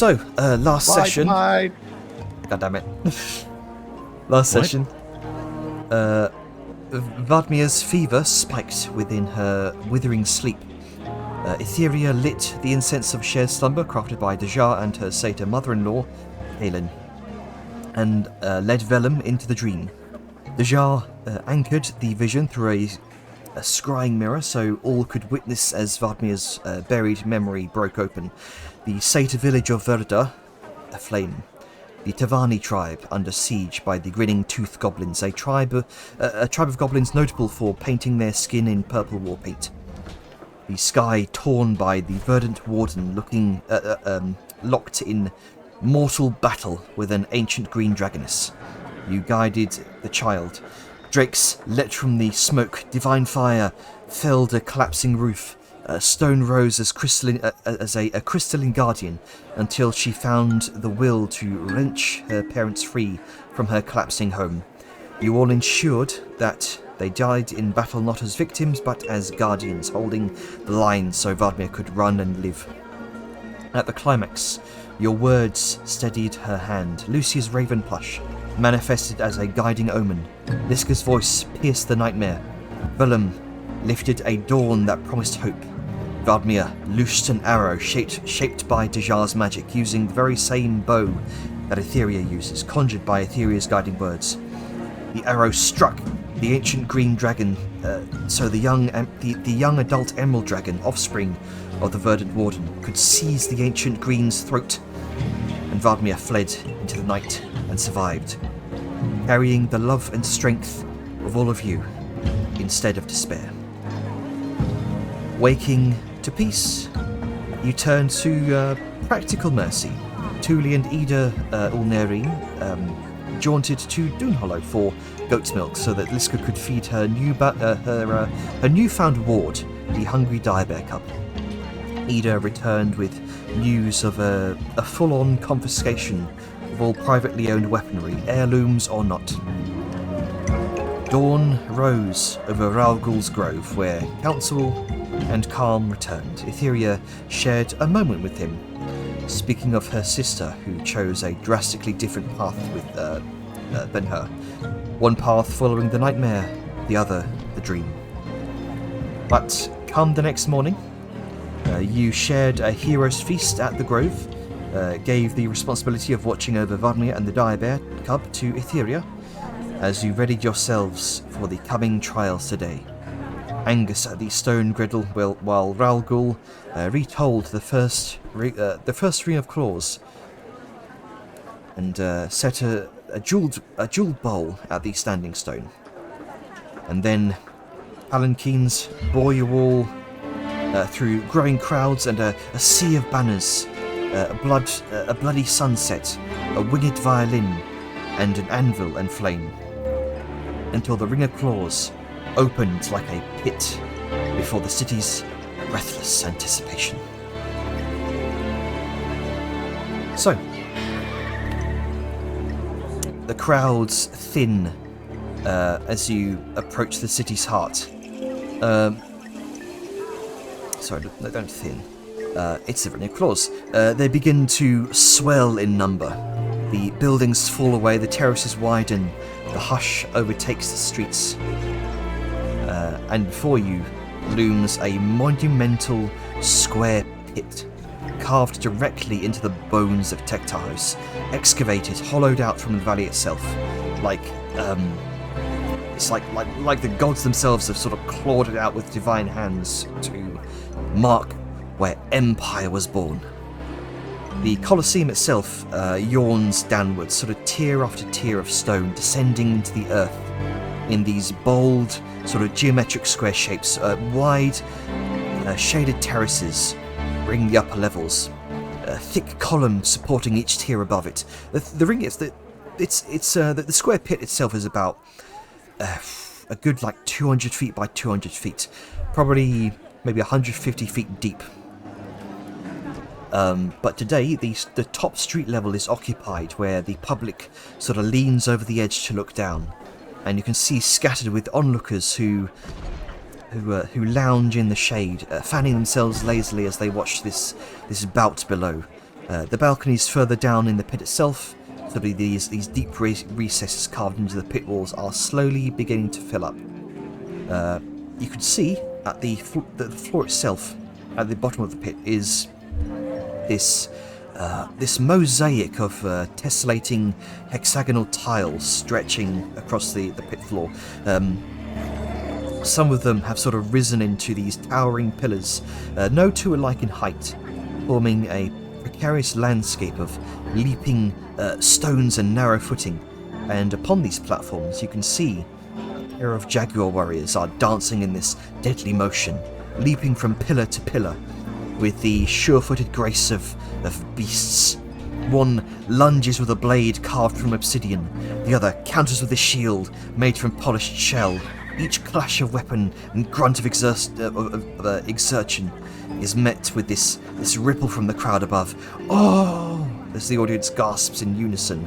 Last session. Mine. God damn it. Last session. Vadmir's fever spiked within her withering sleep. Etheria lit the incense of shared slumber crafted by Deja and her satyr mother-in-law, Aelin, and led Vellum into the dream. Deja anchored the vision through a scrying mirror so all could witness as Vadmir's buried memory broke open. The satyr village of Verda, aflame. The Tavani tribe under siege by the grinning tooth goblins, a tribe of goblins notable for painting their skin in purple war paint. The sky torn by the verdant warden looking locked in mortal battle with an ancient green dragoness. You guided the child. Drakes leapt from the smoke, divine fire felled a collapsing roof. Stone rose as a crystalline guardian until she found the will to wrench her parents free from her collapsing home. You all ensured that they died in battle not as victims but as guardians, holding the line so Vadmir could run and live. At the climax, your words steadied her hand. Lucia's raven plush manifested as a guiding omen. Liska's voice pierced the nightmare. Vellum lifted a dawn that promised hope. Vadmir loosed an arrow shaped by Deja's magic, using the very same bow that Etheria uses, conjured by Etheria's guiding words. The arrow struck the ancient green dragon, so the young adult emerald dragon, offspring of the verdant warden, could seize the ancient green's throat, and Vadmir fled into the night and survived, carrying the love and strength of all of you instead of despair. Waking to peace, you turn to practical mercy. Tuli and Ida Ulnerin jaunted to Doonhollow for goat's milk so that Liska could feed her newfound ward, the hungry direbear cub. Ida returned with news of a full-on confiscation of all privately owned weaponry, heirlooms or not. Dawn rose over Ralgul's Grove, where counsel and calm returned. Etheria shared a moment with him, speaking of her sister, who chose a drastically different path than her. One path following the nightmare, the other the dream. But come the next morning, you shared a hero's feast at the Grove, gave the responsibility of watching over Vadmir and the direbear cub to Etheria, as you readied yourselves for the coming trials today. Angus at the stone griddle, while Ralgul retold the first ring of claws, and set a jeweled bowl at the standing stone. And then palanquins bore you all through growing crowds and a sea of banners, a bloody sunset, a winged violin, and an anvil and flame, until the ring of claws opened like a pit before the city's breathless anticipation. So, the crowds thin as you approach the city's heart. Sorry, no, don't thin. It's the ring of claws. They begin to swell in number. The buildings fall away, the terraces widen, the hush overtakes the streets. And before you looms a monumental square pit, carved directly into the bones of Tektahos, excavated, hollowed out from the valley itself, it's like the gods themselves have sort of clawed it out with divine hands to mark where empire was born. The Colosseum itself yawns downwards, sort of tier after tier of stone descending into the earth in these bold, sort of geometric square shapes. Wide, shaded terraces ring the upper levels. Thick columns supporting each tier above it. The square pit itself is about a good 200 feet by 200 feet, probably maybe 150 feet deep. But today, the top street level is occupied, where the public sort of leans over the edge to look down, and you can see scattered with onlookers who lounge in the shade, fanning themselves lazily as they watch this bout below. The balconies further down in the pit itself, so these deep recesses carved into the pit walls, are slowly beginning to fill up. You can see at the floor itself, at the bottom of the pit, is this mosaic of tessellating hexagonal tiles stretching across the pit floor. Some of them have sort of risen into these towering pillars, no two alike in height, forming a precarious landscape of leaping stones and narrow footing. And upon these platforms you can see a pair of jaguar warriors are dancing in this deadly motion, leaping from pillar to pillar with the sure-footed grace of beasts. One lunges with a blade carved from obsidian, the other counters with a shield made from polished shell. Each clash of weapon and grunt of exertion is met with this ripple from the crowd above. Oh! As the audience gasps in unison.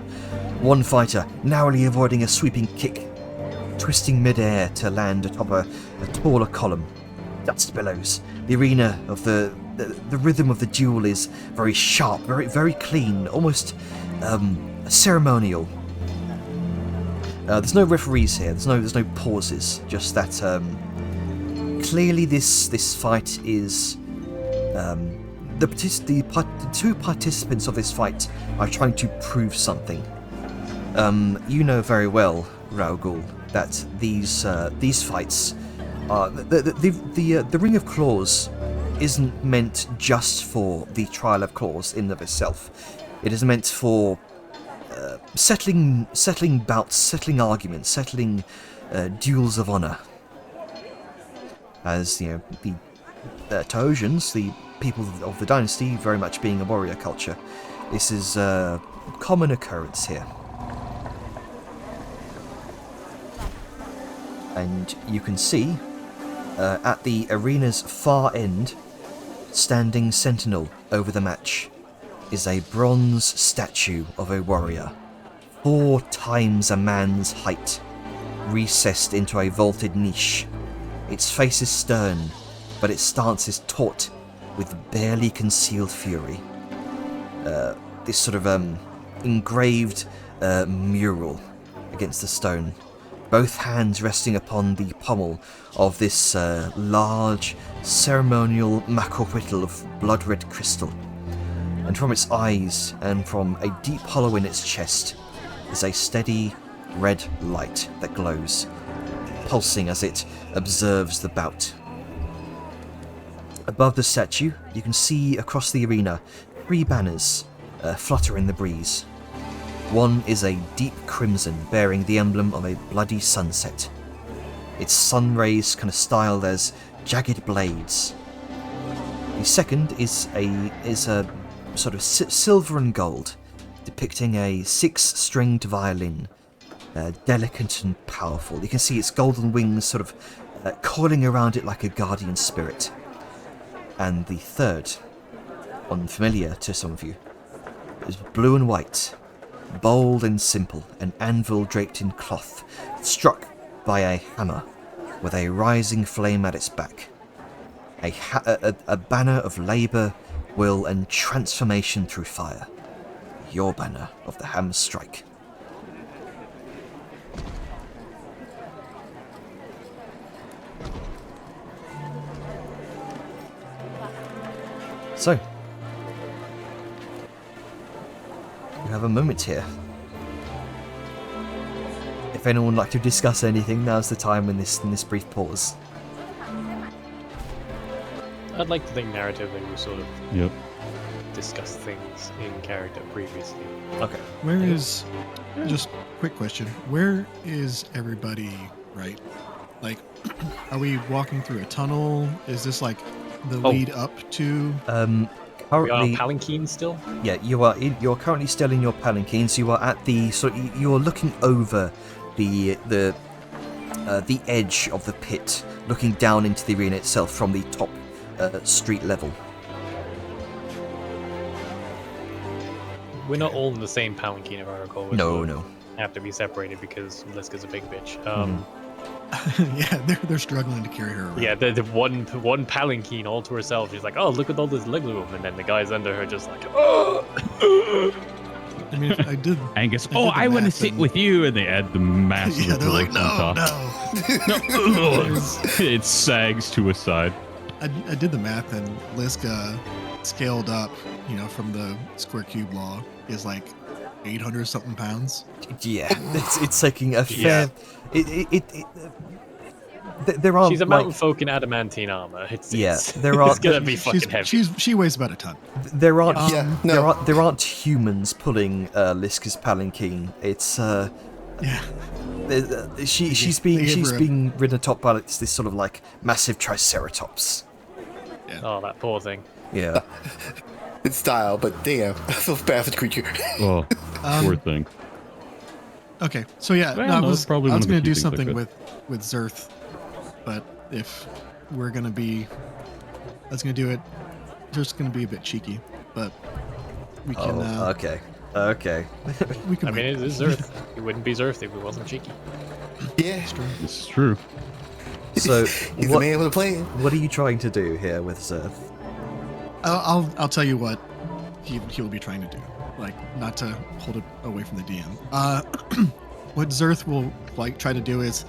One fighter narrowly avoiding a sweeping kick, twisting mid-air to land atop a taller column. Dust billows. The arena of the rhythm of the duel is very sharp, very clean, almost ceremonial. There's no referees here. There's no pauses. Just that clearly this fight is the two participants of this fight are trying to prove something. You know very well, Raugul, that these fights are the Ring of Claws isn't meant just for the Trial of Claws in and of itself. It is meant for settling bouts, settling arguments, settling duels of honor. As you know, the Taosians, the people of the dynasty, very much being a warrior culture, this is a common occurrence here. And you can see at the arena's far end, standing sentinel over the match, is a bronze statue of a warrior, 4 times a man's height, recessed into a vaulted niche. Its face is stern, but its stance is taut with barely concealed fury. This sort of engraved mural against the stone, both hands resting upon the pommel of this large ceremonial macrowhittle of blood-red crystal. And from its eyes, and from a deep hollow in its chest, is a steady red light that glows, pulsing as it observes the bout. Above the statue, you can see across the arena 3 banners flutter in the breeze. One is a deep crimson, bearing the emblem of a bloody sunset. Its sun rays kind of styled as jagged blades. The second is a sort of silver and gold, depicting a 6-stringed violin, delicate and powerful. You can see its golden wings sort of coiling around it like a guardian spirit. And the third, unfamiliar to some of you, is blue and white, bold and simple, an anvil draped in cloth, struck by a hammer with a rising flame at its back. A banner of labour, will and transformation through fire. Your banner of the Hammer Strike. So, you have a moment here. If anyone would like to discuss anything, now's the time in this brief pause. I'd like to think narratively we sort of discussed things in character previously. Okay. Where is, just quick question, where is everybody, right? Like, are we walking through a tunnel? Is this like the lead up to? We are Currently, palanquin still? yeah, you're currently still in your palanquins. You are at the you're looking over the edge of the pit, looking down into the arena itself from the top street level. We're not all in the same palanquin, if I recall. No. Have to be separated because Liska's a big bitch. Yeah, they're struggling to carry her around. Yeah, the one palanquin all to herself. She's like, oh, look at all this leg room, and then the guys under her just like, oh. I mean, if I did. Angus, I did the I want to math sit and- with you, and they add the massive Yeah, they're like, ropes on no, top. no. It sags to a side. I did the math, and Liska scaled up, from the square cube law is like 800 something pounds. Yeah, it's taking a Yeah. fair. There are She's a like, mountain folk in adamantine armor. It's there are- it's gonna be fucking heavy. She weighs about a ton. there aren't Yeah, there aren't humans pulling Liska's palanquin. It's Yeah. she's they being gave her a- being ridden atop by this sort of like massive triceratops. Oh, that poor thing. Yeah. It's style, but damn, I feel bad for the creature. Oh, poor thing. Okay, so yeah, Well, no, I no, was probably one of the gonna few do things I something could. with Zerth, but if we're gonna be, I was gonna do it. Just gonna be a bit cheeky, but we can. Oh, okay. We can. I mean, wait. it is Zerth. It wouldn't be Zerth if it wasn't cheeky. Yeah, This is true. So he's the man with a plan. what are you trying to do here with Zerth? I'll tell you what he'll be trying to do. Like, not to hold it away from the DM. What Zerth will like try to do is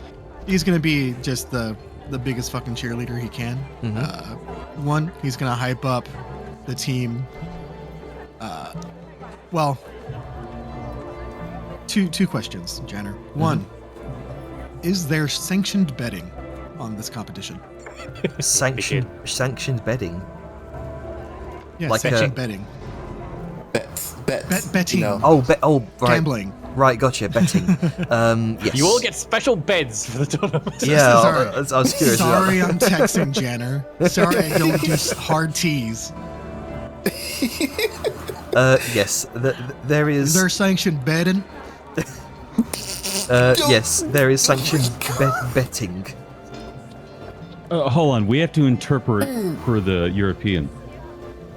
he's gonna be just the biggest fucking cheerleader he can. One, he's gonna hype up the team. Well, two questions, Janner. One, is there sanctioned betting on this competition? Sanctioned bedding. Yeah, Like sanctioned a- betting. Bets. Betting. You know. Oh, right. Gambling. Right, gotcha. Betting. Yes. You all get special beds for the tournament. Yeah, Sorry. I was curious. about Sorry, that. I'm texting Janner. Sorry, I don't do hard T's. Yes, there Is is. there sanctioned betting? Yes, there is sanctioned betting. Hold on, we have to interpret for the European.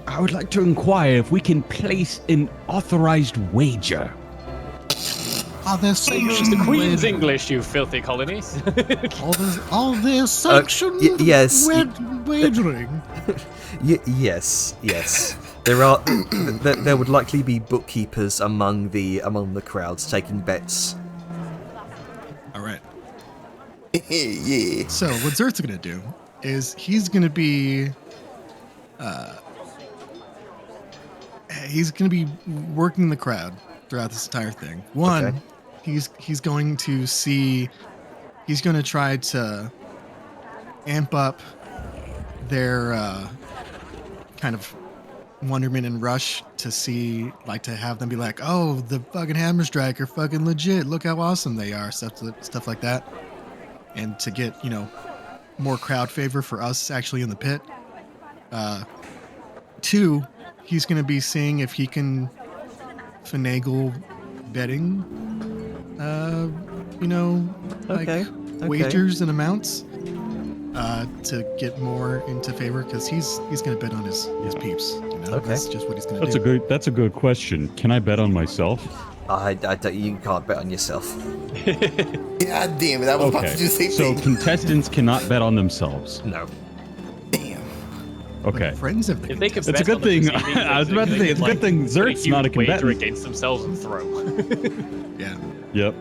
I would like to inquire if we can place an authorized wager. Are there sanctioned The Queen's betting? English, you filthy colonies. All this sanctioned yes. wagering? Yes. There are. There would likely be bookkeepers among the crowds taking bets. All right. Yeah. So what Zerth's gonna do is he's gonna be working the crowd throughout this entire thing. One, Okay. he's going to try to amp up their kind of wonderment and rush to see, like, to have them be like, oh, the fucking Hammer Strike are fucking legit. Look how awesome they are. Stuff like that. And to get, more crowd favor for us actually in the pit. Two, he's going to be seeing if he can finagle betting, Okay. wagers and amounts to get more into favor, because he's going to bet on his peeps. Okay. That's just what he's going to do. That's a good question. Can I bet on myself? I don't. You can't bet on yourself. God damn it, I was about to do the same So thing. contestants cannot bet on themselves. No. Damn. Okay. Friends of the If they could It's a bet good on the thing- proceedings, I was about to they say, could, it's a good thing make Zert's huge not a wager combatant. against themselves and throw. Yeah. Yep.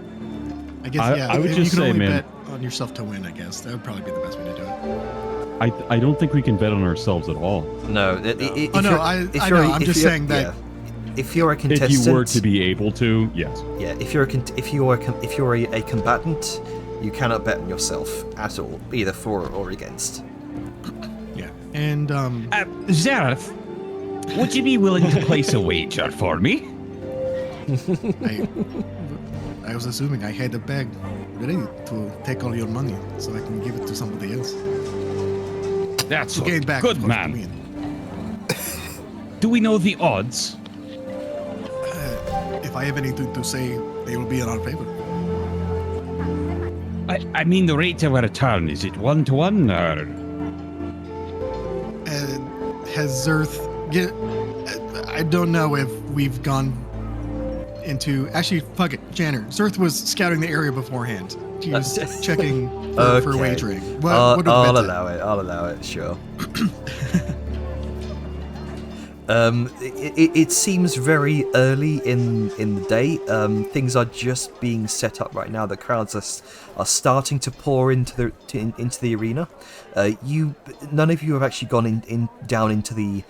I guess, I would you just can say, only man- bet on yourself to win, I guess. That would probably be the best way to do it. I don't think we can bet on ourselves at all. No. Oh, no, I know, I'm just saying that- Yeah. If you're a If contestant, you were to be able to, yes. yeah. If you're a combatant, you cannot bet on yourself at all, either for or against. Yeah. And, Zareth, would you be willing to place a wager for me? I was assuming I had a bag ready to take all your money so I can give it to somebody else. That's To gain back, good of course, I man. mean. Do we know the odds? If I have anything to say, they will be in our favor. I mean the rate of a return. Is it 1-to-1 or? Has Zerth I don't know if we've gone into... Actually, fuck it, Janner. Zerth was scouting the area beforehand. he's checking for Okay. wagering. I'll, What do I'll bets at? allow it. I'll allow it. Sure. It seems very early in the day. Things are just being set up right now. The crowds are starting to pour into the arena. None of you have actually gone down into the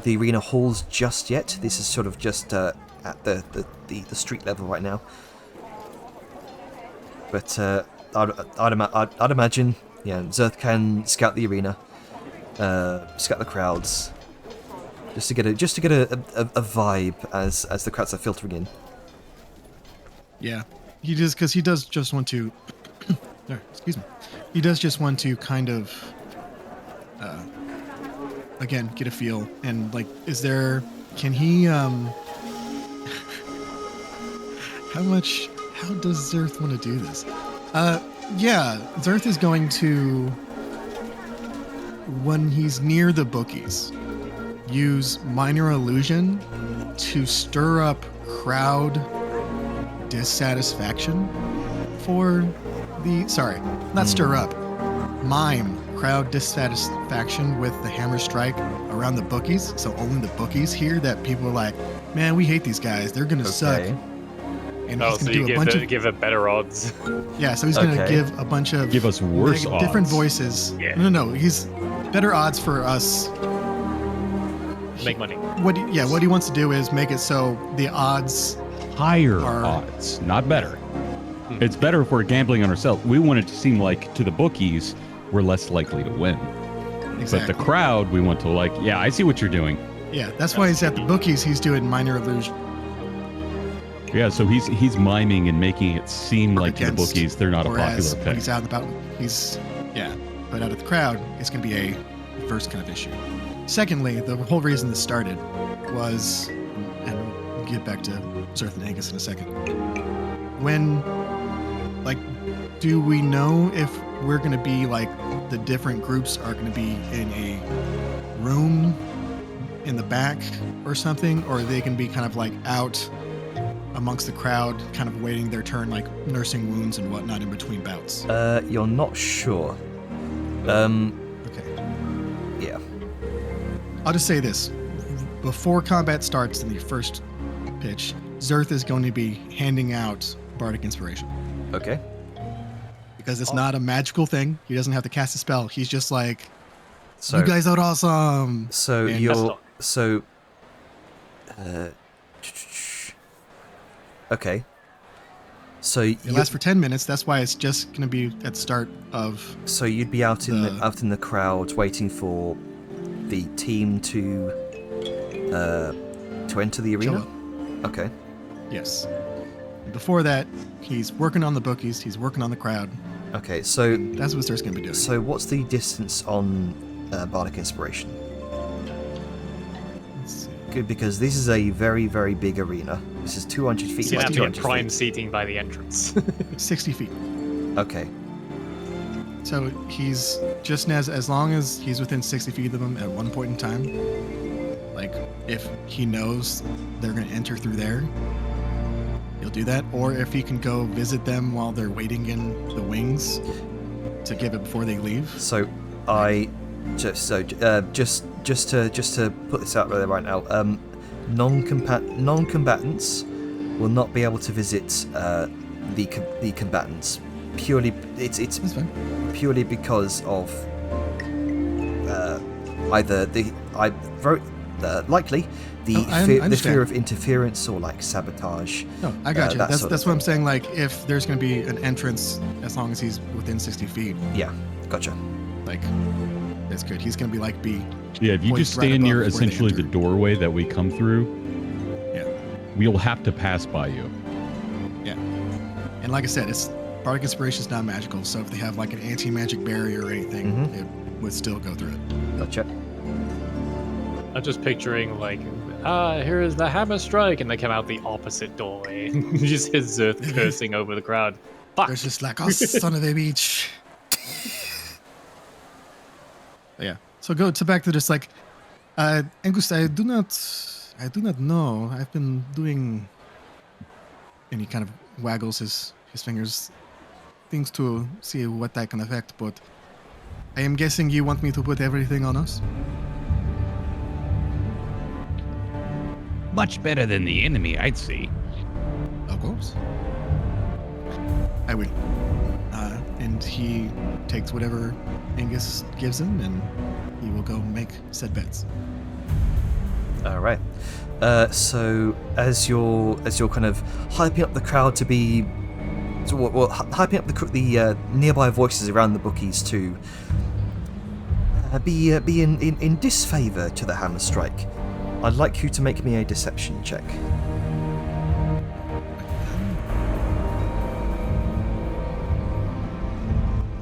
arena halls just yet. This is sort of just at the street level right now. But I'd imagine, Zerth can scout the arena, scout the crowds. Just to get a vibe as the crowds are filtering in. Yeah, he does just want to. Excuse me. He does just want to kind of, again, get a feel and like, can he How does Zerth want to do this? Yeah, Zerth is going to, when he's near the bookies, use minor illusion to stir up crowd dissatisfaction mime crowd dissatisfaction with the hammer strike around the bookies. So only the bookies hear that people are like, man, we hate these guys, they're gonna suck. And he's so gonna you give it better odds. Yeah, so he's gonna give a bunch of Give us worse different odds. voices. Yeah. No, he's better odds for us. Make money. What he wants to do is make it so the odds Higher are- odds, not better. It's better if we're gambling on ourselves. We want it to seem like to the bookies we're less likely to win. exactly. But the crowd, we want to like, yeah, I see what you're doing. Yeah, that's why he's at the bookies. He's doing minor illusion. Yeah, so he's miming and making it seem like to the against, bookies they're not a whereas popular when pick. he's out and about, but out of the crowd, it's going to be a first kind of issue. Secondly, the whole reason this started was, and we'll get back to Zerth and Angus in a second. Do we know if we're going to be like the different groups are going to be in a room in the back or something, or they can be kind of like out amongst the crowd, kind of waiting their turn, like nursing wounds and whatnot in between bouts? You're not sure. Okay. Yeah. I'll just say this. Before combat starts in the first pitch, Zerth is going to be handing out Bardic Inspiration. Okay. Because it's not a magical thing. He doesn't have to cast a spell. He's just like, So you guys are awesome. So And- you're so. Okay. So It lasts for 10 minutes. That's why it's just going to be at the start of... so you'd be out in the- out in the crowd waiting for the team to enter the arena. Show Okay. Yes. And before that, he's working on the bookies. He's working on the crowd. Okay. So That's what Zerth's going to be doing. so what's the distance on Bardic Inspiration? Let's see. Good, because this is a very, very big arena. This is 200 feet So you by have to get 200 prime feet. seating by the entrance. 60 feet. Okay. So he's just as long as he's within 60 feet of them at one point in time, like if he knows they're going to enter through there, he'll do that. Or if he can go visit them while they're waiting in the wings to give it before they leave. So just to put this out there right now, non-combatants will not be able to visit the combatants. Purely, it's That's fine. purely because of either likely the Oh, I the understand. fear of interference or like sabotage. No, I got you. that That's sort of what I'm thing. saying. Like if there's going to be an entrance, as long as he's within 60 feet, Yeah, gotcha. like that's good. He's going to be like Yeah, if you points just right stand near above where they essentially the enter. doorway that we come through, Yeah. we'll have to pass by you. And like I said, it's Bardic Inspiration is not magical, so if they have like an anti-magic barrier or anything, Mhm. it would still go through it. Gotcha. I'm just picturing like, here is the hammer strike, and they come out the opposite doorway. You just hear Zerth cursing over the crowd. Fuck. There's just like, oh, son of a bitch. Yeah. So go to back to just like, Angus, I do not know. I've been doing. And he kind of waggles his fingers. things to see what that can affect, but I am guessing you want me to put everything on us? Much better than the enemy, I'd say. Of course. I will. And he takes whatever Angus gives him, and he will go make said bets. All right. So as you're kind of hyping up the crowd to be, hyping up the nearby voices around the bookies to be in disfavor to the hammer strike, I'd like you to make me a deception check.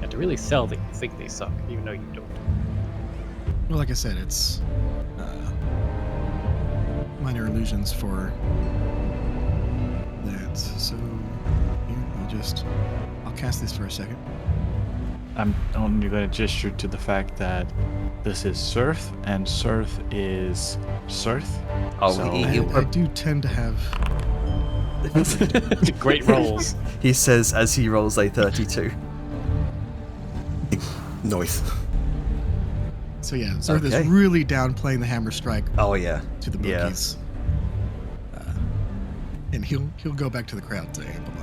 And to really sell that you think they suck, even though you don't. Well, like I said, it's minor illusions for that. So here, I'll cast this for a second. I'm only going to gesture to the fact that this is Surth, and Surth is Surth. Oh, So- I do tend to have. Great rolls. He says as he rolls a 32. Noise. So yeah, Zerth Okay. is really downplaying the hammer strike Oh yeah. to the Yeah. bookies. And he'll go back to the crowd to amp them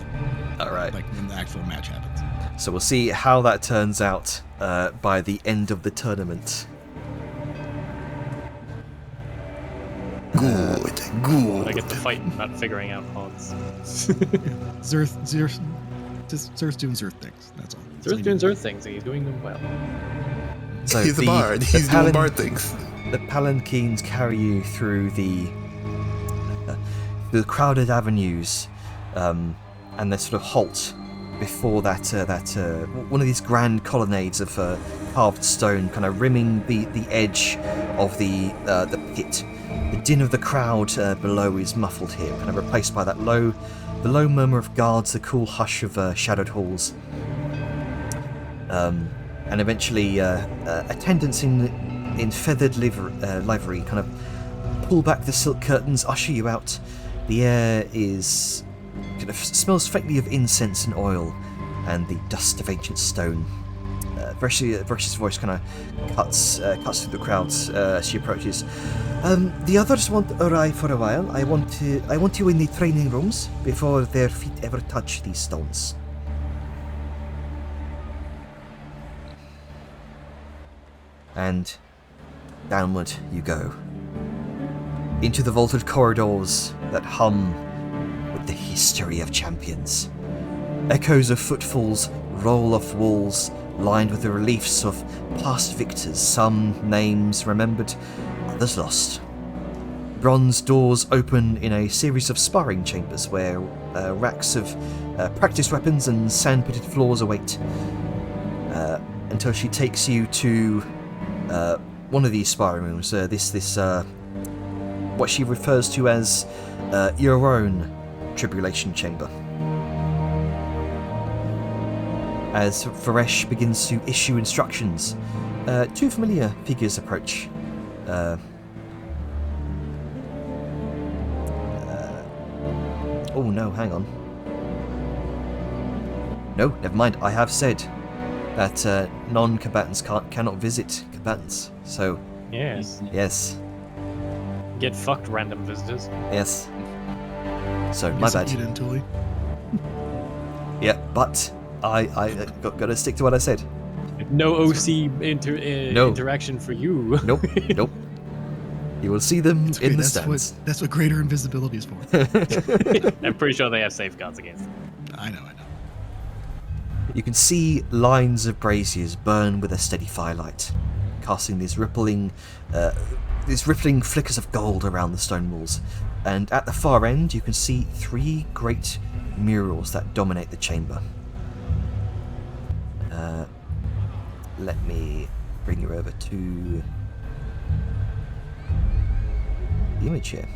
up. All right. Like when the actual match happens. So we'll see how that turns out by the end of the tournament. Good. I get to fight, not figuring out odds. Zerth's doing Zerth things. That's all. Zerth's doing Zerth things, and he's doing them well. So He's a bard. He's doing bard things. The palanquins carry you through the crowded avenues, and they sort of halt before that one of these grand colonnades of carved stone, kind of rimming the edge of the pit. The din of the crowd below is muffled here, kind of replaced by the low murmur of guards, the cool hush of shadowed halls, and eventually attendants in feathered livery kind of pull back the silk curtains, usher you out. The air is kind of smells faintly of incense and oil, and the dust of ancient stone. Varish's voice kind of cuts through the crowds as she approaches. The others won't arrive for a while. I want you in the training rooms before their feet ever touch these stones. And downward you go, into the vaulted corridors that hum with the history of champions. Echoes of footfalls roll off walls lined with the reliefs of past victors, some names remembered, others lost. Bronze doors open in a series of sparring chambers where racks of practice weapons and sand-pitted floors await, until she takes you to one of these sparring rooms, what she refers to as your own tribulation chamber. As Varesh begins to issue instructions, two familiar figures approach. Oh no, hang on. No, never mind. I have said that non-combatants cannot visit combatants. So, Yes. yes, Get fucked, random visitors. yes. So, my Guess bad. you didn't, Tully. Yeah, but I gotta stick to what I said. No OC No. interaction for you. Nope, nope. You will see them It's in okay, the that's stands. That's what greater invisibility is for. I'm pretty sure they have safeguards against it. I know. You can see lines of braziers burn with a steady firelight, casting these rippling flickers of gold around the stone walls. And at the far end, you can see three great murals that dominate the chamber. Let me bring you over to the image here.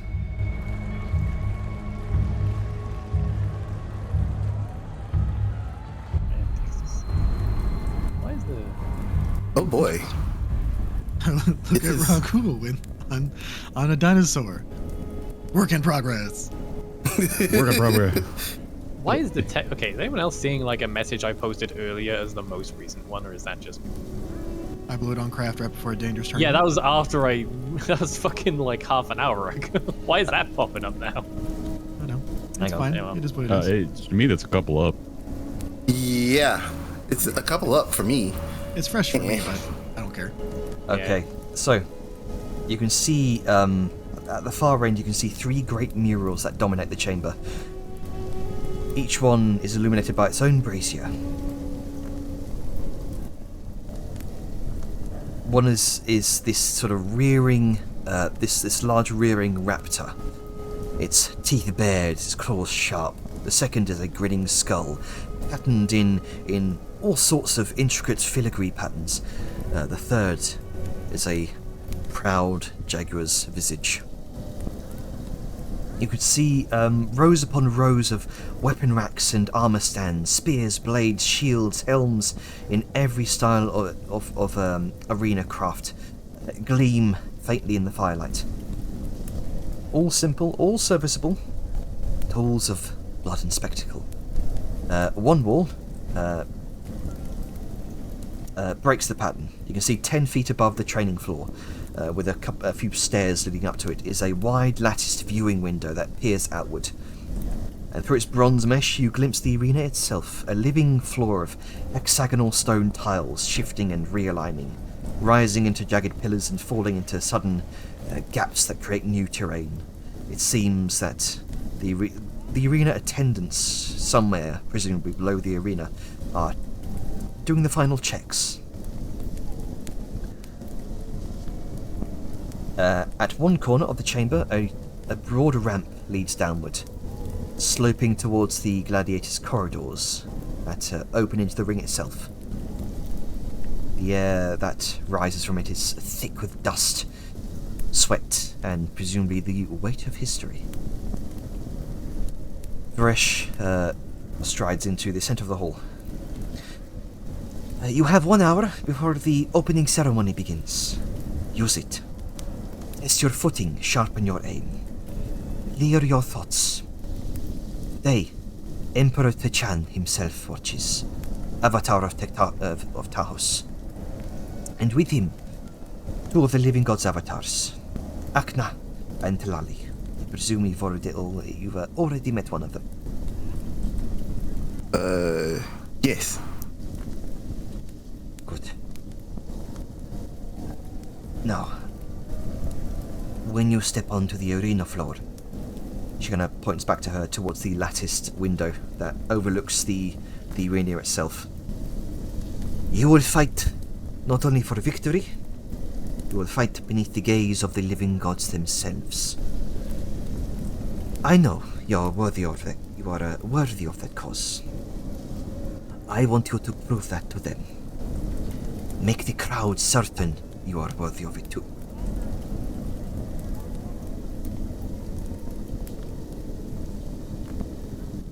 Why is the Oh boy. Look This at is- Raku on a dinosaur. Work in progress. Work in progress. Why is the tech? Okay, is anyone else seeing like a message I posted earlier as the most recent one, or is that just? I blew it on craft right before a dangerous turn. Yeah, that was after I. That was fucking like half an hour ago. Why is that popping up now? I know. Hang It's on. fine. Yeah, well. It is what it is. To me, that's a couple up. Yeah, it's a couple up for me. It's fresh for me, but I don't care. Okay, so you can see at the far end, you can see 3 great murals that dominate the chamber. Each one is illuminated by its own brazier. One is this sort of rearing, this large rearing raptor. Its teeth bared, its claws sharp. The second is a grinning skull, patterned in all sorts of intricate filigree patterns. The third is a proud jaguar's visage. You could see rows upon rows of weapon racks and armor stands, spears, blades, shields, helms, in every style of arena craft, gleam faintly in the firelight. All simple, all serviceable, tools of blood and spectacle. One wall breaks the pattern. You can see 10 feet above the training floor, with a few stairs leading up to it, is a wide latticed viewing window that peers outward. And through its bronze mesh you glimpse the arena itself, a living floor of hexagonal stone tiles shifting and realigning, rising into jagged pillars and falling into sudden gaps that create new terrain. It seems that the arena attendants somewhere, presumably below the arena, are doing the final checks. At one corner of the chamber, a broad ramp leads downward, sloping towards the gladiators' corridors that open into the ring itself. The air that rises from it is thick with dust, sweat, and presumably the weight of history. Varesh strides into the center of the hall. You have 1 hour before the opening ceremony begins. Use it. Test your footing, sharpen your aim. Clear your thoughts. Today, Emperor Techan himself watches, Avatar of Taos. And with him, 2 of the living gods' avatars, Akna and Telali. I presume you've already met one of them. Yes. Good. Now, when you step onto the arena floor, she kind of points back to her towards the latticed window that overlooks the arena itself. You will fight not only for victory, you will fight beneath the gaze of the living gods themselves. I know you are worthy of that. You are worthy of that cause. I want you to prove that to them. Make the crowd certain you are worthy of it too.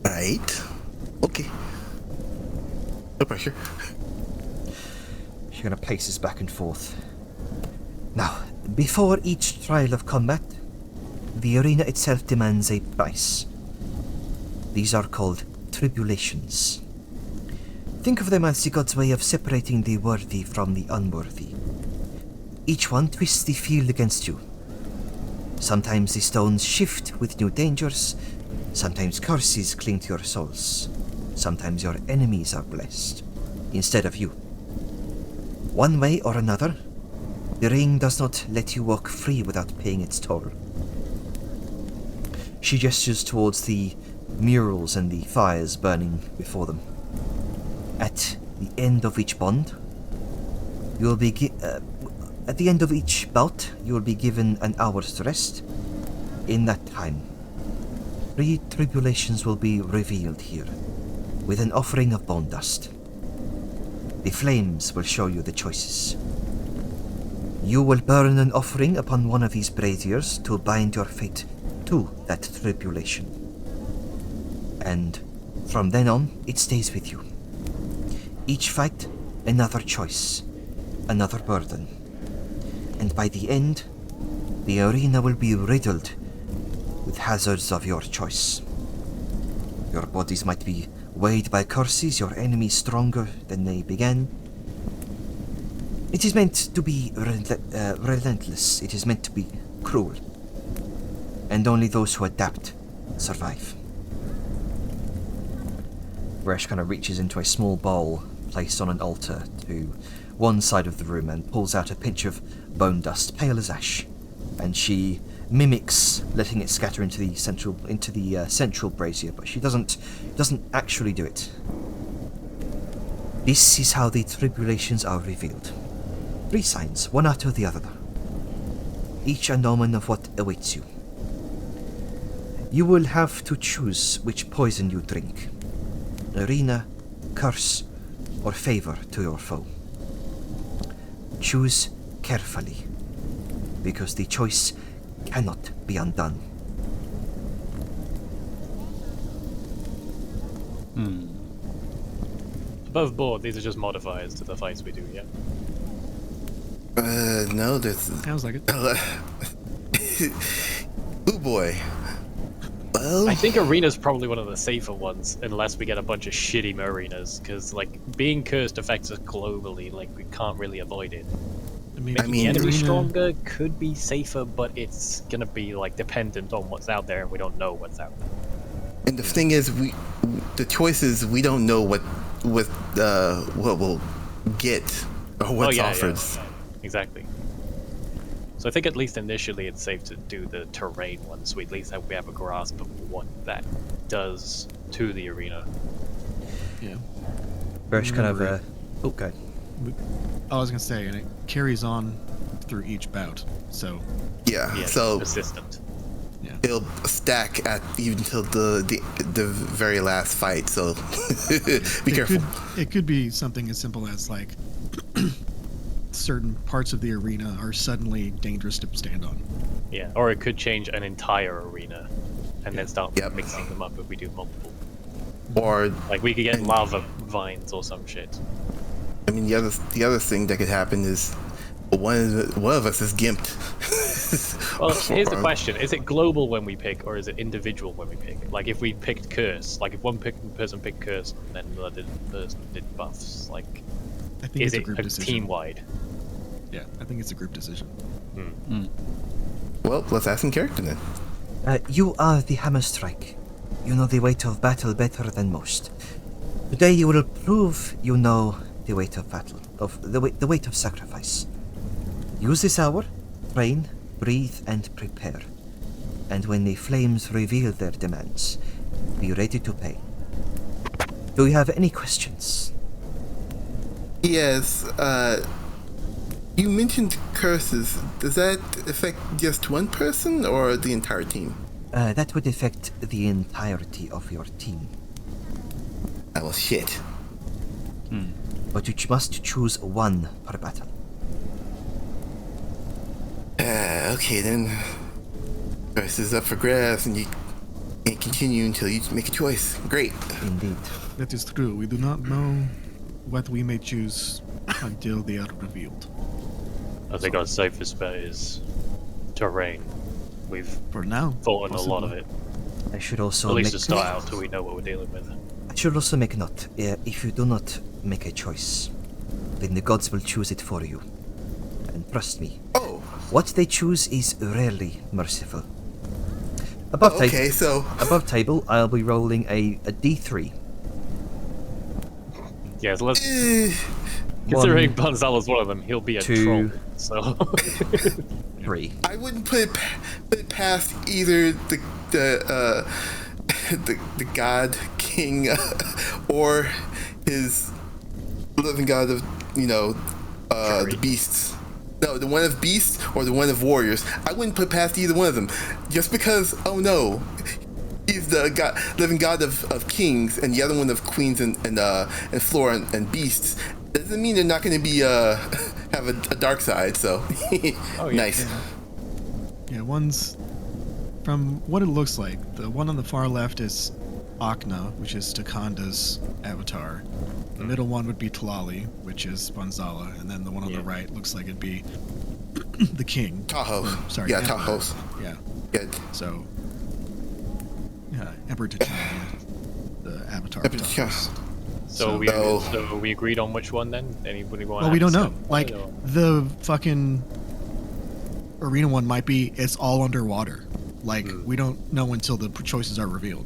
Right. Okay. No pressure. She kind of paces back and forth. Now, before each trial of combat, the arena itself demands a price. These are called tribulations. Think of them as the god's way of separating the worthy from the unworthy. Each one twists the field against you. Sometimes the stones shift with new dangers, sometimes curses cling to your souls, sometimes your enemies are blessed, instead of you. One way or another, the ring does not let you walk free without paying its toll. She gestures towards the murals and the fires burning before them. At the end of each bond, you will be at the end of each bout, you will be given an hour's rest. In that time, 3 tribulations will be revealed here, with an offering of bone dust. The flames will show you the choices. You will burn an offering upon one of these braziers to bind your fate to that tribulation. And from then on, it stays with you. Each fight, another choice, another burden. And by the end, the arena will be riddled with hazards of your choice. Your bodies might be weighed by curses, your enemies stronger than they began. It is meant to be relentless. It is meant to be cruel. And only those who adapt survive. Resh kind of reaches into a small bowl placed on an altar to one side of the room and pulls out a pinch of bone dust, pale as ash. And she mimics letting it scatter into the central brazier, but she doesn't actually do it. This is how the tribulations are revealed. 3 signs, one after the other, each an omen of what awaits you. You will have to choose which poison you drink. Arena, curse, or favor to your foe. Choose carefully, because the choice cannot be undone. Above board, these are just modifiers to the fights we do, yeah? No, there's. Sounds like it. Oh boy. Well, I think Arena's probably one of the safer ones, unless we get a bunch of shitty arenas, because, like, being cursed affects us globally, like, we can't really avoid it. I mean, The mean, enemy arena- stronger could be safer, but it's gonna be, like, dependent on what's out there, and we don't know what's out there. and the thing is, the choices we don't know what we'll get or what's offered. Yeah. Exactly. So I think at least initially it's safe to do the terrain one, so we at least we have a grasp of what that does to the arena. Yeah. Resh kind of Remember- okay. I was gonna say, and it carries on through each bout. So Yeah. Yeah, So persistent. it'll stack at even until the very last fight. So be careful. It could be something as simple as like certain parts of the arena are suddenly dangerous to stand on. Yeah, or it could change an entire arena, and then start Yep. mixing them up if we do multiple. Or Like we could get lava vines or some shit. I mean, the other thing that could happen is one of us is gimped. Well, here's the question: is it global when we pick, or is it individual when we pick? Like if we picked curse, like if one person picked curse, and then the other person did buffs, like I think is it's a it group a decision. team-wide? Yeah, I think it's a group decision. Well, let's ask in character then. You are the Hammerstrike. You know the weight of battle better than most. Today you will prove you know the weight of battle, of the weight of sacrifice. Use this hour, train, breathe, and prepare. And when the flames reveal their demands, be ready to pay. Do you have any questions? Yes. You mentioned curses. Does that affect just one person or the entire team? That would affect the entirety of your team. Oh, well, shit. But you must choose one per battle. Okay then. Curse is up for grabs, and you can't continue until you make a choice. Great. Indeed. That is true. We do not know what we may choose until they are revealed. I think our safest bet is terrain. We've For now, fought in a lot of possibly. it. I should also At least make to start out, till we know what we're dealing with. I should also make a note. If you do not make a choice, then the gods will choose it for you. And trust me, Oh, what they choose is rarely merciful. Above okay, so above table, I'll be rolling a D3. Yeah, so let's. eh, Considering Banzala's one of them, he'll be a two, troll. So 3. I wouldn't put it past either the the god king or his living god of the beasts. No, the one of beasts or the one of warriors. I wouldn't put past either one of them, just because. Oh no, he's the god, living god of kings, and the other one of queens and flora and beasts. Doesn't mean they're not going to be have a dark side. So nice. Yeah, one's from what it looks like. The one on the far left is Akna, which is Takanda's avatar. The middle one would be Talali, which is Banzala, and then the one on the right looks like it'd be the king. Tahoe. Sorry, Yeah, Emperor. Tahoe's. Yeah. Yeah. So, yeah, Emperor T'Challa. the Avatar. Yeah. So we agreed on which one then? Anybody want? Well, we don't know. Like the fucking arena one might be it's all underwater. Like we don't know until the choices are revealed.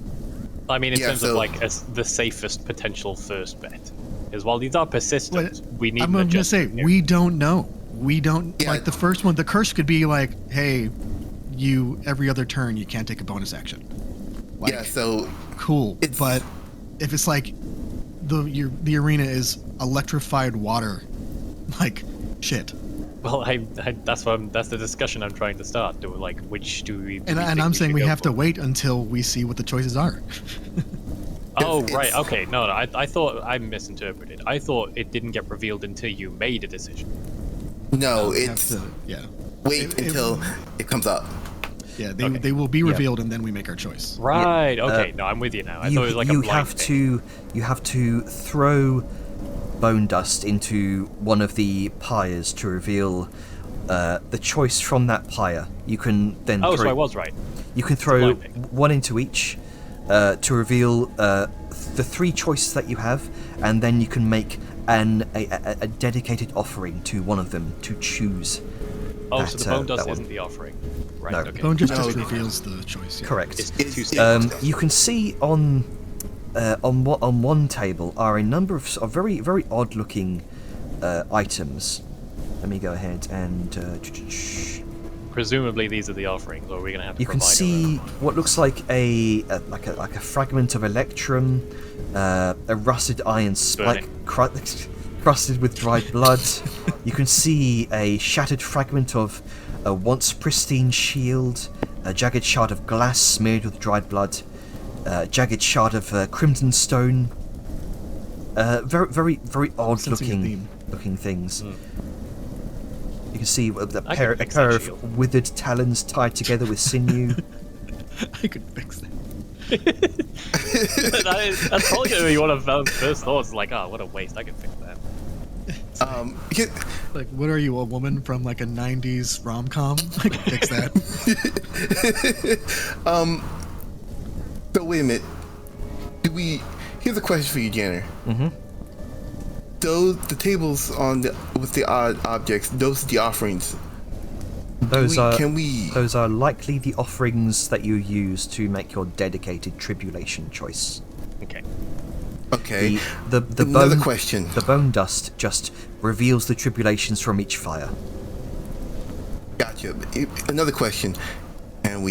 I mean, in Yeah, terms so- of like the safest potential first bet, is while these are persistent, we need. I'm an gonna say adjustment here. we don't know. We don't Yeah. like the first one. The curse could be like, hey, you every other turn you can't take a bonus action. Like, Yeah, so cool. It's- But if it's like the arena is electrified water, like shit. Well, that's the discussion I'm trying to start. Like, which do we? And I'm saying we have to wait until we see what the choices are. Oh, It's- right. Okay. No, I thought I misinterpreted. I thought it didn't get revealed until you made a decision. no, We have it's to- yeah. wait until it comes up. Yeah, they, Okay. they will be revealed and then we make our choice. Right. Okay. No, I'm with you now. I thought it was like you a blind have thing. you have to throw bone dust into one of the pyres to reveal the choice from that pyre. You can then Oh, throw, so I was right. you can throw blind pick. one into each to reveal the 3 choices that you have, and then you can make a dedicated offering to one of them to choose. Oh, that, so the bone that dust one. isn't the offering. Right. No. Okay. Bone just No. reveals the choice. Yeah. Correct. It's It's- two steps. You can see on one table are a number of very very odd looking items. Let me go ahead and Presumably these are the offerings, or are we gonna have to you can provide see what looks like a fragment of electrum, a rusted iron spike crusted with dried blood. You can see a shattered fragment of a once pristine shield, a jagged shard of glass smeared with dried blood, a jagged shard of crimson stone. Very very very odd Sensing a theme. looking things. You can see a I pair, can a fix pair that of shield. withered talons tied together with sinew. I could fix that. That's probably gonna be one of first thoughts. Like, oh, what a waste! I can fix that. Yeah, Like, what are you, a woman from like a 90s rom-com? I could fix that. so wait a minute. Here's a question for you, Janner. Mhm. Those the tables with the odd objects. Those are the offerings. Those Can we? those are likely the offerings that you use to make your dedicated tribulation choice. Okay. Okay. The Another bone question. The bone dust just reveals the tribulations from each fire. Gotcha. Another question, and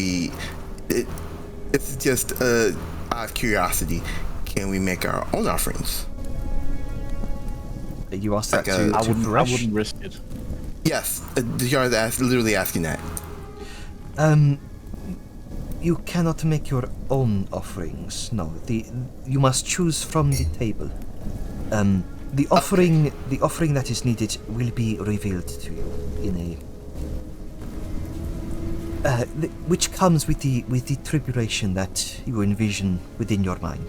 it's just out of curiosity. Can we make our own offerings? You asked that Like to, a- I to wouldn't Varesh? risk it. Yes, Djar is literally asking that. You cannot make your own offerings. No, you must choose from the table. The offering that is needed will be revealed to you in a which comes with the tribulation that you envision within your mind.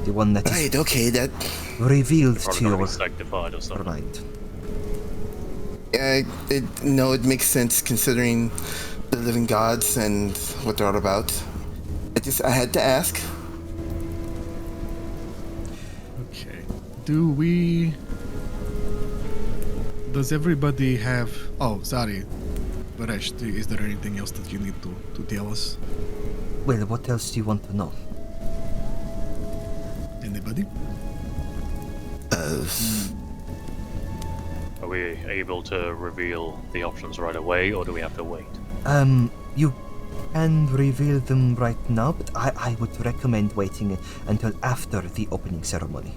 The one that is Right. Okay. That. revealed to Probably gonna your be sanctified or something. mind. It makes sense considering the living gods and what they're all about. I had to ask. Okay. Does everybody have... Oh, sorry. Varesh, is there anything else that you need to tell us? Well, what else do you want to know? Anybody? Are we able to reveal the options right away, or do we have to wait? You can reveal them right now, but I would recommend waiting until after the opening ceremony.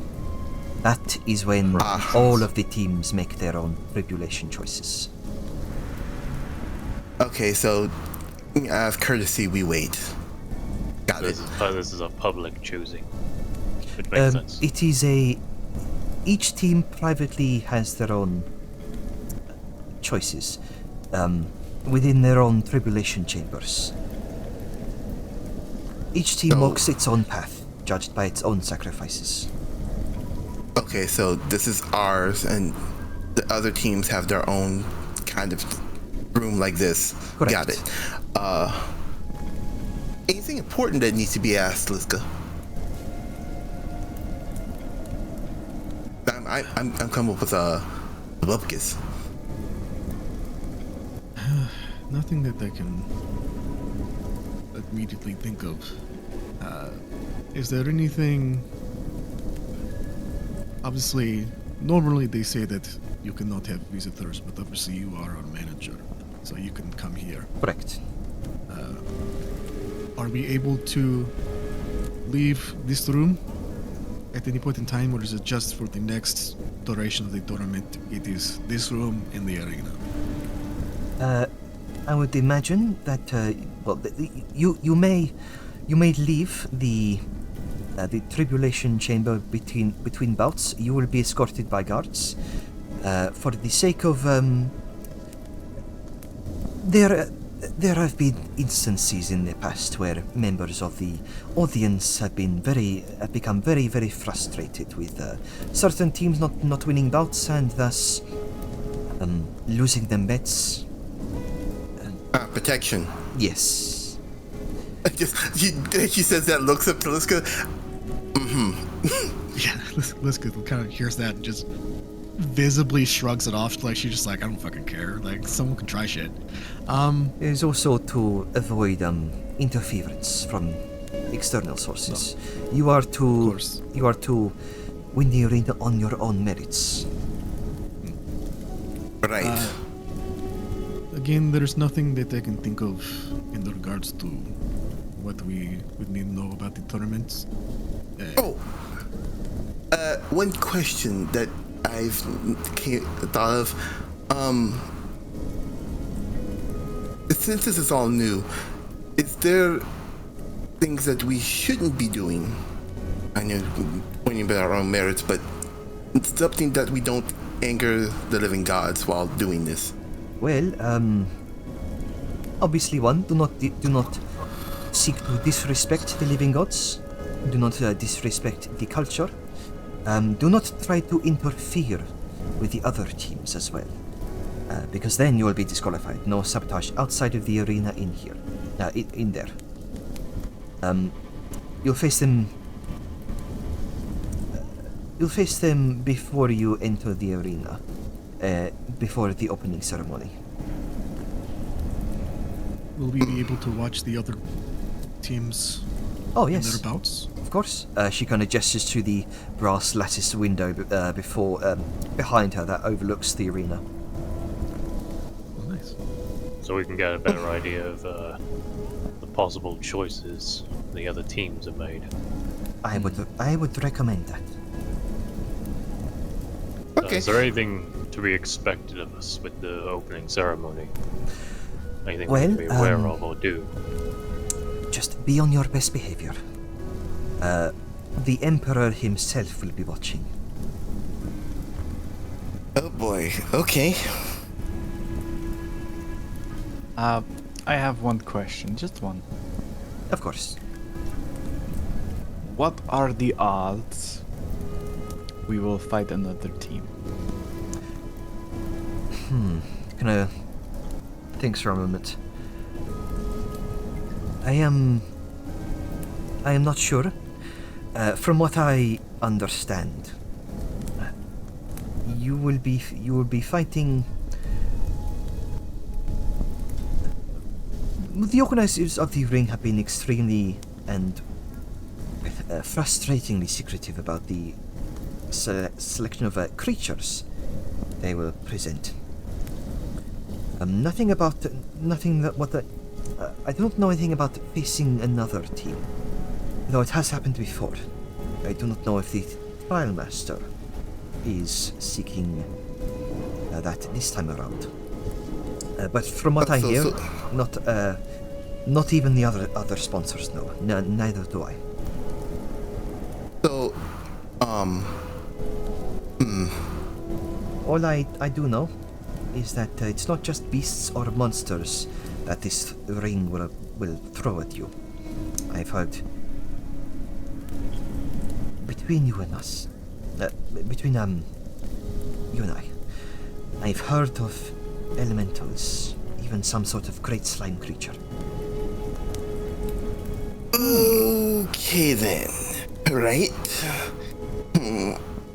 That is when all of the teams make their own tribulation choices. Okay, so out of courtesy, we wait. Got it. This is a public choosing, which makes sense. It is each team privately has their own choices within their own tribulation chambers. Each team walks its own path, judged by its own sacrifices. Okay, so this is ours, and the other teams have their own kind of room like this. Correct. Got it. Anything important that needs to be asked, Liska? I'm coming up with a bupkis. Nothing that I can immediately think of. Is there anything? Obviously, normally they say that you cannot have visitors, but obviously you are our manager, so you can come here. Correct. Are we able to leave this room at any point in time, or is it just for the next duration of the tournament? It is this room in the arena. I would imagine that you may leave the tribulation chamber between bouts. You will be escorted by guards. For the sake of there have been instances in the past where members of the audience have become very, very frustrated with certain teams not winning bouts and thus losing them bets. Protection. Yes. He says that, looks up to Liska. Yeah, Liska kind of hears that and just visibly shrugs it off. Like she's just like, I don't fucking care. Like someone can try shit. It is also to avoid interference from external sources. You are to win the arena on your own merits. Right. Again, there's nothing that I can think of in regards to what we would need to know about the tournaments. One question that I've thought of. Since this is all new, is there things that we shouldn't be doing? I know winning by our own merits, but it's something that we don't anger the living gods while doing this. Well, obviously, do not seek to disrespect the living gods. Do not disrespect the culture. Do not try to interfere with the other teams as well, because then you will be disqualified. No sabotage outside of the arena. In here, in there. You'll face them. You'll face them before you enter the arena. Before the opening ceremony. Will we be able to watch the other teams Oh, in yes. their bouts? Of course. She kind of gestures to the brass lattice window behind her that overlooks the arena. Oh, nice. So we can get a better idea of the possible choices the other teams have made. I would recommend that. Okay. Is there anything to be expected of us with the opening ceremony? Anything we Well, need to be aware of or do? Just be on your best behavior. The Emperor himself will be watching. Oh boy. Okay. I have one question, just one. Of course. What are the odds we will fight another team? Kinda thinks for a moment. I am not sure. From what I understand, you will be fighting. The organizers of the ring have been extremely and frustratingly secretive about the selection of creatures they will present. Nothing that I don't know anything about facing another team, though it has happened before. I do not know if the Trial Master is seeking that this time around. But from what I hear, not even the other sponsors know. Neither do I. So, All I do know is that it's not just beasts or monsters that this ring will throw at you. I've heard between you and us, between you and I've heard of elementals, even some sort of great slime creature. Okay then. Right.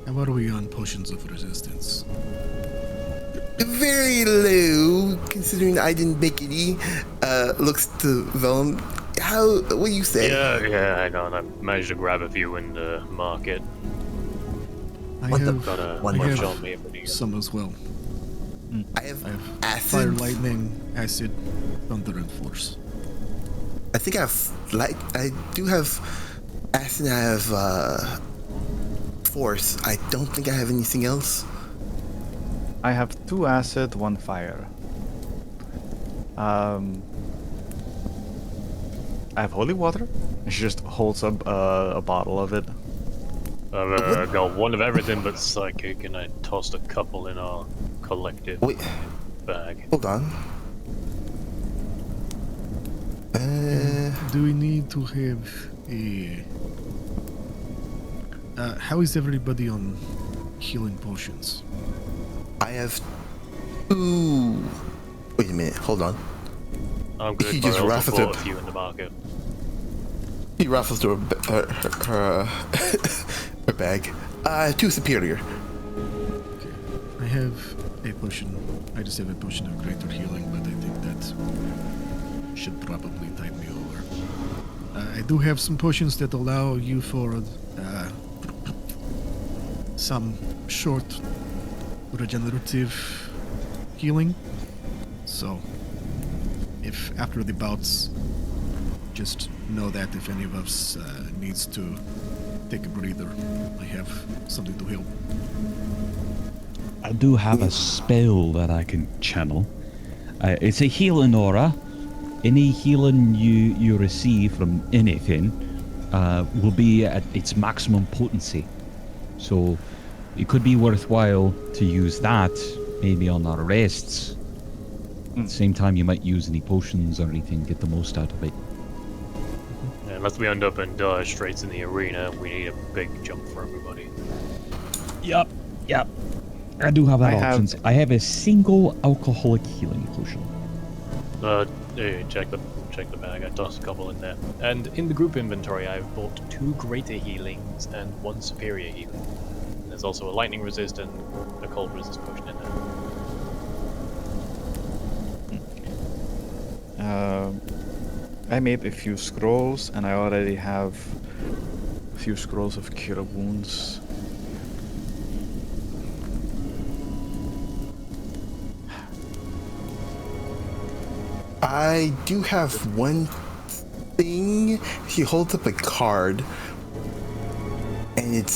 How are we on potions of resistance? Very low, considering I didn't make any. Looks to Vellum. What do you say? Yeah, hang on. I managed to grab a few in the market. I What the- have, Got a One I bunch have on me. But yeah. some as well. I have I have acid. fire, lightning, acid, thunder, and force. I think I do have acid. I have force. I don't think I have anything else. I have 2 acid, 1 fire. I have holy water. And she just holds up a bottle of it. I've got one of everything but psychic, and I tossed a couple in our collective Wait, bag. hold on. Do we need to have a... how is everybody on healing potions? I have 2. Wait a minute. Hold on. I'm good, He but just I also raffled bought it. a few in the market. He raffles through her her bag. 2 superior. Okay. I have a potion. I just have a potion of greater healing, but I think that should probably tide me over. I do have some potions that allow you for some short regenerative healing. So, if after the bouts, just know that if any of us needs to take a breather, I have something to help. I do have a spell that I can channel. It's a healing aura. Any healing you receive from anything will be at its maximum potency. So it could be worthwhile to use that maybe on our rests. At the same time, you might use any potions or anything, get the most out of it. Yeah, unless we end up in dire straits in the arena, we need a big jump for everybody. Yep. I do have that I have- options. I have a single alcoholic healing potion. Hey, check the bag. I tossed a couple in there. And in the group inventory, I've bought 2 greater healings and 1 superior healing. And there's also a lightning resist and a cold resist potion in there. I made a few scrolls, and I already have a few scrolls of cure wounds. I do have one thing. He holds up a card, and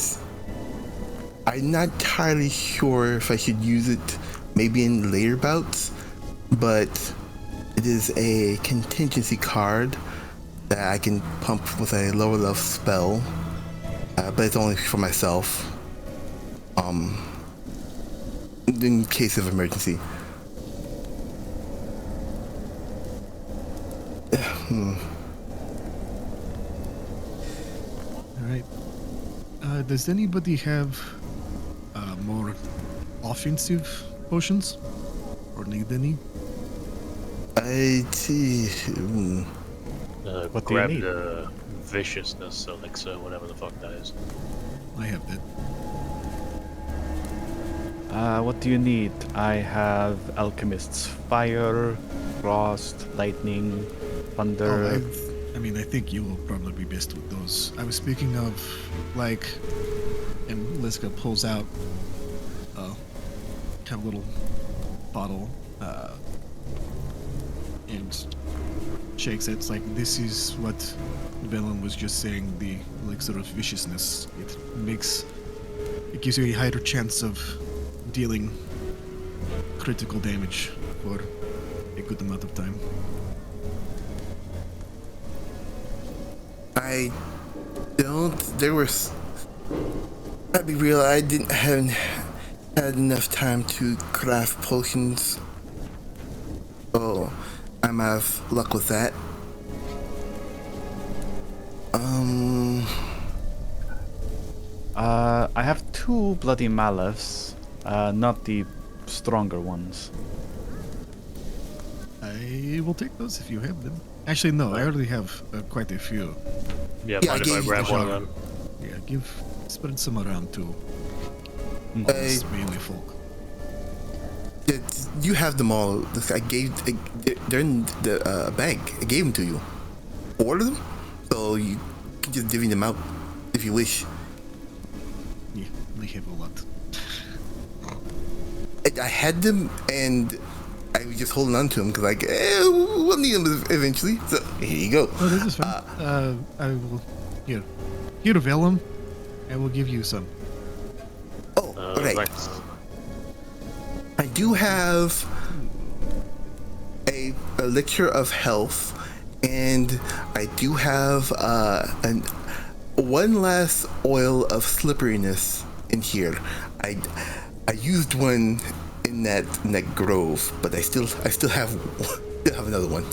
I'm not entirely sure if I should use it maybe in later bouts, but it is a contingency card that I can pump with a lower level spell, but it's only for myself. In case of emergency. Alright. Does anybody have more offensive potions? Or need any? I see. What do you Grab need? the viciousness elixir, whatever the fuck that is. I have that. What do you need? I have Alchemist's Fire, Frost, Lightning, Thunder. I mean, I think you will probably be best with those. I was speaking of, like, and Liska pulls out a kind of little bottle and shakes it. It's like, this is what Velen was just saying, the elixir of viciousness. It gives you a higher chance of dealing critical damage for a good amount of time. I don't. I'll be real. I haven't had enough time to craft potions. Oh, I'm out of luck with that. I have 2 Bloody Malice, not the stronger ones. I will take those if you have them. Actually, no. I already have quite a few. Yeah, Yeah, I mind if I gave you grab the one of shot. them? Yeah, spread some around too. I- It's mainly folk. You have them all. They're in the bag. I gave them to you. 4 of them, so you can just divvy them out if you wish. Yeah, they have a lot. I had them, and I was just holding on to them because we'll need them eventually. So here you go. Oh, this is fine. I will here, Vellum. I will give you some. Oh, okay. Thanks. I do have a elixir of health, and I do have one last oil of slipperiness in here. I used one in that grove, but I still have another one.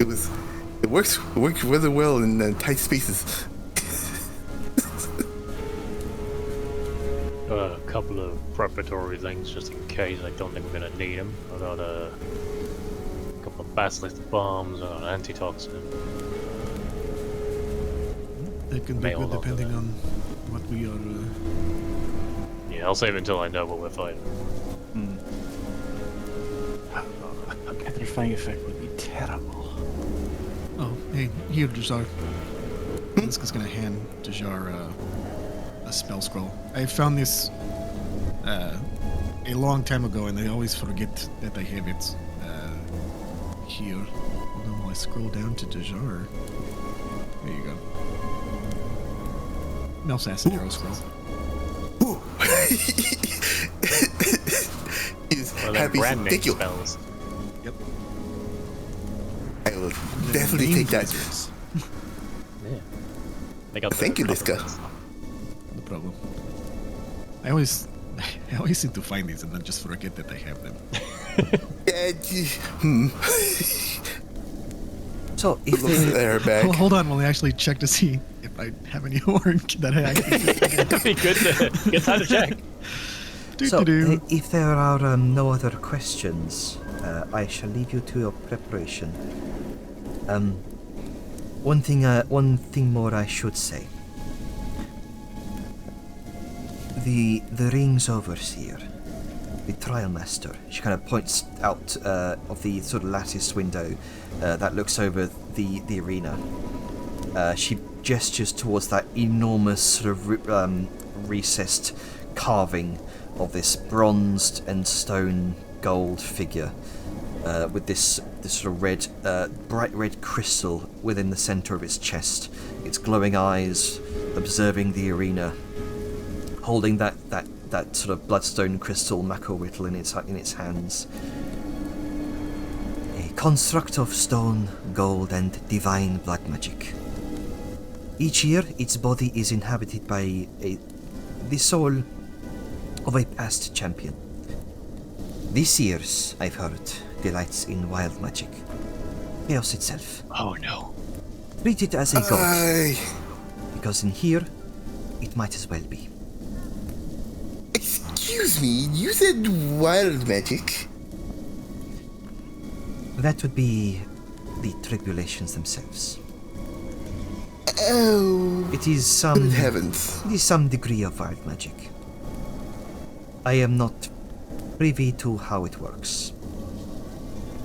It worked really well in tight spaces. A couple of preparatory things just in case. I don't think we're gonna need them. I got a couple of basilisk bombs, I got an antitoxin. That can be May good hold on to depending that. on what we are. Yeah, I'll save it until I know what we're fighting. A petrifying effect would be terrible. Oh, hey, here, Dejar. Liska's gonna hand Dejar a spell scroll. I found this a long time ago, and I always forget that I have it here. Hold on while I scroll down to Dejar. There you go. Melsassin arrow scroll. Ooh. He's Well, they're happy. brand name Thank you. spells. Yep. I will definitely take that. Yeah. They got Thank the you, Liska. compliments. No problem. I always seem to find these and then just forget that I have them. So, if Looks at her bag. Hold on while I actually check to see if I have any horn that I actually It'd be good to get time to check. do. if there are no other questions, I shall leave you to your preparation. One thing more I should say. The Ring's overseer, the trial master. She kind of points out of the sort of latticed window that looks over the arena. She gestures towards that enormous sort of recessed carving of this bronzed and stone gold figure with this sort of red, bright red crystal within the center of its chest, its glowing eyes observing the arena, holding that sort of bloodstone crystal Macawhittle in its hands. A construct of stone, gold, and divine blood magic. Each year, its body is inhabited by the soul of a past champion. This year's, I've heard, delights in wild magic. Chaos itself. Oh no. Treat it as a god, Aye. because in here, it might as well be. Excuse me, you said wild magic? That would be the tribulations themselves. Oh, It is good heavens. It is some degree of wild magic. I am not privy to how it works.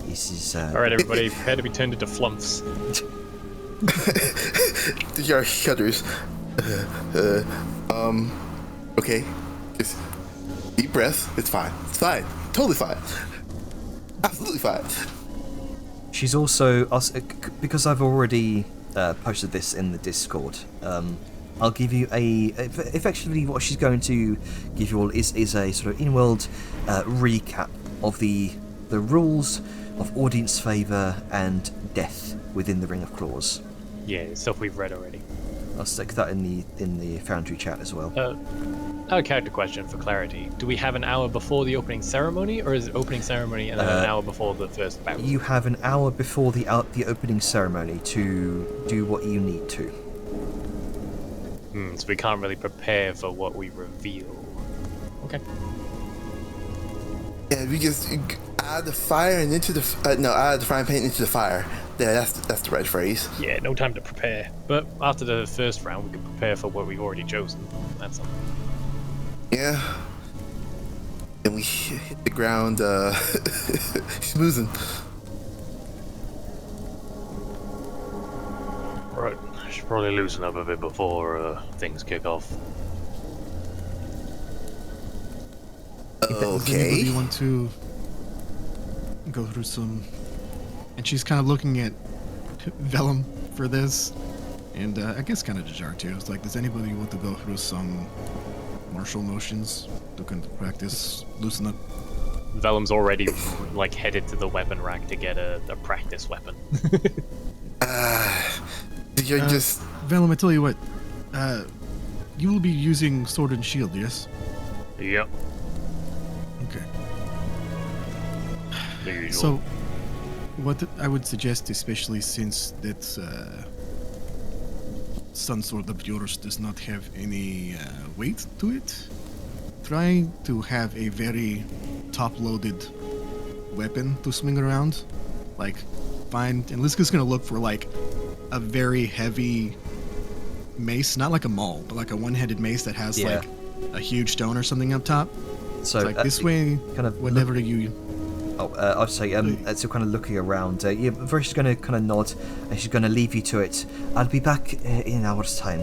This is Alright, everybody, prepare to be turned into flumps. The jar shudders. Okay. Just deep breath. It's fine. It's fine. Totally fine. Absolutely fine. She's also because I've already posted this in the Discord. I'll give you effectively what she's going to give you all is a sort of in-world recap of the rules of audience favor and death within the Ring of Claws. Yeah, stuff we've read already. I'll stick that in the Foundry chat as well. I have a character question for clarity. Do we have an hour before the opening ceremony, or is it opening ceremony and then an hour before the first bout? You have an hour before the opening ceremony to do what you need to. So we can't really prepare for what we reveal. Okay. Yeah, we just add the fire and into the add the frying pan into the fire. Yeah, that's the right phrase. Yeah, no time to prepare. But after the first round, we can prepare for what we've already chosen. That's something. Yeah. And we hit the ground schmoozing. Right, I should probably loosen up a bit before things kick off. Does Okay. anybody want to go through some? And she's kind of looking at Vellum for this, and I guess kind of Dajar too. It's like, does anybody want to go through some martial motions to kind of practice, loosen up? Vellum's already like headed to the weapon rack to get a practice weapon. You're just Vellum, I tell you what, you will be using sword and shield, yes? Yep. Okay. The usual. So, what I would suggest, especially since that Sun Sword of yours does not have any weight to it, try to have a very top-loaded weapon to swing around. Like, find, and Liska's gonna look for like a very heavy mace, not like a maul, but like a one-handed mace that has Yeah. like a huge stone or something up top. So It's like this way, kind of whenever you. I'd say, as you're kind of looking around, yeah, Verish going to kind of nod, and she's going to leave you to it. I'll be back in an hour's time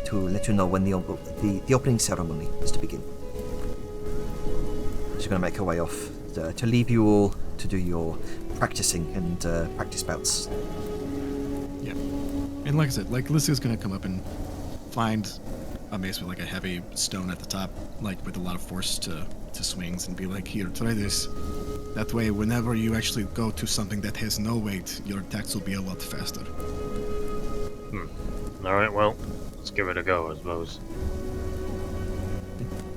to let you know when the opening ceremony is to begin. She's going to make her way off to leave you all to do your practicing and practice bouts. Yeah. And like I said, like Liska's gonna come up and find a mace with like a heavy stone at the top, like with a lot of force to swings, and be like, here, try this. That way, whenever you actually go to something that has no weight, your attacks will be a lot faster. Alright, well, let's give it a go, I suppose.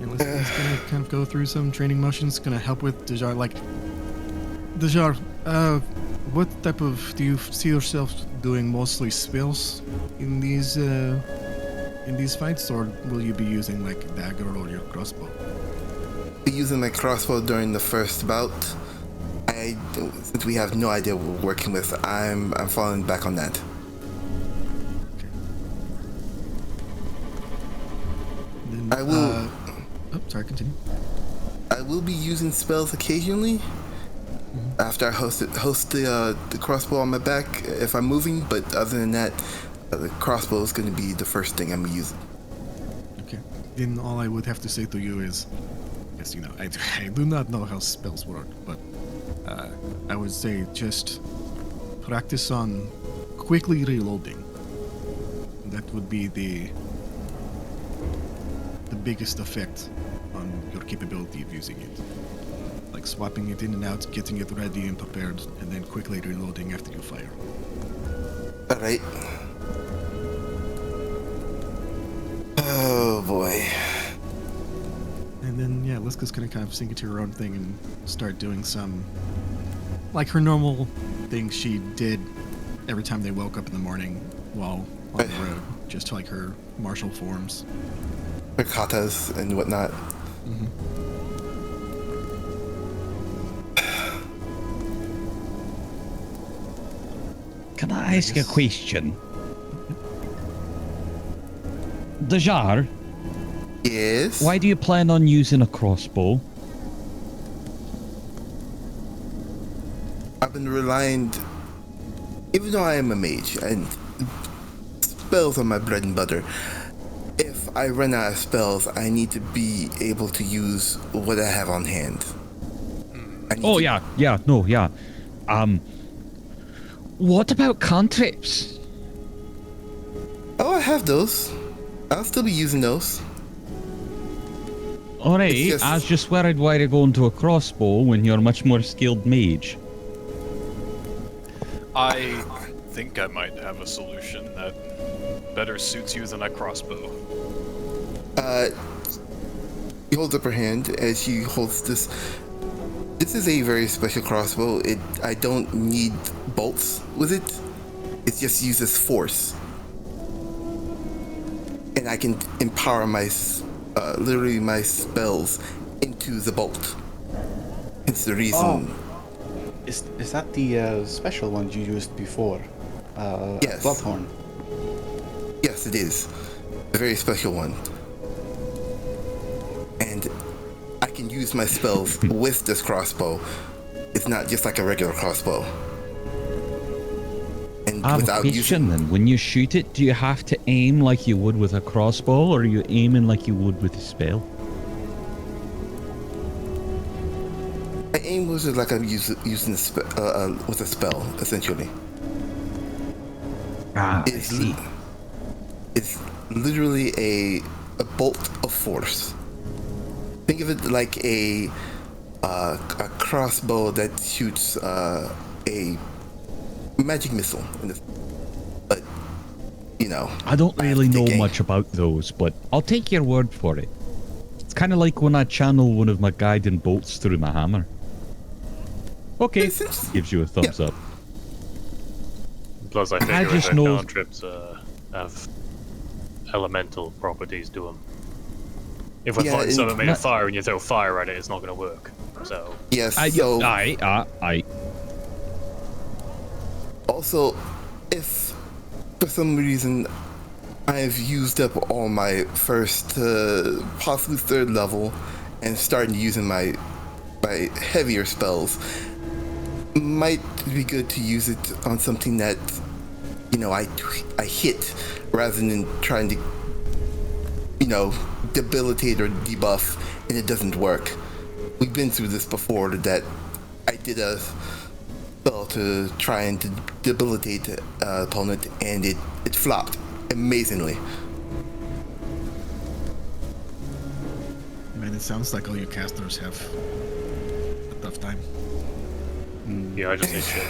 And Liska's gonna kind of go through some training motions, gonna help with Dajar. Like, Dajar, what type of, do you see yourself doing mostly spells in these fights, or will you be using like dagger or your crossbow? using my crossbow during the first bout. Since we have no idea what we're working with, I'm falling back on that. Okay. Then, I will. Sorry, continue. I will be using spells occasionally after I host the crossbow on my back if I'm moving, but other than that, the crossbow is going to be the first thing I'm using. Okay. Then all I would have to say to you is, yes, I do not know how spells work, but I would say just practice on quickly reloading. That would be the biggest effect on your capability of using it. Like swapping it in and out, getting it ready and prepared, and then quickly reloading after you fire. All right. Oh boy. And then, yeah, Liska's gonna kind of sink into her own thing and start doing some, like her normal things she did every time they woke up in the morning while on the road, just like her martial forms. Her katas and whatnot. Can I ask a question? Dajar, Yes. why do you plan on using a crossbow? I've been relying, even though I am a mage and spells are my bread and butter, if I run out of spells, I need to be able to use what I have on hand. I need Oh, to- yeah. What about cantrips? Oh, I have those. I'll still be using those. Alright, It's just- I was just worried why to go into a crossbow when you're a much more skilled mage. I think I might have a solution that better suits you than a crossbow. She holds up her hand as she holds this. This is a very special crossbow. I don't need bolts with it. It just uses force. And I can empower literally my spells into the bolt. And It's the reason. Is that the special one you used before? Yes. Bloodhorn. Yes, it is. A very special one. And I can use my spells with this crossbow. It's not just like a regular crossbow. And I have a without question using, then. When you shoot it, do you have to aim like you would with a crossbow, or are you aiming like you would with a spell? I aim with it like I'm using with a spell, essentially. Ah, I It's, see. it's literally a bolt of force. Think of it like a crossbow that shoots a magic missile. But, you know. I don't I have really to know take much about those, but I'll take your word for it. It's kind of like when I channel one of my guiding bolts through my hammer. Okay, It's- gives you a thumbs up. Plus, I I figure just if know- cantrips have elemental properties to them. If we're Yeah, fighting something made of not- fire and you throw fire at it, it's not going to work. So, Yes, Aye. also, if for some reason I've used up all my first, possibly third level, and starting using my heavier spells, might be good to use it on something that, you know, I hit rather than trying to, you know, debilitate or debuff and it doesn't work. We've been through this before, that I did a spell to try and to debilitate the opponent, and it flopped amazingly. Man, it sounds like all you casters have a tough time. yeah, I just hit shit.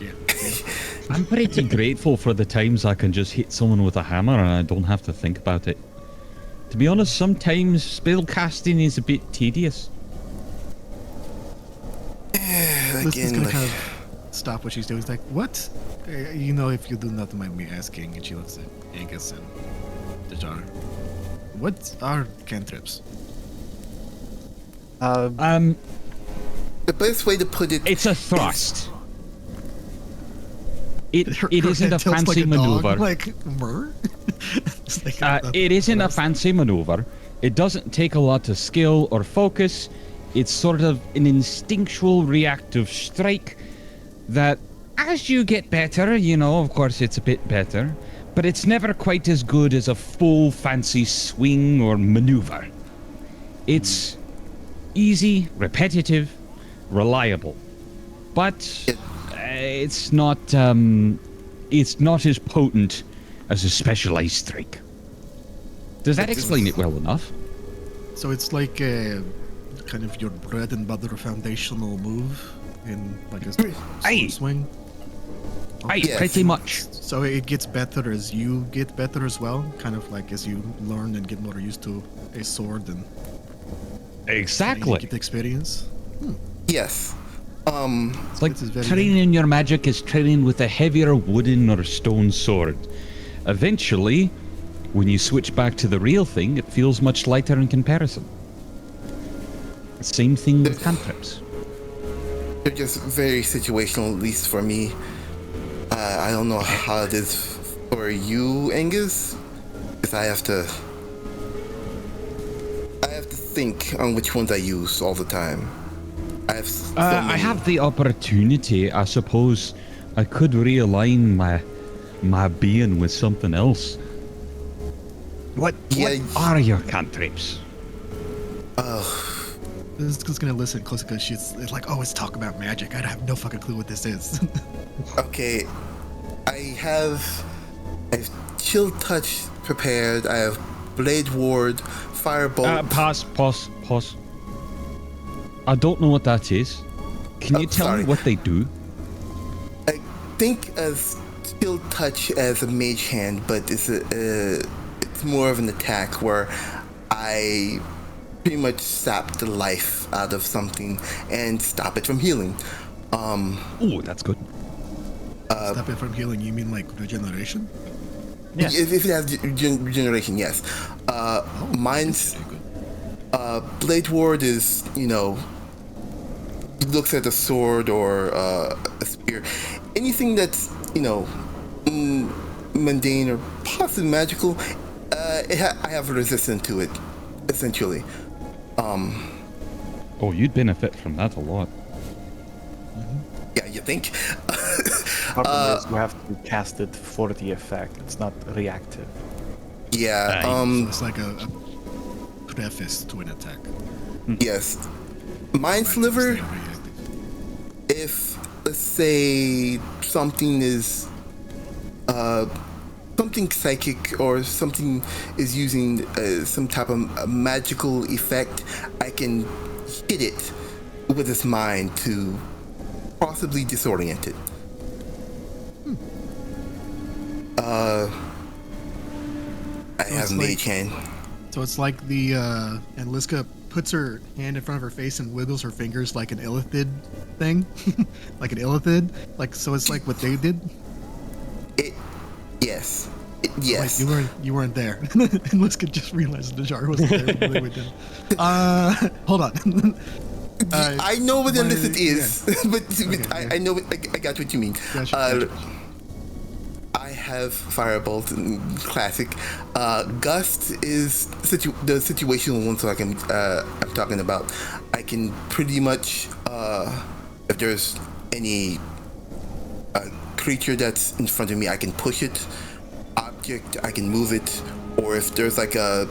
Yeah. I'm pretty grateful for the times I can just hit someone with a hammer and I don't have to think about it. To be honest, sometimes spell casting is a bit tedious. Liz is Again, gonna like, kind of stop what she's doing. It's like, what? You know, if you do not mind me asking, and she looks at Angus and Dajar. What are cantrips? Um, the best way to put it, it's a thrust. It Her isn't head a tilts fancy like a dog, maneuver. like Mur. It's like, It isn't a fancy maneuver. It doesn't take a lot of skill or focus. It's sort of an instinctual reactive strike that, as you get better, you know, of course it's a bit better, but it's never quite as good as a full fancy swing or maneuver. It's easy, repetitive, reliable, but it's not as potent as a specialized strike. Does that explain it well enough? So it's like kind of your bread and butter foundational move in like a Aye. sword swing. Aye, Yes. pretty much. So it gets better as you get better as well, kind of like as you learn and get more used to a sword and you Exactly. get the experience. yes. It's like This is very training your magic is training with a heavier wooden or stone sword. Eventually, when you switch back to the real thing, it feels much lighter in comparison. Same thing with cantrips. They're just very situational, at least for me. I don't know how it is for you, Angus, because I have to think on which ones I use all the time. I have so I many. have the opportunity, I suppose. I could realign my being with something else. What Yeah. are your cantrips? This is gonna listen close because she's it's like, oh, it's talk about magic. I have no fucking clue what this is. Okay, I have chill touch prepared. I have blade ward, firebolt. Pause. I don't know what that is. Can Oh, you tell sorry. me what they do? I think as chill touch as a mage hand, but it's more of an attack where I pretty much sap the life out of something and stop it from healing. Oh, that's good. Stop it from healing. You mean like regeneration? Yes. If it has regeneration, yes. Mine's Very good. Blade Ward is, you know, looks at a sword or a spear, anything that's mundane or possibly magical. I have a resistance to it, essentially. Oh, you'd benefit from that a lot. Yeah, you think? Problem is you have to cast it for the effect. It's not reactive. Yeah. So it's like a preface to an attack. Yes. Mind Right, Sliver. stay reactive. If, let's say, something is something psychic or something is using some type of magical effect, I can hit it with its mind to possibly disorient it. I have it's Mage like- Hand. So it's like the and Liska puts her hand in front of her face and wiggles her fingers like an illithid thing, like an illithid. Like so, it's like what they did. Yes. Yes. Wait, you weren't there. And Liska just realized the jar wasn't there when they went down. Hold on. I know what but- illicit is, but Okay. I know. I got what you mean. Gotcha. I have Firebolt and Classic. Gust is the situational one, so I'm talking about. I can pretty much, if there's any creature that's in front of me, I can push it. Object, I can move it. Or if there's like a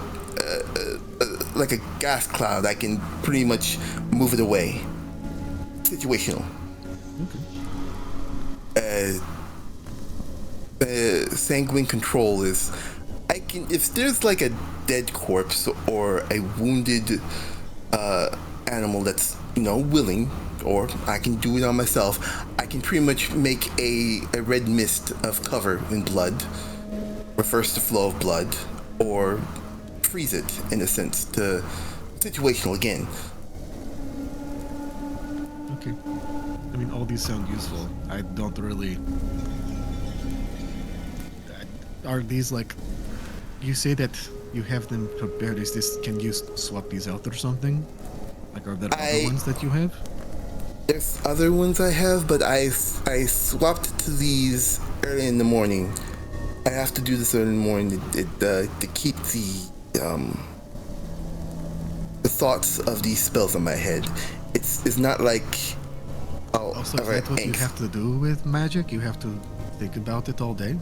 gas cloud, I can pretty much move it away. Situational. Sanguine control is, I can, if there's like a dead corpse or a wounded animal that's willing, or I can do it on myself, I can pretty much make a red mist of cover in blood, reverse the flow of blood, or freeze it in a sense to situational again. Okay. I mean, all these sound useful. I don't really. Are these like? You say that you have them prepared. Is this? Can you swap these out or something? Like, are there other ones that you have? There's other ones I have, but I swapped to these early in the morning. I have to do this early in the morning to keep the thoughts of these spells in my head. It's not like Also, is that what you have to do with magic? You have to think about it all day.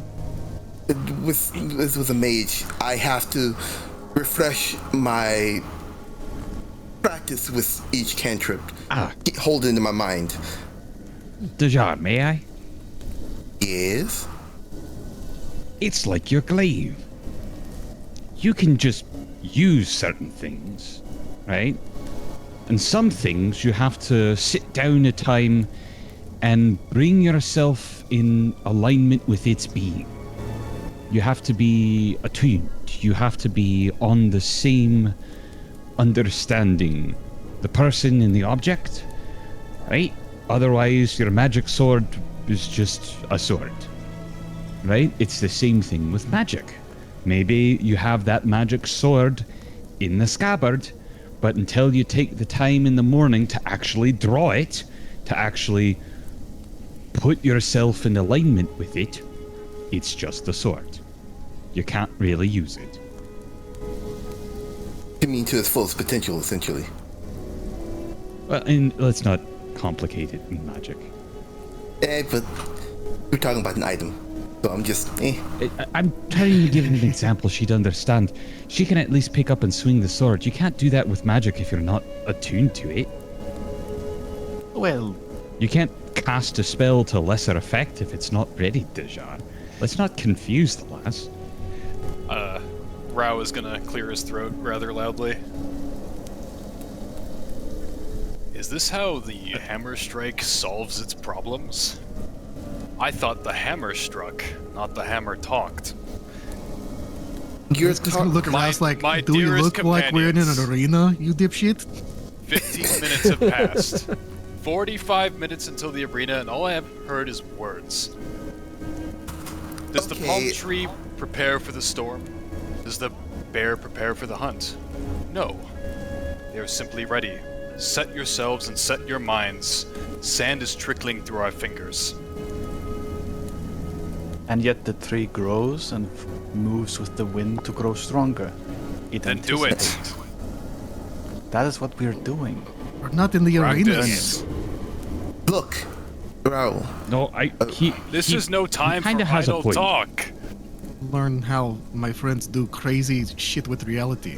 With a mage, I have to refresh my practice with each cantrip. Hold it in my mind. Dajar, may I? Yes. It's like your glaive. You can just use certain things, right? And some things you have to sit down a time and bring yourself in alignment with its being. You have to be attuned. You have to be on the same understanding, the person and the object, right? Otherwise, your magic sword is just a sword, right? It's the same thing with magic. Maybe you have that magic sword in the scabbard, but until you take the time in the morning to actually draw it, to actually put yourself in alignment with it, it's just a sword. You can't really use it. You mean to its fullest potential, essentially. Well, and let's not complicate it in magic. But we're talking about an item, so I'm just I'm trying to give an example she'd understand. She can at least pick up and swing the sword. You can't do that with magic if you're not attuned to it. Well, You can't cast a spell to lesser effect if it's not ready, Dajar. Let's not confuse the lass. Rao is gonna clear his throat rather loudly. Is this how the hammer strike solves its problems? I thought the hammer struck, not the hammer talked. you're Just gonna look my- around it's like, my do we dearest look like we're in an companions. arena, you dipshit? 15 minutes have passed. 45 minutes until the arena, and all I have heard is words. Does the palm Okay. tree prepare for the storm? Does the bear prepare for the hunt? No. They are simply ready, Set yourselves and set your minds. Sand is trickling through our fingers. And yet the tree grows and moves with the wind to grow stronger. Then do it. anticipates. That is what we're doing. We're not in the arena Practice. yet. Look, Raul. No, This is no time for kinda has a idle point. talk. Learn how my friends do crazy shit with reality.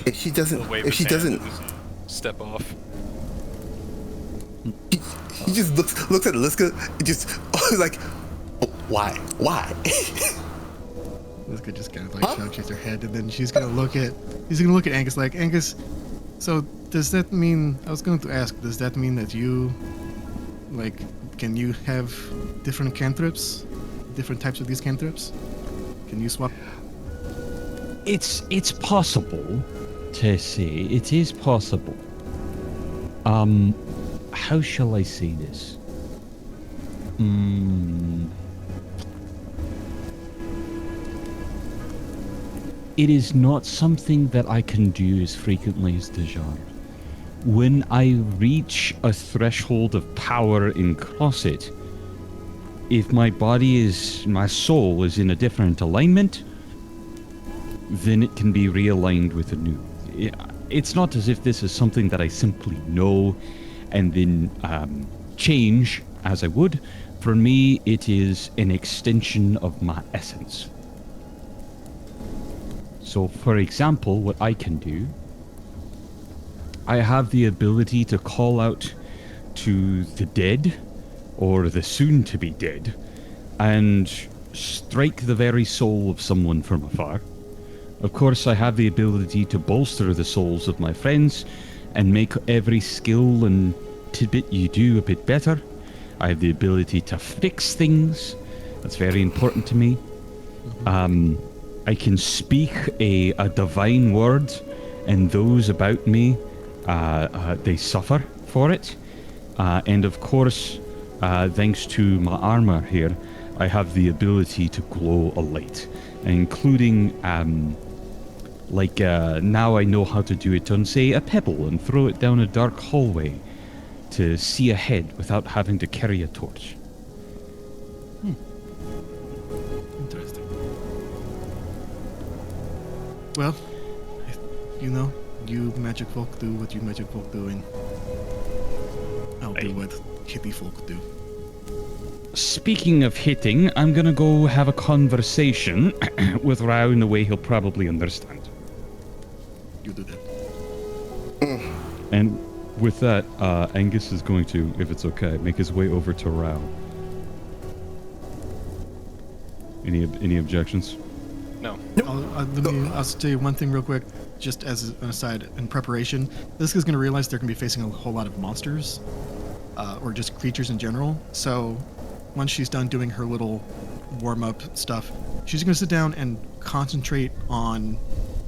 If she doesn't, He'll wave if his she hand doesn't, and step off. he just looks at Liska and just like, oh, why? Liska just kind of like shakes her head, and then he's gonna look at Angus like, Angus, so does that mean, I was going to ask, does that mean that you, like, can you have different cantrips? Different types of these cantrips? Can you swap? It's possible to say. It is possible. How shall I say this? It is not something that I can do as frequently as Dejar. When I reach a threshold of power and cross it, if my soul is in a different alignment, then it can be realigned with a new. It's not as if this is something that I simply know and then change as I would. For me, it is an extension of my essence. So, for example, what I can do, I have the ability to call out to the dead, or the soon-to-be dead, and strike the very soul of someone from afar. Of course, I have the ability to bolster the souls of my friends and make every skill and tidbit you do a bit better. I have the ability to fix things. That's very important to me. I can speak a divine word, and those about me, they suffer for it. And of course, thanks to my armor here, I have the ability to glow a light, including now I know how to do it on, say, a pebble and throw it down a dark hallway to see ahead without having to carry a torch. Interesting. Well, you magic folk do what you magic folk do, and I'll do what hippie folk do. Speaking of hitting, I'm gonna go have a conversation with Rao in a way he'll probably understand. You do that. And with that, Angus is going to, if it's okay, make his way over to Rao. Any objections? No. I'll tell you one thing real quick, just as an aside. In preparation, this is going to realize they're going to be facing a whole lot of monsters, or just creatures in general. So once she's done doing her little warm-up stuff, she's going to sit down and concentrate on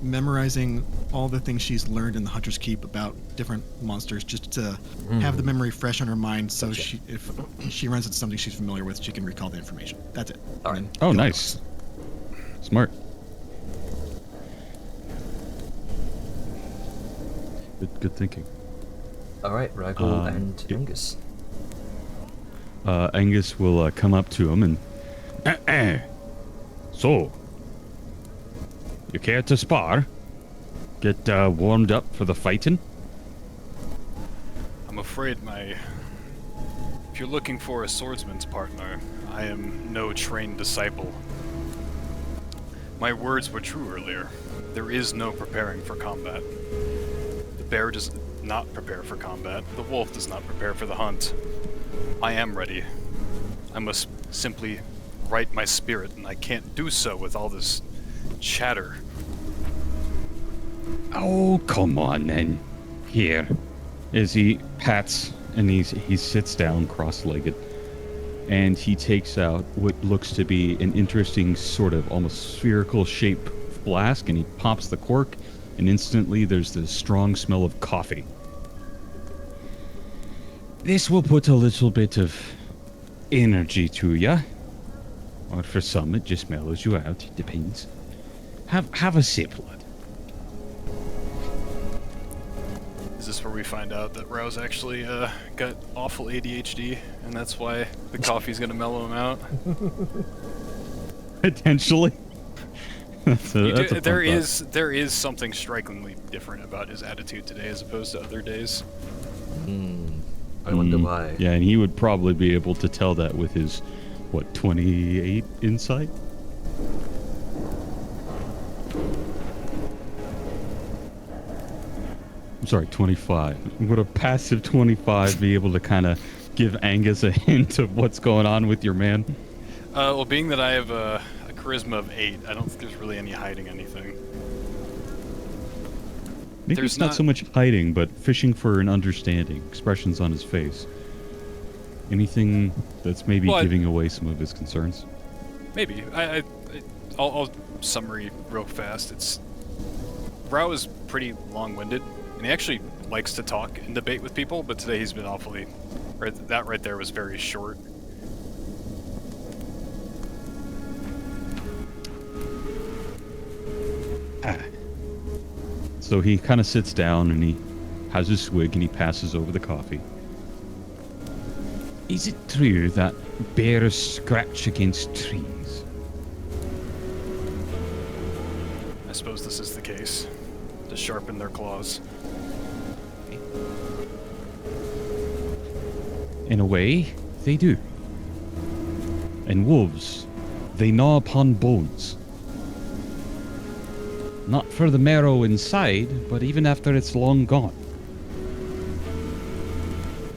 memorizing all the things she's learned in the Hunter's Keep about different monsters, just to have the memory fresh on her mind, so if she runs into something she's familiar with, she can recall the information. That's it. All right. And Oh, then nice. Smart. Good thinking. All right, Ragul and yeah. Angus. Angus will come up to him and... So, you care to spar? Get warmed up for the fighting? I'm afraid if you're looking for a swordsman's partner, I am no trained disciple. My words were true earlier. There is no preparing for combat. The bear does not prepare for combat. The wolf does not prepare for the hunt. I am ready. I must simply right my spirit, and I can't do so with all this chatter. Oh, come on then. Here. As he pats and he sits down cross-legged, and he takes out what looks to be an interesting sort of almost spherical shape flask, and he pops the cork, and instantly there's this strong smell of coffee. This will put a little bit of energy to ya. Or for some, it just mellows you out. It depends. Have a sip, lad. where we find out that Rao's actually got awful ADHD, and that's why the coffee's gonna mellow him out. Potentially. That's a fun There thought. is something strikingly different about his attitude today as opposed to other days. I wonder why. Yeah, and he would probably be able to tell that with his, what, 28 insight? I'm sorry, 25. Would a passive 25 be able to kind of give Angus a hint of what's going on with your man? Well, being that I have a charisma of 8, I don't think there's really any hiding anything. Maybe There's it's not so much hiding, but fishing for an understanding. Expressions on his face. Anything that's maybe Well, giving away some of his concerns? Maybe. I'll summary real fast. It's Rao is pretty long-winded, and he actually likes to talk and debate with people, but today he's been awfully... that right there was very short. So he kind of sits down and he has his swig and he passes over the coffee. Is it true that bears scratch against trees? I suppose this is the case. To sharpen their claws. In a way, they do. And wolves, they gnaw upon bones. Not for the marrow inside, but even after it's long gone.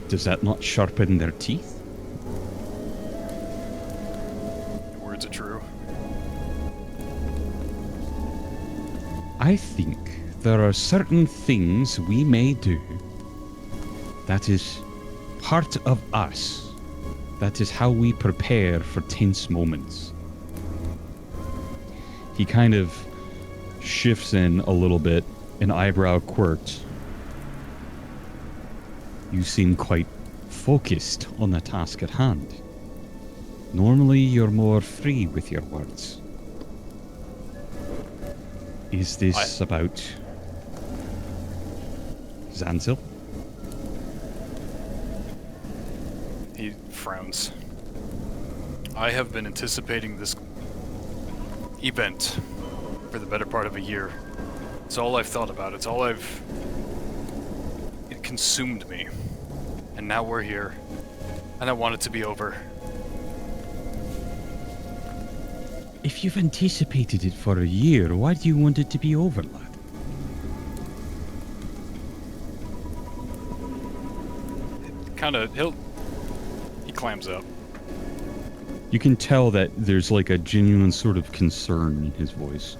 Does that not sharpen their teeth? Your words are true. I think there are certain things we may do that is part of us. That is how we prepare for tense moments. He kind of shifts in a little bit, an eyebrow quirked. You seem quite focused on the task at hand. Normally you're more free with your words. Is this about Zanzil? He frowns. I have been anticipating this event for the better part of a year. It's all I've thought about. It consumed me. And now we're here. And I want it to be over. If you've anticipated it for a year, why do you want it to be over, lad? He clams up. You can tell that there's like a genuine sort of concern in his voice.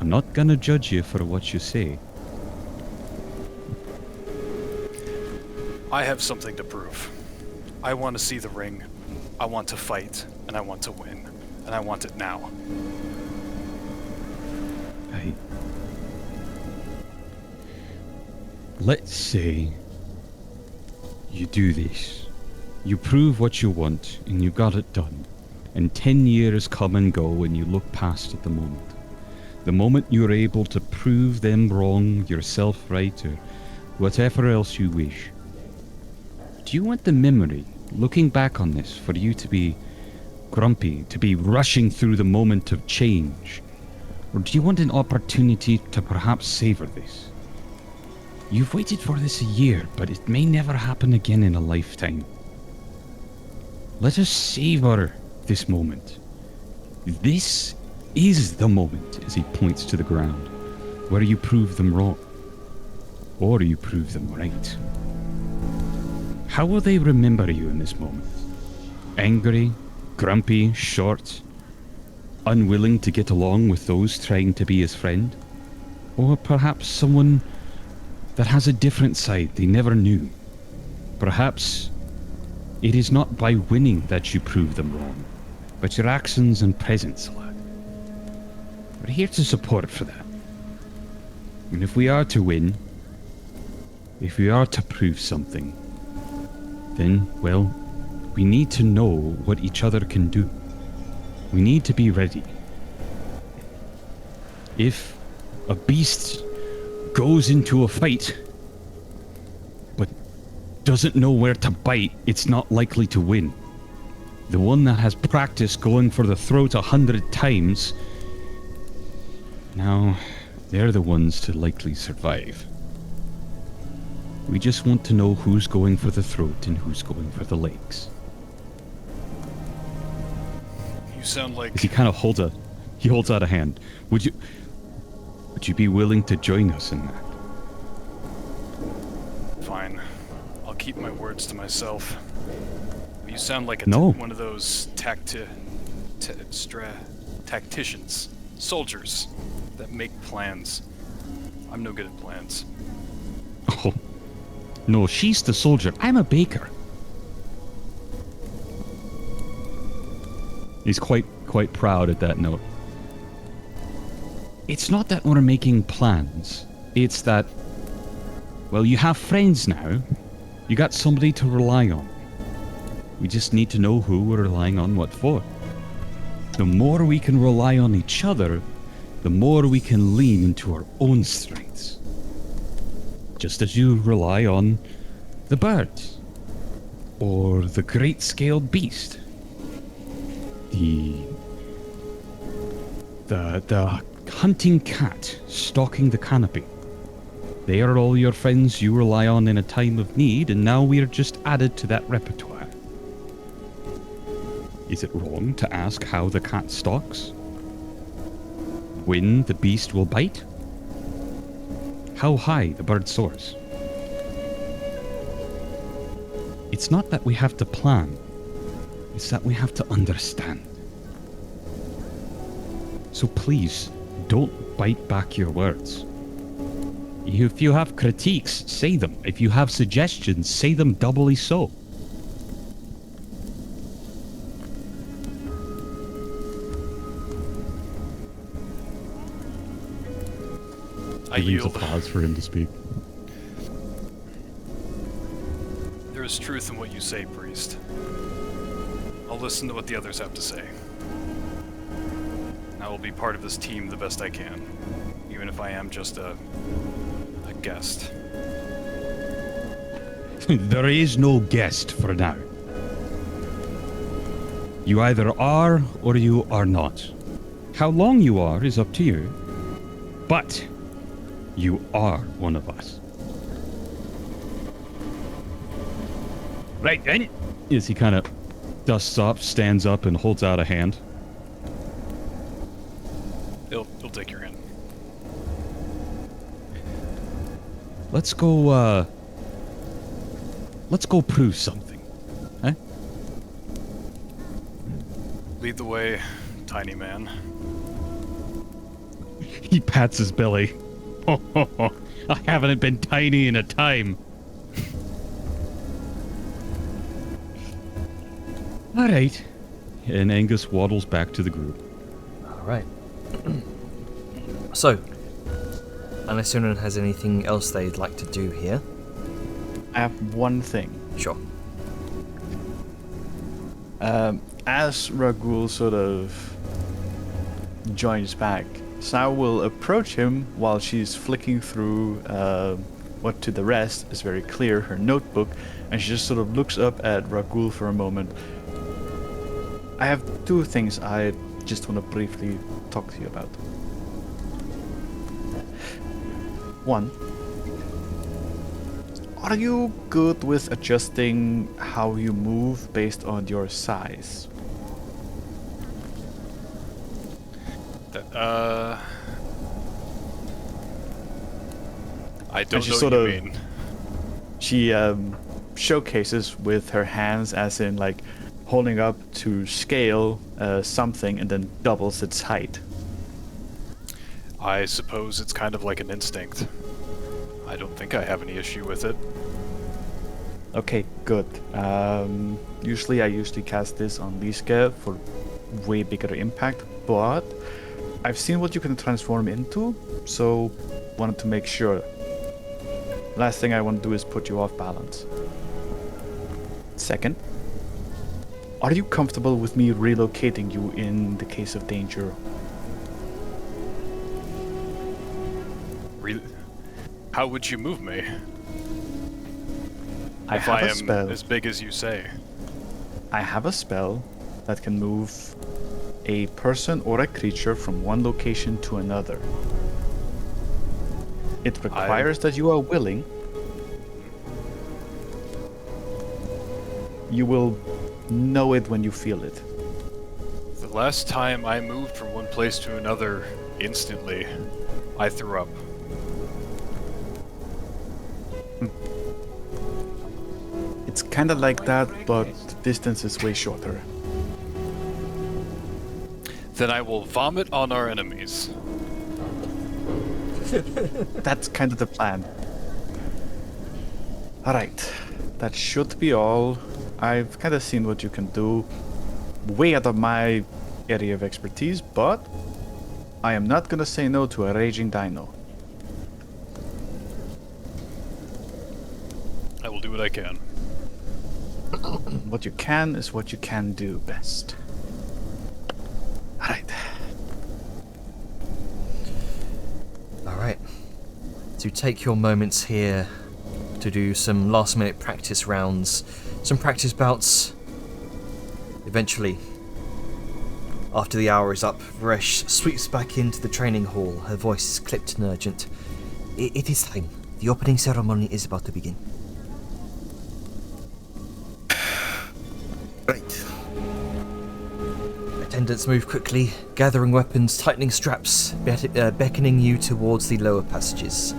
I'm not gonna judge you for what you say. I have something to prove. I want to see the ring. I want to fight. And I want to win. And I want it now. Let's say you do this. You prove what you want, and you got it done. And 10 years come and go, and you look past at the moment. The moment you're able to prove them wrong, yourself right, or whatever else you wish. Do you want the memory, looking back on this, for you to be grumpy, to be rushing through the moment of change? Or do you want an opportunity to perhaps savor this? You've waited for this a year, but it may never happen again in a lifetime. Let us savor this moment. This is the moment, as he points to the ground, where you prove them wrong, or you prove them right. How will they remember you in this moment? Angry, grumpy, short, unwilling to get along with those trying to be his friend? Or perhaps someone that has a different side they never knew? Perhaps it is not by winning that you prove them wrong, but your actions and presence, lad. We're here to support for that. And if we are to win, if we are to prove something, then, well, we need to know what each other can do. We need to be ready. If A beast goes into a fight, but doesn't know where to bite, it's not likely to win. The one that has practiced going for the throat 100 times, now they're the ones to likely survive. We just want to know who's going for the throat and who's going for the legs. You sound like... He kind of holds out a hand. Would you be willing to join us in that? Fine. I'll keep my words to myself. You sound like one of those tacticians, soldiers that make plans. I'm no good at plans. Oh, no, she's the soldier. I'm a baker. He's quite proud at that note. It's not that we're making plans. It's that, well, you have friends now. You got somebody to rely on. We just need to know who we're relying on what for. The more we can rely on each other, the more we can lean into our own strengths. Just as you rely on the birds, or the great-scaled beast, the hunting cat stalking the canopy. They are all your friends you rely on in a time of need, and now we are just added to that repertoire. Is it wrong to ask how the cat stalks? When the beast will bite? How high the bird soars? It's not that we have to plan, it's that we have to understand. So please, don't bite back your words. If you have critiques, say them. If you have suggestions, say them doubly so. I yield. A pause for him to speak. There is truth in what you say, priest. I'll listen to what the others have to say. I will be part of this team the best I can, even if I am just a guest. There is no guest for now. You either are or you are not. How long you are is up to you. But you are one of us. Right then. As he kind of dusts off, stands up, and holds out a hand. He'll take your hand. Let's go prove something. Huh? Lead the way, tiny man. He pats his belly. I haven't been tiny in a time. All right. And Angus waddles back to the group. All right. So, unless anyone has anything else they'd like to do here. I have one thing. Sure. As Ragul sort of joins back, Sao will approach him while she's flicking through what to the rest is very clear, her notebook, and she just sort of looks up at Ragul for a moment. I have two things I just want to briefly talk to you about. One, are you good with adjusting how you move based on your size? I don't know what you mean. She showcases with her hands, as in like holding up to scale something and then doubles its height. I suppose it's kind of like an instinct. I don't think I have any issue with it. Okay, good. Usually I cast this on Liske for way bigger impact, but I've seen what you can transform into, so wanted to make sure. Last thing I want to do is put you off balance. Second, are you comfortable with me relocating you in the case of danger? How would you move me? I If have I a am spell. as big as you say. I have a spell that can move a person or a creature from one location to another. It requires that you are willing. You will know it when you feel it. The last time I moved from one place to another instantly, I threw up. It's kind of like that, but the distance is way shorter. Then I will vomit on our enemies. That's kind of the plan. Alright, that should be all. I've kind of seen what you can do. Way out of my area of expertise, but I am not gonna say no to a raging dino. I will do what I can. What you can is what you can do best. Alright. Alright. To take your moments here to do some last minute practice rounds, some practice bouts. Eventually, after the hour is up, Varesh sweeps back into the training hall. Her voice is clipped and urgent. It is time. The opening ceremony is about to begin. Right. Attendants move quickly, gathering weapons, tightening straps, beckoning you towards the lower passages.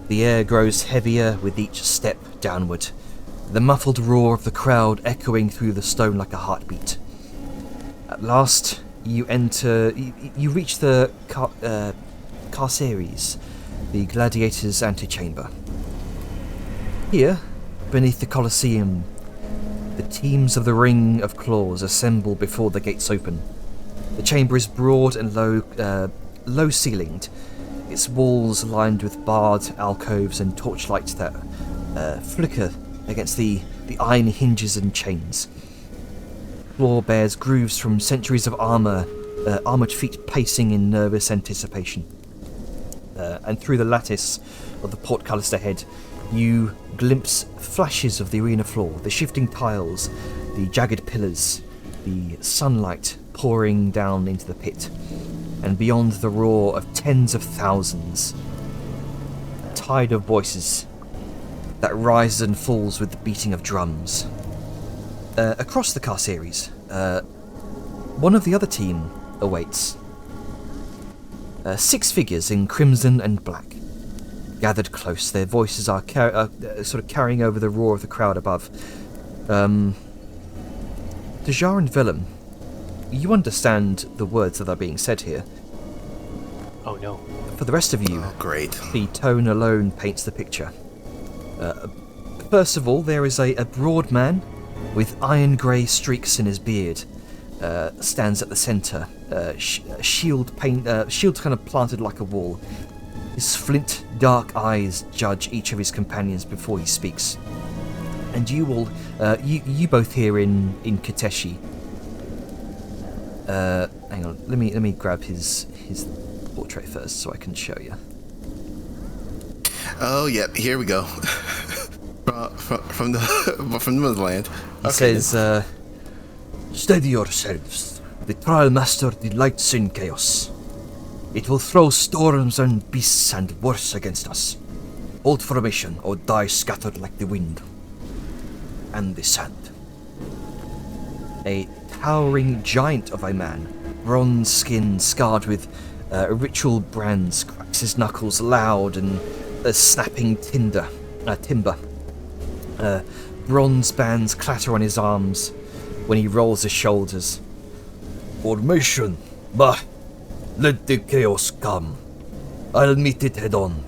The air grows heavier with each step downward, the muffled roar of the crowd echoing through the stone like a heartbeat. At last, you reach the Carceres, the gladiators' antechamber. Here, beneath the Colosseum, the teams of the Ring of Claws assemble before the gates open. The chamber is broad and low-ceilinged, its walls lined with barred alcoves and torchlights that flicker against the iron hinges and chains. Floor bears grooves from centuries of armored feet pacing in nervous anticipation. And through the lattice of the portcullis ahead, you glimpse flashes of the arena floor, the shifting tiles, the jagged pillars, the sunlight pouring down into the pit, and beyond the roar of tens of thousands, a tide of voices that rises and falls with the beating of drums. Across the Carceres, one of the other team awaits. 6 figures in crimson and black, gathered close. Their voices are sort of carrying over the roar of the crowd above. Dejar and Willem, you understand the words that are being said here. Oh no. For the rest of you, Oh, great. the tone alone paints the picture. First of all, there is a broad man with iron grey streaks in his beard. Stands at the centre, shield kind of planted like a wall. His flint dark eyes judge each of his companions before he speaks. And you all, you both here in Kateshi. Hang on, let me grab his portrait first so I can show you. Oh, yeah, here we go. from the motherland. He says, "Steady yourselves. The Trial Master delights in chaos. It will throw storms and beasts and worse against us. Hold formation or die scattered like the wind and the sand." A towering giant of a man, bronze skin scarred with ritual brands, cracks his knuckles loud and snapping timber. Bronze bands clatter on his arms when he rolls his shoulders. "Formation, bah! Let the chaos come. I'll meet it head on.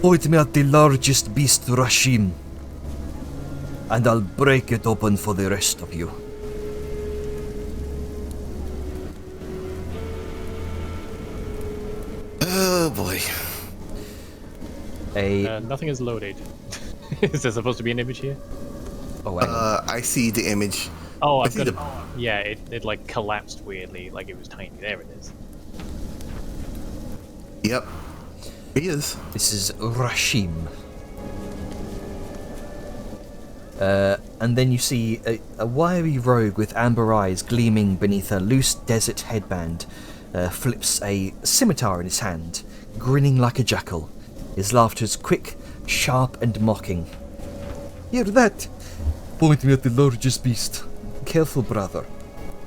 Point me at the largest beast, Rashim, and I'll break it open for the rest of you." Oh, boy. Nothing is loaded. Is there supposed to be an image here? Oh, hang on. I see the image. Oh, I I've see got it. the- Yeah, it like collapsed weirdly, like it was tiny. There it is. Yep. He is. This is Rashim. And then you see a wiry rogue with amber eyes gleaming beneath a loose desert headband flips a scimitar in his hand, grinning like a jackal. His laughter is quick, sharp, and mocking. Hear that? Pointing at the largest beast. Careful, brother,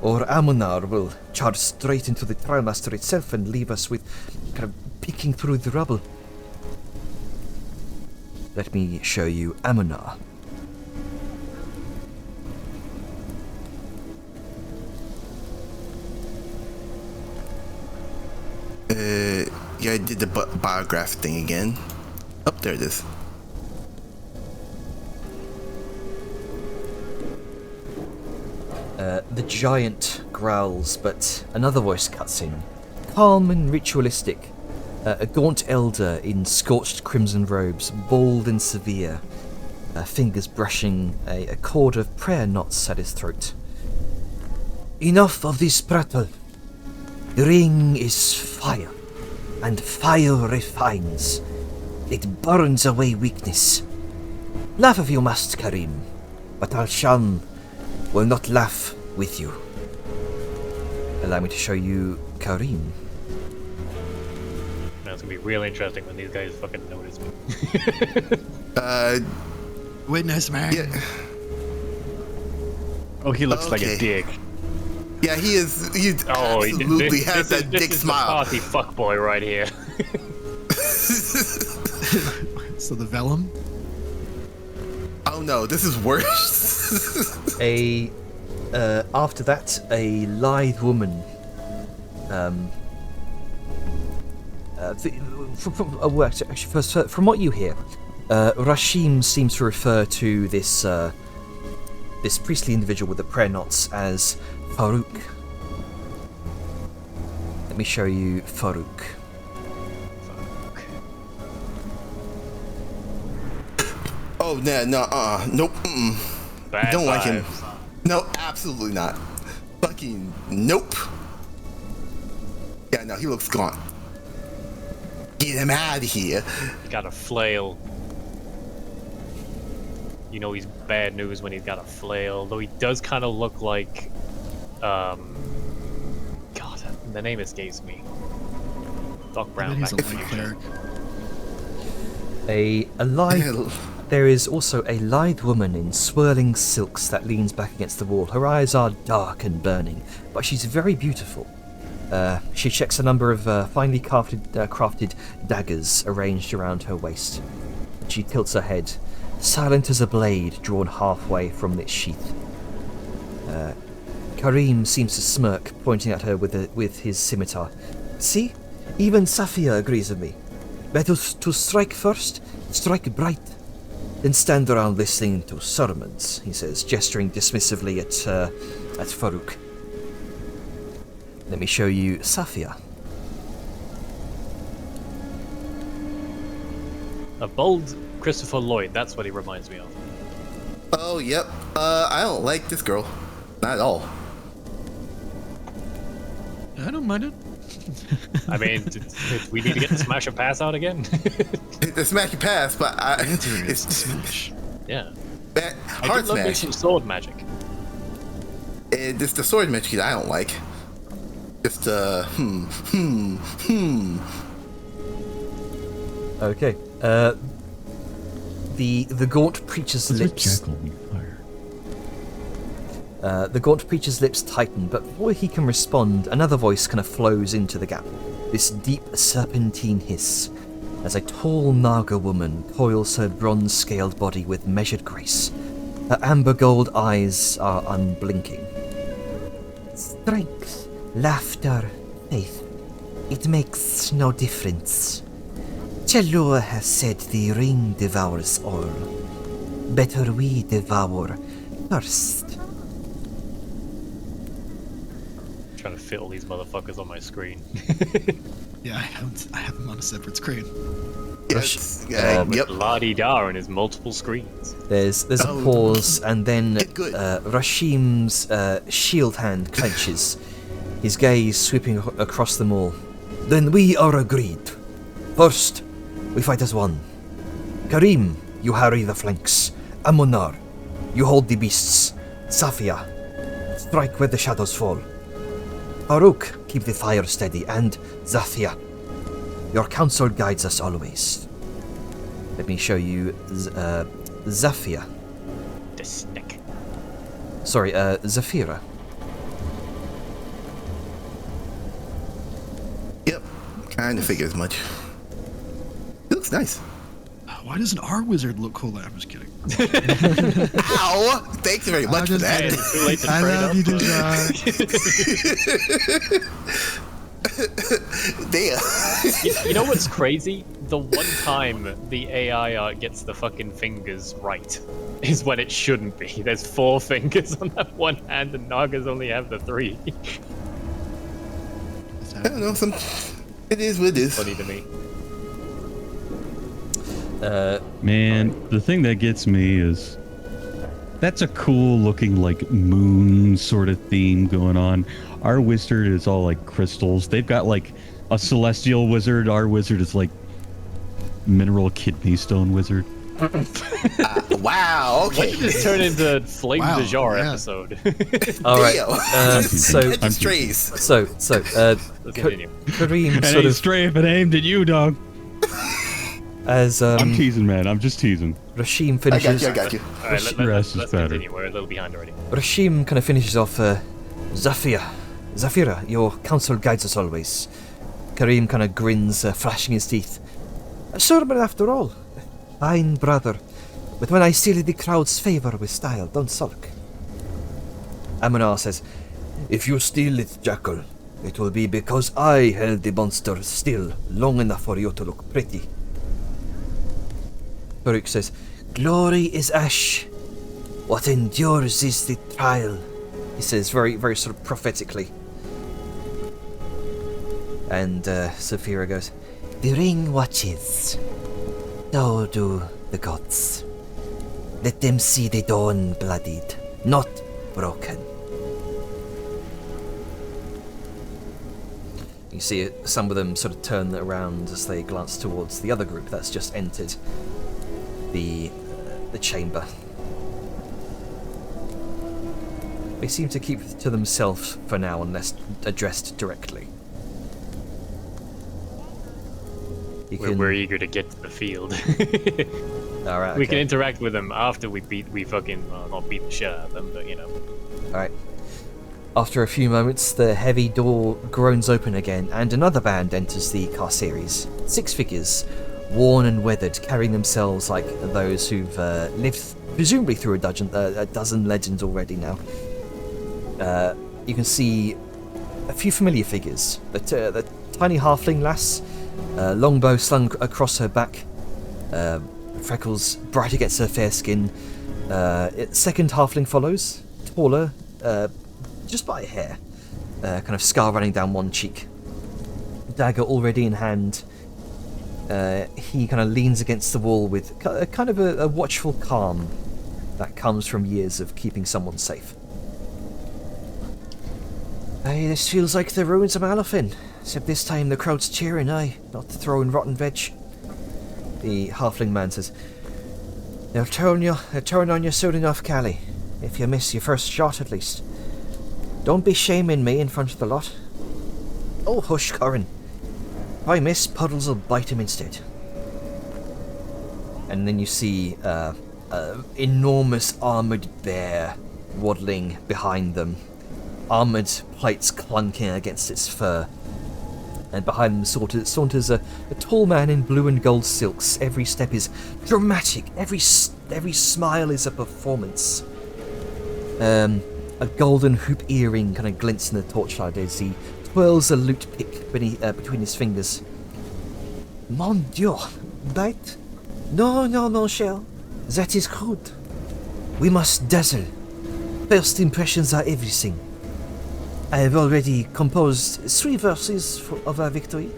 or Amunar will charge straight into the Trialmaster itself and leave us with kind of picking through the rubble. Let me show you Amunar. Yeah, I did the biograph thing again. Oh, there it is. The giant growls, but another voice cuts in. Calm and ritualistic. A gaunt elder in scorched crimson robes, bald and severe. Fingers brushing a cord of prayer knots at his throat. Enough of this prattle. The ring is fire, and fire refines. It burns away weakness. Laugh if you must, Karim, but Al-Sham will not laugh with you. Allow me to show you Karim. That's gonna be really interesting when these guys fucking notice me. Witness, man. Yeah. Oh, he looks like a Okay. dick. Yeah, he is. He Oh, absolutely has that dick this is smile. the party fuckboy right here. So the vellum. Oh no, this is worse. After that, a lithe woman. From what you hear, Rashim seems to refer to this this priestly individual with the prayer knots as Farouk. Let me show you Farouk. Oh no, nope. Bad Don't like him. vibes. No, absolutely not. Fucking nope. Yeah, no, he looks gaunt. Get him out of here. Got a flail. You know he's bad news when he's got a flail, though he does kind of look like, God, the name escapes me. Doc I bet Brown. he's a Back to the light Future. Alive. There is also a lithe woman in swirling silks that leans back against the wall. Her eyes are dark and burning, but she's very beautiful. She checks a number of finely crafted daggers arranged around her waist. She tilts her head, silent as a blade drawn halfway from its sheath. Karim seems to smirk, pointing at her with his scimitar. See? Even Safia agrees with me. Better to strike first, strike bright, then stand around listening to sermons, he says, gesturing dismissively at Farouk. Let me show you Safia. A bold Christopher Lloyd, that's what he reminds me of. Oh, yep. I don't like this girl. Not at all. I don't mind it. I mean, we need to get the smash and pass out again? The smacky pass, but It's it's smash. Yeah. I hard did love me smash. some sword magic. It's the sword magic that I don't like. Just Okay. The gaunt preacher's What's a lips. jackal on fire? The gaunt preacher's lips tighten, but before he can respond, another voice kind of flows into the gap. This deep serpentine hiss, as a tall Naga woman coils her bronze-scaled body with measured grace. Her amber gold eyes are unblinking. Strength, laughter, faith. It makes no difference. Chalor has said the ring devours all. Better we devour first. Trying to fit all these motherfuckers on my screen. Yeah, I have them on a separate screen. yes, With yep. la-di-da in his multiple screens. There's a Oh. pause, and then Good. Rashim's shield hand clenches, his gaze sweeping across them all. Then we are agreed. First, We fight as one. Karim, you harry the flanks. Amunar, you hold the beasts. Safia, strike where the shadows fall. Farouk, keep the fire steady. And Zafia, your counsel guides us always. Let me show you Zafia. The stick. Sorry, Zafira. Yep, kind of figure as much. It looks nice. Why doesn't our wizard look cool? I'm just kidding. Ow! Thanks very much for that. Hey, it's too late to I trade love up, you, but- Deja. You know what's crazy? The one time the AI gets the fucking fingers right is when it shouldn't be. There's 4 fingers on that one hand, and Nagas only have the 3. I don't know, it is what it is. Funny to me. Man, the thing that gets me is that's a cool looking like moon sort of theme going on. Our wizard is all like crystals. They've got like a celestial wizard. Our wizard is like mineral kidney stone wizard. Wow, When okay. did this turn into Flame Wow, de Jar yeah. episode? All right. Damn. So, Catch the strays. so, Let's continue. Kareem And sort ain't of stray if it aimed at you, dog. as I'm teasing, man. I'm just teasing. Rashim I got finishes. you, I got you. Alright, Your ass is let's better. continue. We're a little behind already. Rashim kind of finishes off. Zafira, your counsel guides us always. Kareem kind of grins, flashing his teeth. A sermon after all. Fine, brother. But when I seal the crowd's favor with style, don't sulk. Amunar says, if you steal it, Jackal, it will be because I held the monster still long enough for you to look pretty. Farouk says, glory is ash. What endures is the trial. He says very, very sort of prophetically. And Saphira goes, the ring watches. So do the gods. Let them see the dawn bloodied, not broken. You see some of them sort of turn around as they glance towards the other group that's just entered the chamber. They seem to keep to themselves for now unless addressed directly. We're eager to get to the field. Alright, We can interact with them after we fucking, not beat the shit out of them, but you know. Alright. After a few moments, the heavy door groans open again, and another band enters the car series. 6 figures, worn and weathered, carrying themselves like those who've lived presumably through a dozen legends already now. You can see a few familiar figures. The tiny halfling lass, longbow slung across her back, freckles bright against her fair skin. Second halfling follows, taller, just by a hair, kind of scar running down one cheek. Dagger already in hand. He kind of leans against the wall with kind of a watchful calm that comes from years of keeping someone safe. Aye, this feels like the ruins of Malafin, except this time the crowd's cheering, aye, not throwing rotten veg. The halfling man says, they'll turn on you soon enough, Callie, if you miss your first shot at least. Don't be shaming me in front of the lot. Oh, hush, Corin. If I miss, Puddles will bite him instead. And then you see enormous armoured bear waddling behind them. Armoured plates clunking against its fur. And behind them saunters a tall man in blue and gold silks. Every step is dramatic. Every smile is a performance. A golden hoop earring kind of glints in the torchlight as he twirls a lute pick between his fingers. Mon Dieu, bite? No, mon cher. That is good. We must dazzle. First impressions are everything. I have already composed 3 verses of our victory,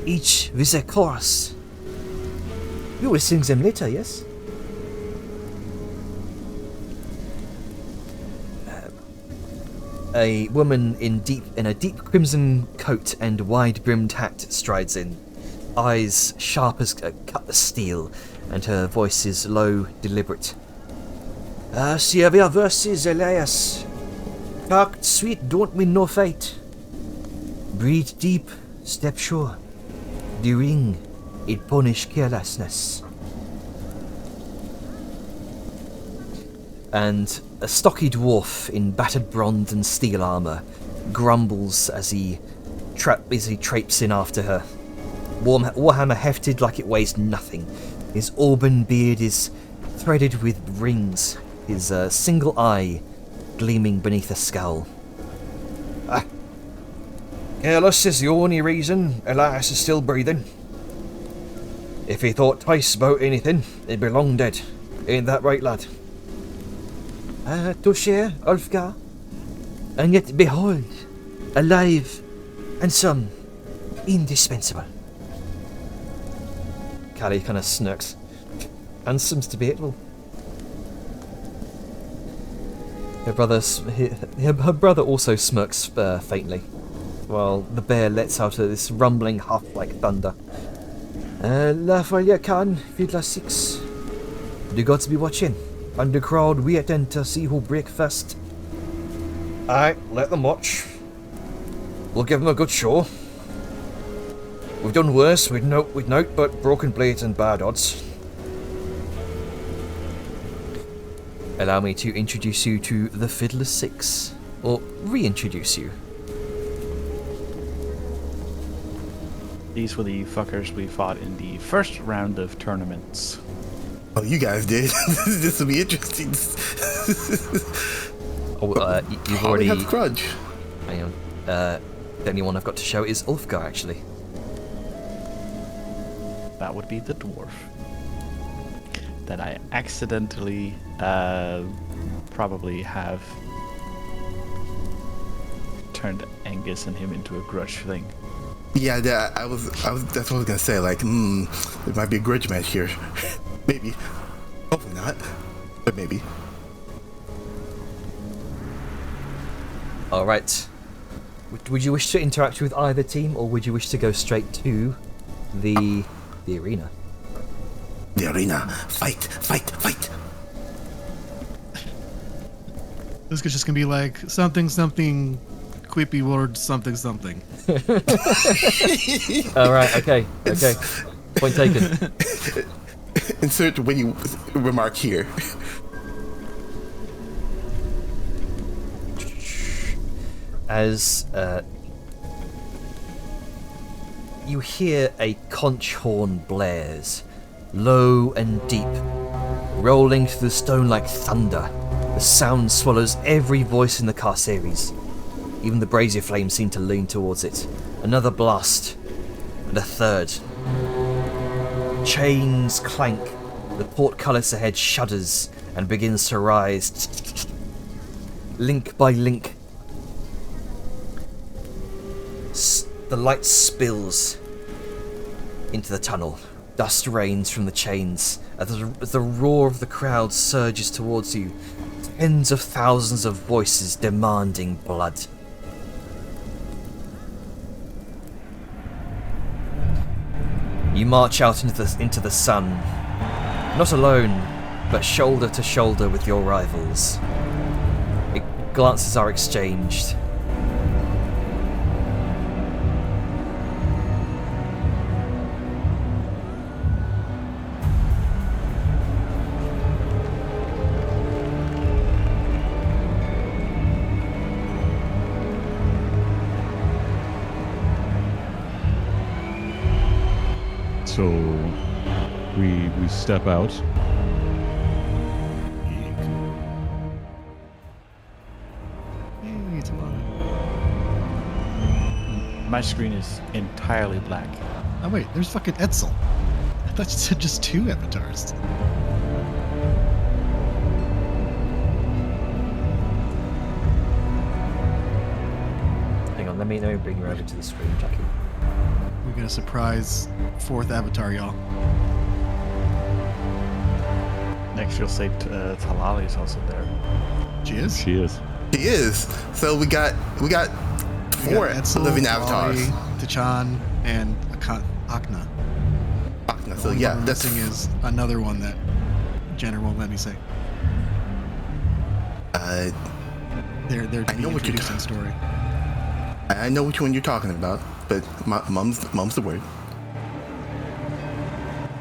each with a chorus. You will sing them later, yes? A woman in a deep crimson coat and wide-brimmed hat strides in. eyes sharp as cut the steel, and her voice is low, deliberate. Sylvia versus Elias. Talk sweet, don't win no fight. Breathe deep, step sure. The ring, it punish carelessness. And a stocky dwarf in battered bronze and steel armour grumbles as he traipses in after her. Warhammer hefted like it weighs nothing. His auburn beard is threaded with rings, his single eye gleaming beneath a scowl. Careless is the only reason Elias is still breathing. If he thought twice about anything, he'd be long dead. Ain't that right, lad? Touché, Ulfgar. And yet behold, alive and some indispensable. Callie kind of smirks. Handsome's debatable. Her brother also smirks faintly, while the bear lets out this rumbling huff like thunder. Lafayette can, Fiddler 6. The gods be watching, and the crowd waiting to see who break first. Aye, let them watch. We'll give them a good show. We've done worse with note but broken blades and bad odds. Allow me to introduce you to the Fiddler 6, or reintroduce you. These were the fuckers we fought in the first round of tournaments. Oh, you guys did. This will be interesting. You've already. have a grudge. Hang on. The only one I've got to show is Ulfgar, actually. That would be the dwarf that I accidentally probably have turned Angus and him into a grudge thing. Yeah, that's what I was gonna say. Like, there might be a grudge match here. Maybe. Hopefully not, but maybe. All right. Would you wish to interact with either team, or would you wish to go straight to the arena? The arena. Fight, fight, fight. This is just gonna be like something, quippy word, something. All right. Okay. Point taken. Insert witty remark here. As you hear a conch horn blares, low and deep, rolling through the stone like thunder. The sound swallows every voice in the Carceres. Even the brazier flames seem to lean towards it. Another blast, and a third. Chains clank. The portcullis ahead shudders and begins to rise. Link by link. The light spills into the tunnel. Dust rains from the chains as the roar of the crowd surges towards you. Tens of thousands of voices demanding blood. You march out into the sun, not alone, but shoulder to shoulder with your rivals. Glances are exchanged. So we step out. Hey, Tamara. My screen is entirely black. Oh wait, there's fucking Etzel. I thought you said just 2 avatars. Hang on, let me bring you over to the screen, Jackie. We got a surprise 4th avatar, y'all. Next, you'll say Talali is also there. She is? She is. He is. So we got 4 We got Etzel, living Talali, avatars. Tachan, and Akna. So Only yeah, one we're that's missing is another one that Jenner won't let me say. They're to I be know what you're introduced in story. I know which one you're talking about, but mum's the word.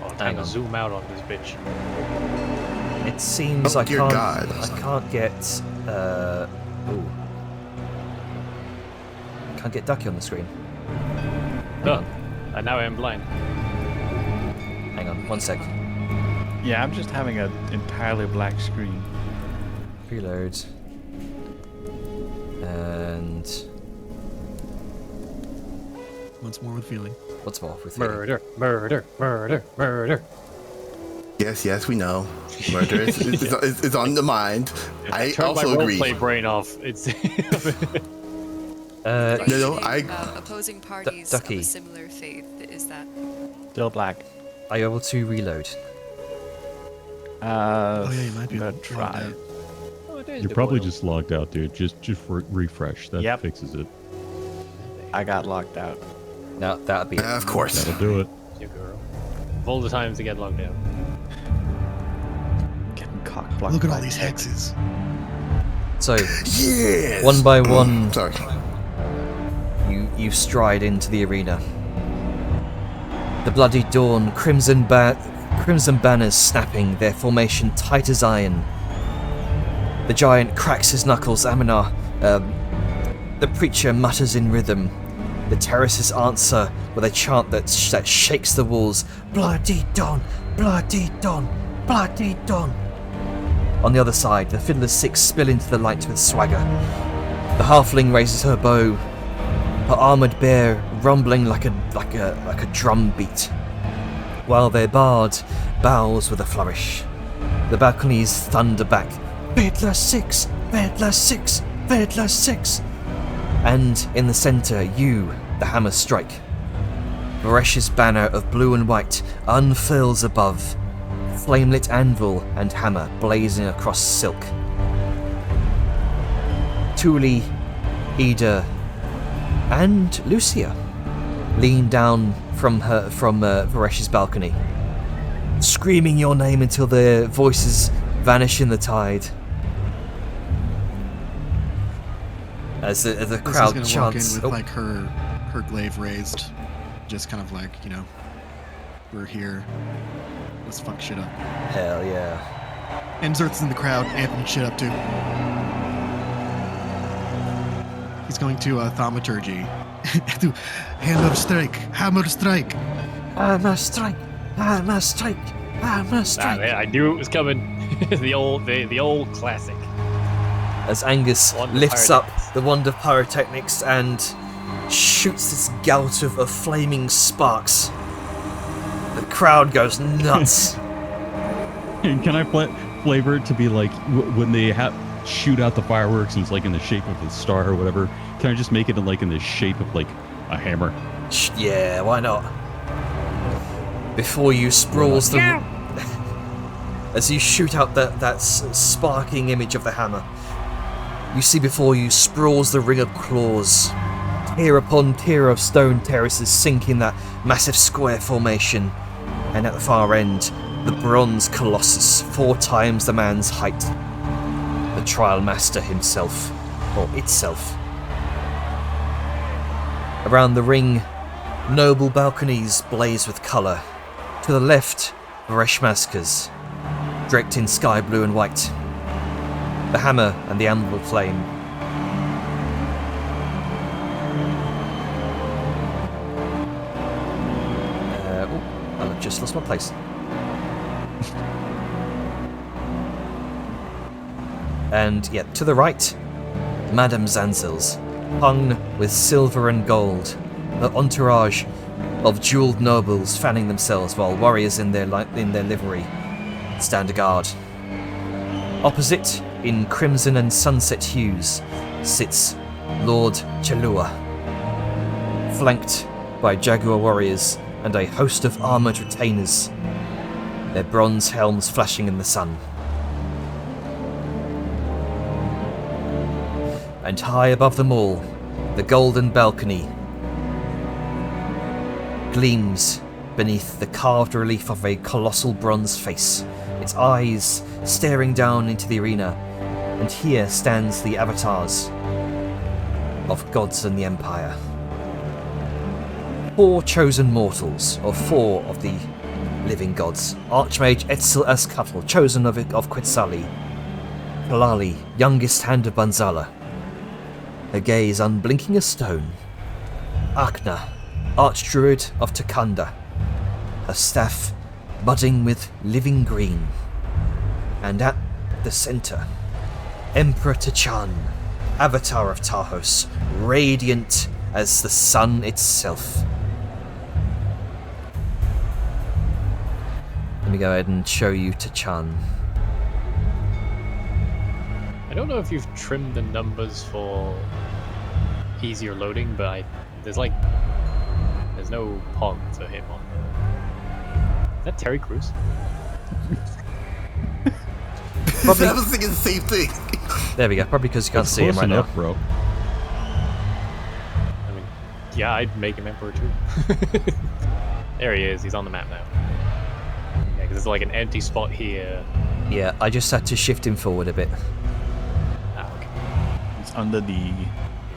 Oh, Hang time to on. zoom out on this bitch. It seems Oh, I dear can't. God. I can't get. Ooh. Can't get Ducky on the screen. Oh, and now I'm blind. Hang on, 1 sec. Yeah, I'm just having an entirely black screen. Reload. And Once more with feeling. what's more with you? Murder, murder, murder, murder. Yes, we know. Murder is on the mind. I Turn also my agree. roleplay brain off. It's No, opposing parties Ducky. of a similar faith. Is that? Still black. Are you able to reload? Oh yeah, you might be I'm gonna able to try. that. You're probably just logged out, dude. Just refresh. That Yep. fixes it. I got locked out. No, that'd be it. Of course. That'll do it. your girl. Of all the times to get logged out. Getting cock blocked. Look at by all these tech. hexes. So, Yes. one by one, Sorry. you stride into the arena. The bloody dawn, crimson banners snapping, their formation tight as iron. The giant cracks his knuckles, Aminar. The preacher mutters in rhythm. The terraces answer with a chant that shakes the walls. Bloody dawn, bloody dawn, bloody dawn. On the other side, the Fiddler's Six spill into the light with swagger. The halfling raises her bow, her armoured bear rumbling like a drum beat, while their bard bows with a flourish. The balconies thunder back, Fiddler Six, Fiddler Six, Fiddler Six. And in the centre, you, the hammer strike. Varesh's banner of blue and white unfurls above, flamelit anvil and hammer blazing across silk. Thule, Ida, and Lucia lean down from Varesh's balcony, screaming your name until their voices vanish in the tide. As the This crowd is gonna walk in chants, with "Oh, like her glaive raised, just kind of like, you know, we're here. Let's fuck shit up. hell yeah. And Zerth's in the crowd, amping shit up too. He's going to thaumaturgy. Hammer strike, hammer strike. Hammer strike, hammer strike, hammer Ah, strike. man, I knew it was coming. the old classic. As Angus Wand of lifts up Pyrotechnics. the wand of pyrotechnics and shoots this gout of flaming sparks. The crowd goes nuts. Can I flavor it to be like when they shoot out the fireworks and it's like in the shape of a star or whatever? Can I just make it in the shape of like a hammer? Yeah, why not? Before you sprawls the... As you shoot out that sparking image of the hammer, you see before you sprawls the ring of claws. Tier upon tier of stone terraces sink in that massive square formation. And at the far end, the bronze colossus, 4 times the man's height. The trial master himself, or itself. Around the ring, noble balconies blaze with colour. To the left, Varesh maskers, draped in sky blue and white. The hammer and the anvil flame. I've just lost my place. And yet, to the right, Madame Zanzil's, hung with silver and gold, her entourage of jewelled nobles fanning themselves while warriors in their livery stand a guard. Opposite, in crimson and sunset hues, sits Lord Chalua, flanked by jaguar warriors and a host of armoured retainers, their bronze helms flashing in the sun. And high above them all, the golden balcony gleams beneath the carved relief of a colossal bronze face, its eyes staring down into the arena, and here stands the avatars of gods and the Empire. 4 chosen mortals, or 4 of the living gods. Archmage Etzel Azcatl, chosen of Quetzali. Kalali, youngest hand of Banzala, her gaze unblinking as stone. Akna, archdruid of Takanda, her staff budding with living green. And at the center, Emperor Tachan, avatar of Tahos, radiant as the sun itself. Let me go ahead and show you Tachan. I don't know if you've trimmed the numbers for easier loading, but there's no pong for him on the... Is that Terry Crews? Probably, I was thinking the same thing. there we go, probably because you can't It's see him close right enough, now. bro. I mean, yeah, I'd make him Emperor too. There he is, he's on the map now. Yeah, because there's like an empty spot here. Yeah, I just had to shift him forward a bit. Ah, okay. It's under the. Yeah,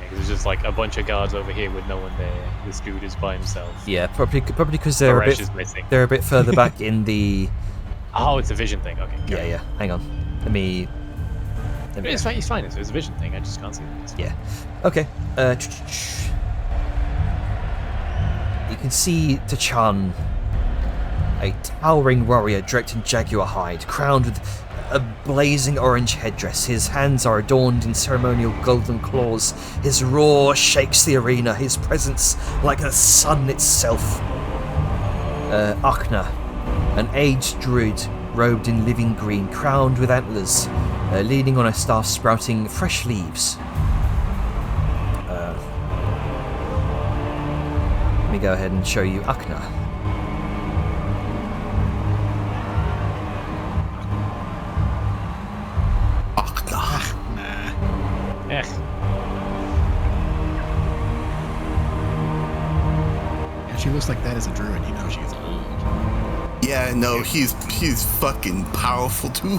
'cause there's just like a bunch of guards over here with no one there. This dude is by himself. Yeah, probably because they're Koresh a is bit missing. they're a bit further back in the. Oh, it's a vision thing. Okay. Yeah, yeah. Hang on. Let me. It's fine. It's fine. It's a vision thing. I just can't see it. Yeah. Okay. You can see Tachan, a towering warrior draped in jaguar hide, crowned with a blazing orange headdress. His hands are adorned in ceremonial golden claws. His roar shakes the arena, his presence like the sun itself. Akna, an aged druid robed in living green, crowned with antlers, leaning on a staff sprouting fresh leaves. Let me go ahead and show you Akna. Eh. And she looks like that as a druid, you know she's old. Yeah, no, he's fucking powerful too.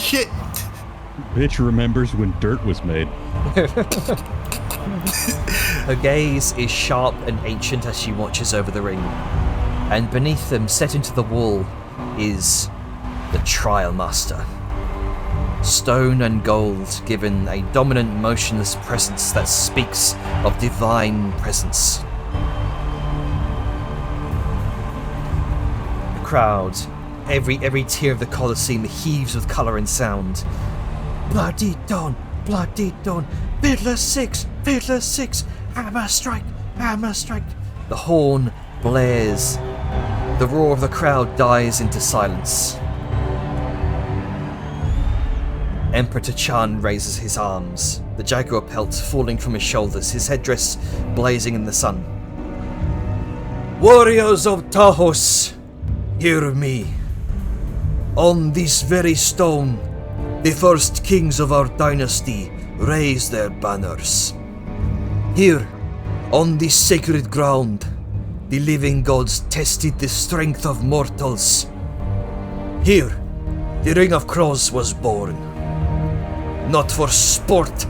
Shit. Bitch remembers when dirt was made. Her gaze is sharp and ancient as she watches over the ring, and beneath them, set into the wall, is the Trial Master. Stone and gold, given a dominant, motionless presence that speaks of divine presence. The crowd, every tier of the Colosseum heaves with colour and sound. Bloody dawn, Fiddler 6, hammer strike, hammer strike. The horn blares. The roar of the crowd dies into silence. Emperor Tachan raises his arms, the jaguar pelt falling from his shoulders, his headdress blazing in the sun. Warriors of Tahos, hear me. On this very stone, the first kings of our dynasty raised their banners. Here, on this sacred ground, the living gods tested the strength of mortals. Here, the Ring of Crows was born. Not for sport,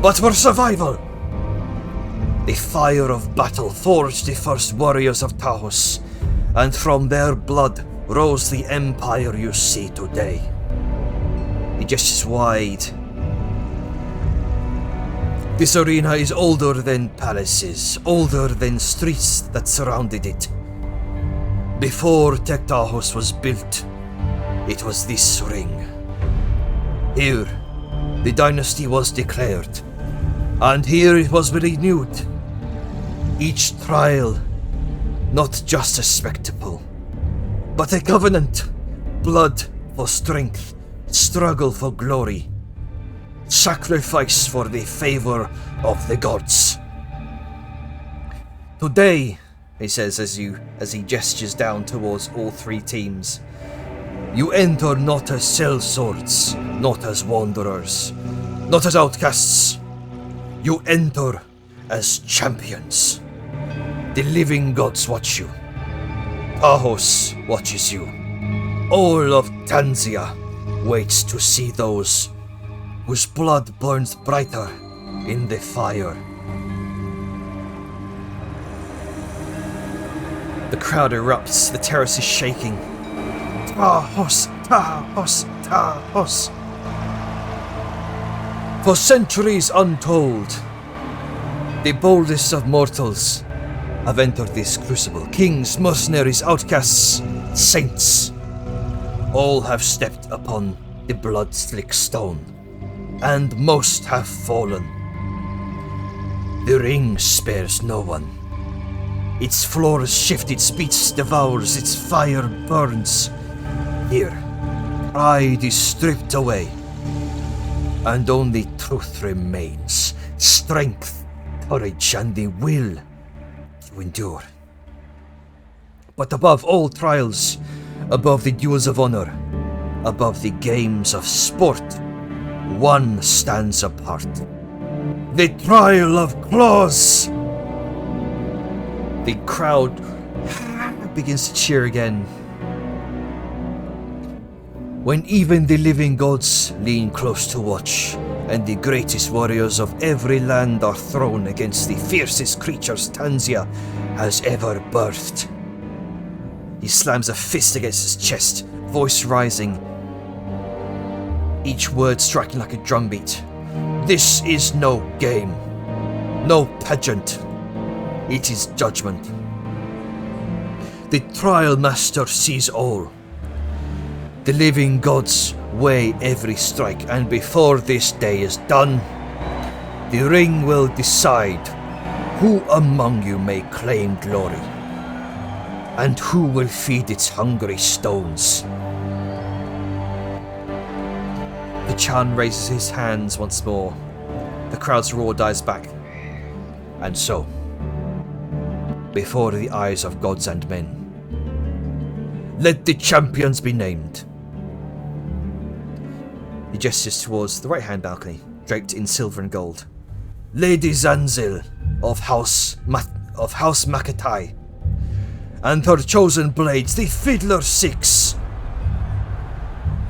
but for survival. The fire of battle forged the first warriors of Tahos, and from their blood rose the empire you see today. It gestures wide. This arena is older than palaces, older than streets that surrounded it. Before Tech Tahos was built, it was this ring. Here, the dynasty was declared, and here it was renewed. Each trial, not just a spectacle, but a covenant. Blood for strength, struggle for glory, sacrifice for the favor of the gods. Today, he says as he gestures down towards all 3 teams, you enter not as sellswords, not as wanderers, not as outcasts. You enter as champions. The living gods watch you. Tahos watches you. All of Tanzia waits to see those whose blood burns brighter in the fire. The crowd erupts, the terrace is shaking. Tahos, Tahos, Tahos. For centuries untold, the boldest of mortals have entered this crucible. Kings, mercenaries, outcasts, saints, all have stepped upon the blood-slick stone, and most have fallen. The ring spares no one. Its floors shift, its speech devours, its fire burns. Here, pride is stripped away, and only truth remains. Strength, courage, and the will to endure. But above all trials, above the duels of honor, above the games of sport, one stands apart. The trial of claws! The crowd begins to cheer again. When even the living gods lean close to watch, and the greatest warriors of every land are thrown against the fiercest creatures Tanzia has ever birthed. He slams a fist against his chest, voice rising, each word striking like a drumbeat. This is no game, no pageant. It is judgment. The trial master sees all. The living gods weigh every strike, and before this day is done, the ring will decide who among you may claim glory, and who will feed its hungry stones. The Chan raises his hands once more. The crowd's roar dies back. And so, before the eyes of gods and men, let the champions be named. He gestures towards the right-hand balcony, draped in silver and gold. Lady Zanzil of House Makatai, and her chosen blades, the Fiddler Six.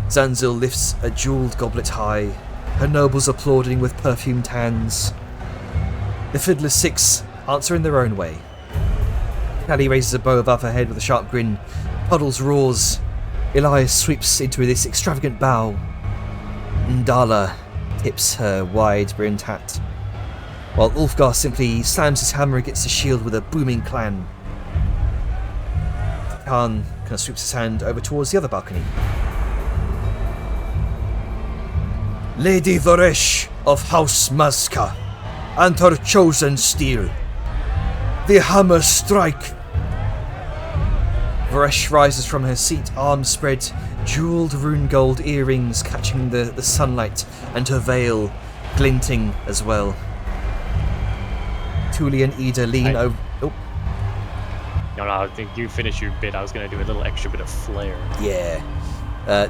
Zanzil lifts a jeweled goblet high, her nobles applauding with perfumed hands. The Fiddler Six answer in their own way. Callie raises a bow above her head with a sharp grin. Puddles roars. Elias sweeps into this extravagant bow. Ndala tips her wide-brimmed hat, while Ulfgar simply slams his hammer against the shield with a booming clang. Khan kind of sweeps his hand over towards the other balcony. Lady Varesh of House Mazka, and her chosen steel, the hammer strike. Varesh rises from her seat, arms spread, jeweled rune gold earrings catching the sunlight, and her veil glinting as well. Tuli and Ida lean over. Oh. No, I think you finish your bit. I was going to do a little extra bit of flair. Yeah.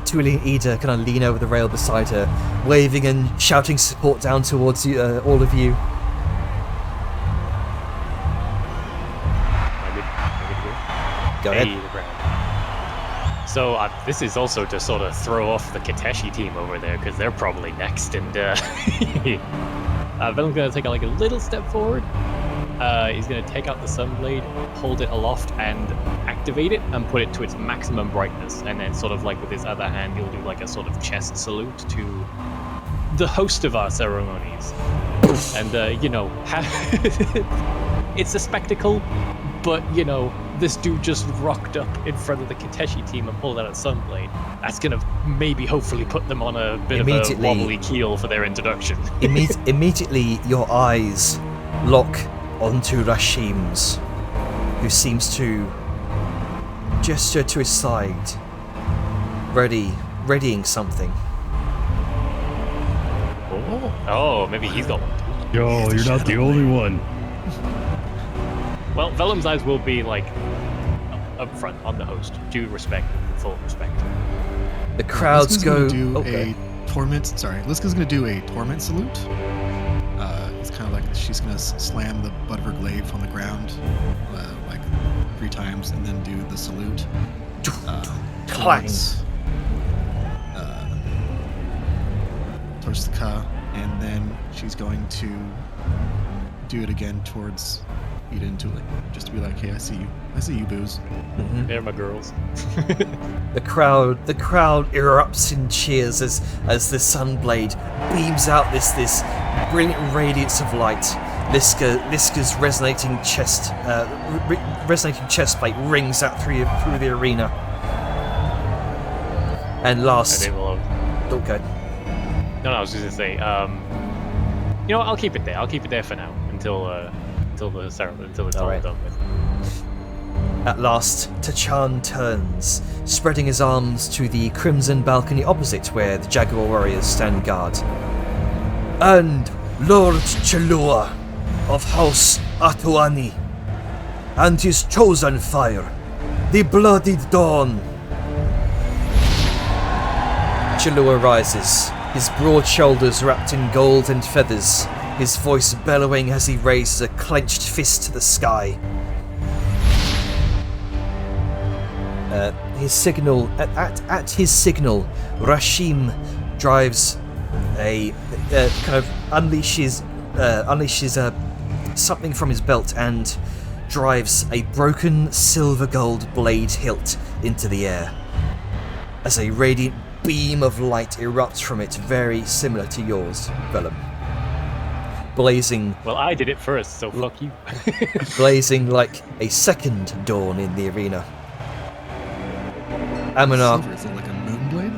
Tuli and Ida kind of lean over the rail beside her, waving and shouting support down towards you, all of you. Go ahead. So this is also to sort of throw off the Kateshi team over there, because they're probably next. And Venom's going to take a little step forward. He's going to take out the Sunblade, hold it aloft, and activate it, and put it to its maximum brightness. And then sort of with his other hand, he'll do a sort of chest salute to the host of our ceremonies. And, it's a spectacle, but, this dude just rocked up in front of the Kateshi team and pulled out a Sunblade. That's going to maybe hopefully put them on a bit of a wobbly keel for their introduction. Immediately, your eyes lock onto Rashim's, who seems to gesture to his side, readying something. Oh, maybe he's got one too. Yo, you're not the only one. Well, Vellum's eyes will be up front on the host, due respect, full respect. The crowds go. Liska's gonna do a torment salute. It's kind of like she's gonna slam the butt of her glaive on the ground, 3 times and then do the salute. Clang. Towards the Ka, and then she's going to do it again towards Ida and Tuli, just to be like, hey, I see you, Booze. They're my girls. The crowd erupts in cheers as the Sunblade beams out this brilliant radiance of light. Liska's resonating chest plate rings out through the arena. And last, don't go. No, I was just gonna say, I'll keep it there. I'll keep it there for now until the ceremony, until it's all Alright. done with. At last, Tachan turns, spreading his arms to the crimson balcony opposite where the Jaguar warriors stand guard. And Lord Chalua of House Atuani, and his chosen fire, the Bloodied Dawn. Chalua rises, his broad shoulders wrapped in gold and feathers, his voice bellowing as he raises a clenched fist to the sky. His signal at his signal, Rashim drives a kind of unleashes something from his belt and drives a broken silver gold blade hilt into the air. As a radiant beam of light erupts from it, very similar to yours, Vellum. Blazing. Well, I did it first, so fuck you. Blazing like a second dawn in the arena. Aminar. Silver, is it like a moonblade?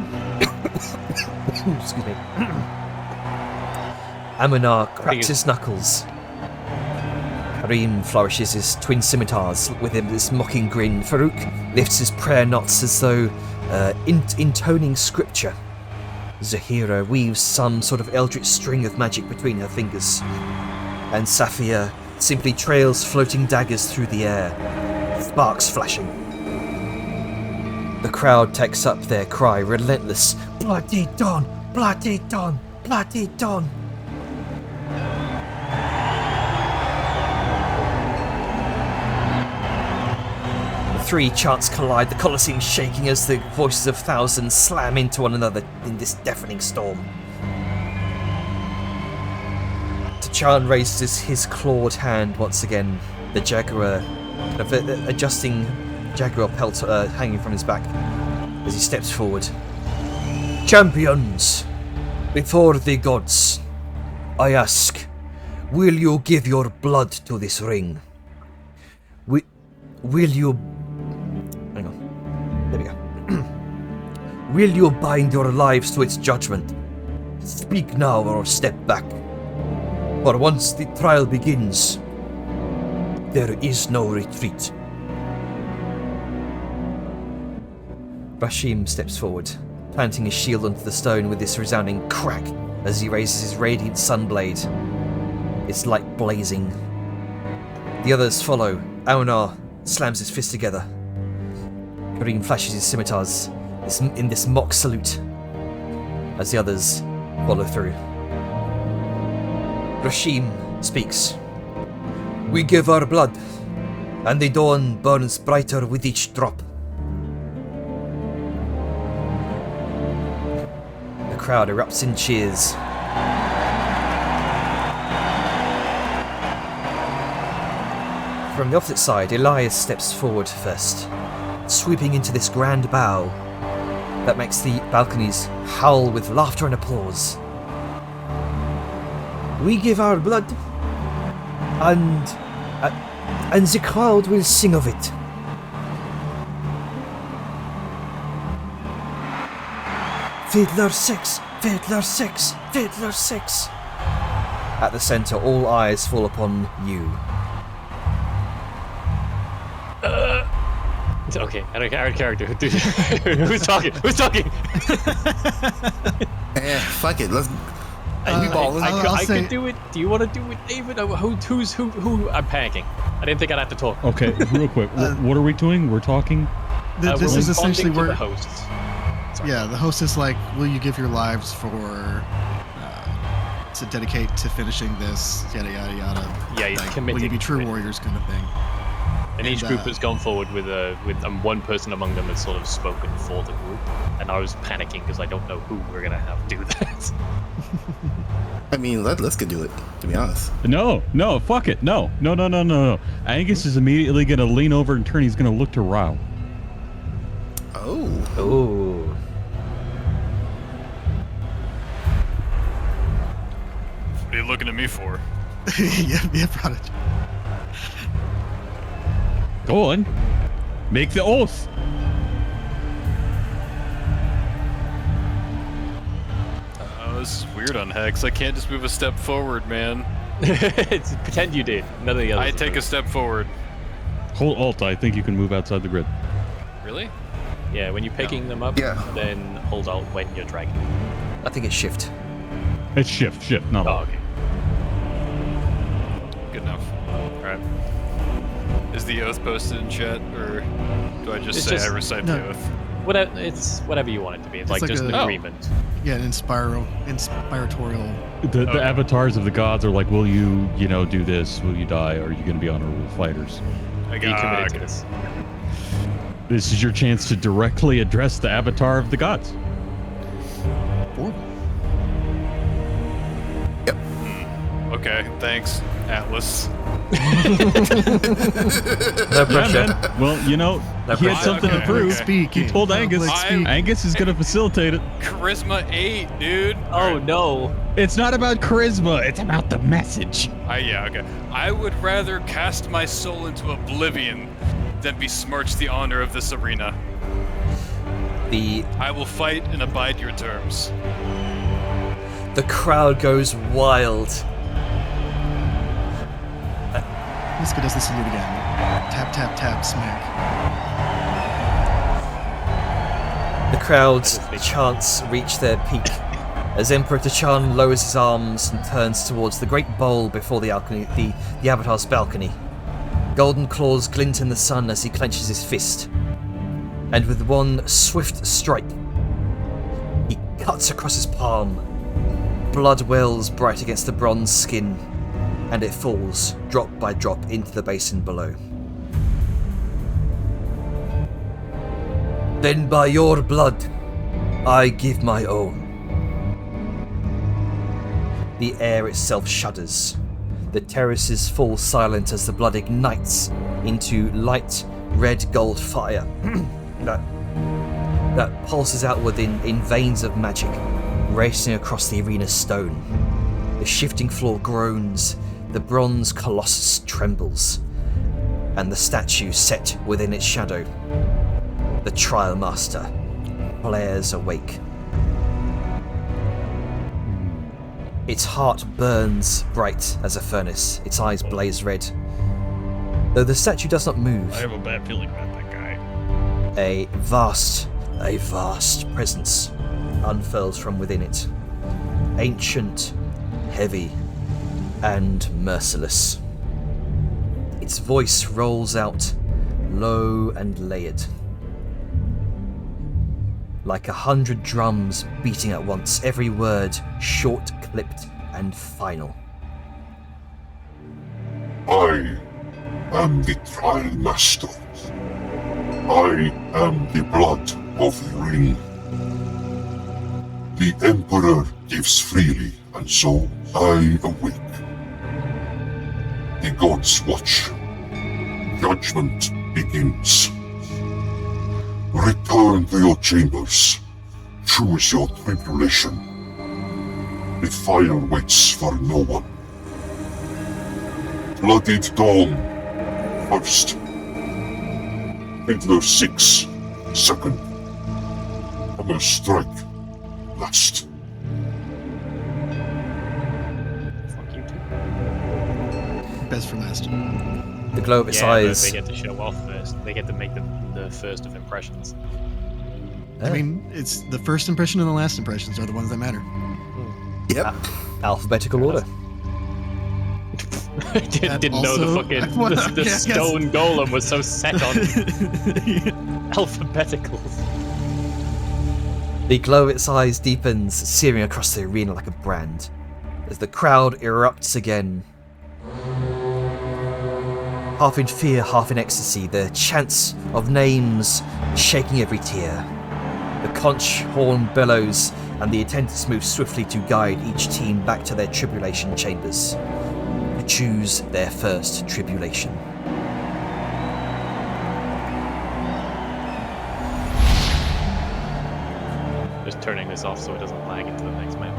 Excuse me. Aminar cracks his knuckles. Karim flourishes his twin scimitars with him this mocking grin. Farouk lifts his prayer knots as though intoning scripture. Zahira weaves some sort of eldritch string of magic between her fingers. And Safia simply trails floating daggers through the air, sparks flashing. The crowd takes up their cry, relentless, "Bloody Dawn! Bloody Dawn! Bloody Dawn!" The 3 chants collide, the Colosseum shaking as the voices of thousands slam into one another in this deafening storm. Tachan raises his clawed hand once again, the Jaguar, kind of adjusting Jaguar pelt hanging from his back as he steps forward. "Champions, before the gods, I ask, will you give your blood to this ring? Will you... Hang on. There we go. Will you bind your lives to its judgment? Speak now or step back. For once the trial begins, there is no retreat." Rashim steps forward, planting his shield onto the stone with this resounding crack as he raises his radiant sunblade, its light blazing. The others follow. Aonar slams his fist together. Karim flashes his scimitars in this mock salute as the others follow through. Rashim speaks. "We give our blood, and the dawn burns brighter with each drop." The crowd erupts in cheers. From the opposite side, Elias steps forward first, sweeping into this grand bow that makes the balconies howl with laughter and applause. "We give our blood, and the crowd will sing of it." Fiddler 6! Fiddler 6! Fiddler 6! At the centre, all eyes fall upon you. Okay, out of character. Who's talking? Who's talking? Fuck it. Let's. I could do it. Do you want to do it, David? Who? I'm panicking. I didn't think I'd have to talk. Okay, real quick. What are we doing? We're talking. This we're is essentially responding to where the hosts. Sorry. Yeah, the host is like, will you give your lives for to dedicate to finishing this, yada yada yada. Yeah, he's like, committing will you be true to it. warriors kind of thing. And each And, group has gone forward with one person among them has sort of spoken for the group, and I was panicking because I don't know who we're gonna have do that. I mean, let's get do it. To be honest. No, fuck it. No. Angus is immediately going to lean over and turn. He's going to look to Rao. Oh. Ooh. What are you looking at me for? yeah, Prodigy. Go on. Make the oath. Oh, this is weird on Hex. I can't just move a step forward, man. Pretend you did. None of the others. I take a step forward. Hold Alt. I think you can move outside the grid. Really? Yeah, when you're picking them up, Yeah. then hold out when you're dragging. I think it's shift. It's shift, not Oh, alt. okay. Good enough. Alright. Is the oath posted in chat, or do I just It's say just- I recite no. the oath? It's whatever you want it to be. It's like like just a- an Oh. agreement. Yeah, an inspiratorial. The Okay. avatars of the gods are like, will you, do this? Will you die? Or are you going to be honorable fighters? I Be committed to this. This is your chance to directly address the avatar of the gods. Okay, thanks, Atlas. No Yeah, pressure. man. Well, he had pressure. something to Okay, prove. okay. Speaking. He told Angus. Public speaking. Angus is going to facilitate it. Charisma 8, dude. Oh no! It's not about charisma. It's about the message. Yeah, okay. I would rather cast my soul into oblivion than besmirch the honor of this arena. I will fight and abide your terms. The crowd goes wild. Miska does the salute again. Tap, tap, tap, smack. The crowd's chants reach their peak as Emperor Tachan lowers his arms and turns towards the great bowl before the Avatar's balcony. Golden claws glint in the sun as he clenches his fist. And with one swift strike, he cuts across his palm. Blood wells bright against the bronze skin, and it falls, drop by drop, into the basin below. Then by your blood, I give my own. The air itself shudders. The terraces fall silent as the blood ignites into light red gold fire that pulses outward in veins of magic, racing across the arena's stone. The shifting floor groans, the bronze colossus trembles, and the statue set within its shadow, the Trial Master, flares awake. Its heart burns bright as a furnace, its eyes blaze red. Though the statue does not move, I have a bad feeling about that guy. a vast presence unfurls from within it. Ancient, heavy, and merciless. Its voice rolls out, low and layered, like 100 drums beating at once, every word short, clipped, and final. I am the Trial Master. I am the blood of the ring. The Emperor gives freely, and so I awake. The gods watch. Judgment begins. Return to your chambers. Choose your tribulation. The fire waits for no one. Bloodied dawn. First. Hitler 6. Second. Hammer strike. Last. Fuck you too. Best for last. The glow of its Yeah, but eyes. they get to show off first. They get to make the first of impressions. I mean, it's the first impression and the last impressions are the ones that matter. Yep. Alphabetical order. Didn't know the also- fucking Well, the yeah, I guess. stone golem was so set on alphabeticals. The glow of its eyes deepens, searing across the arena like a brand, as the crowd erupts again. half in fear, half in ecstasy, the chants of names shaking every tear. The conch horn bellows, and the attendants move swiftly to guide each team back to their tribulation chambers, to choose their first tribulation. Just turning this off so it doesn't lag into the next map.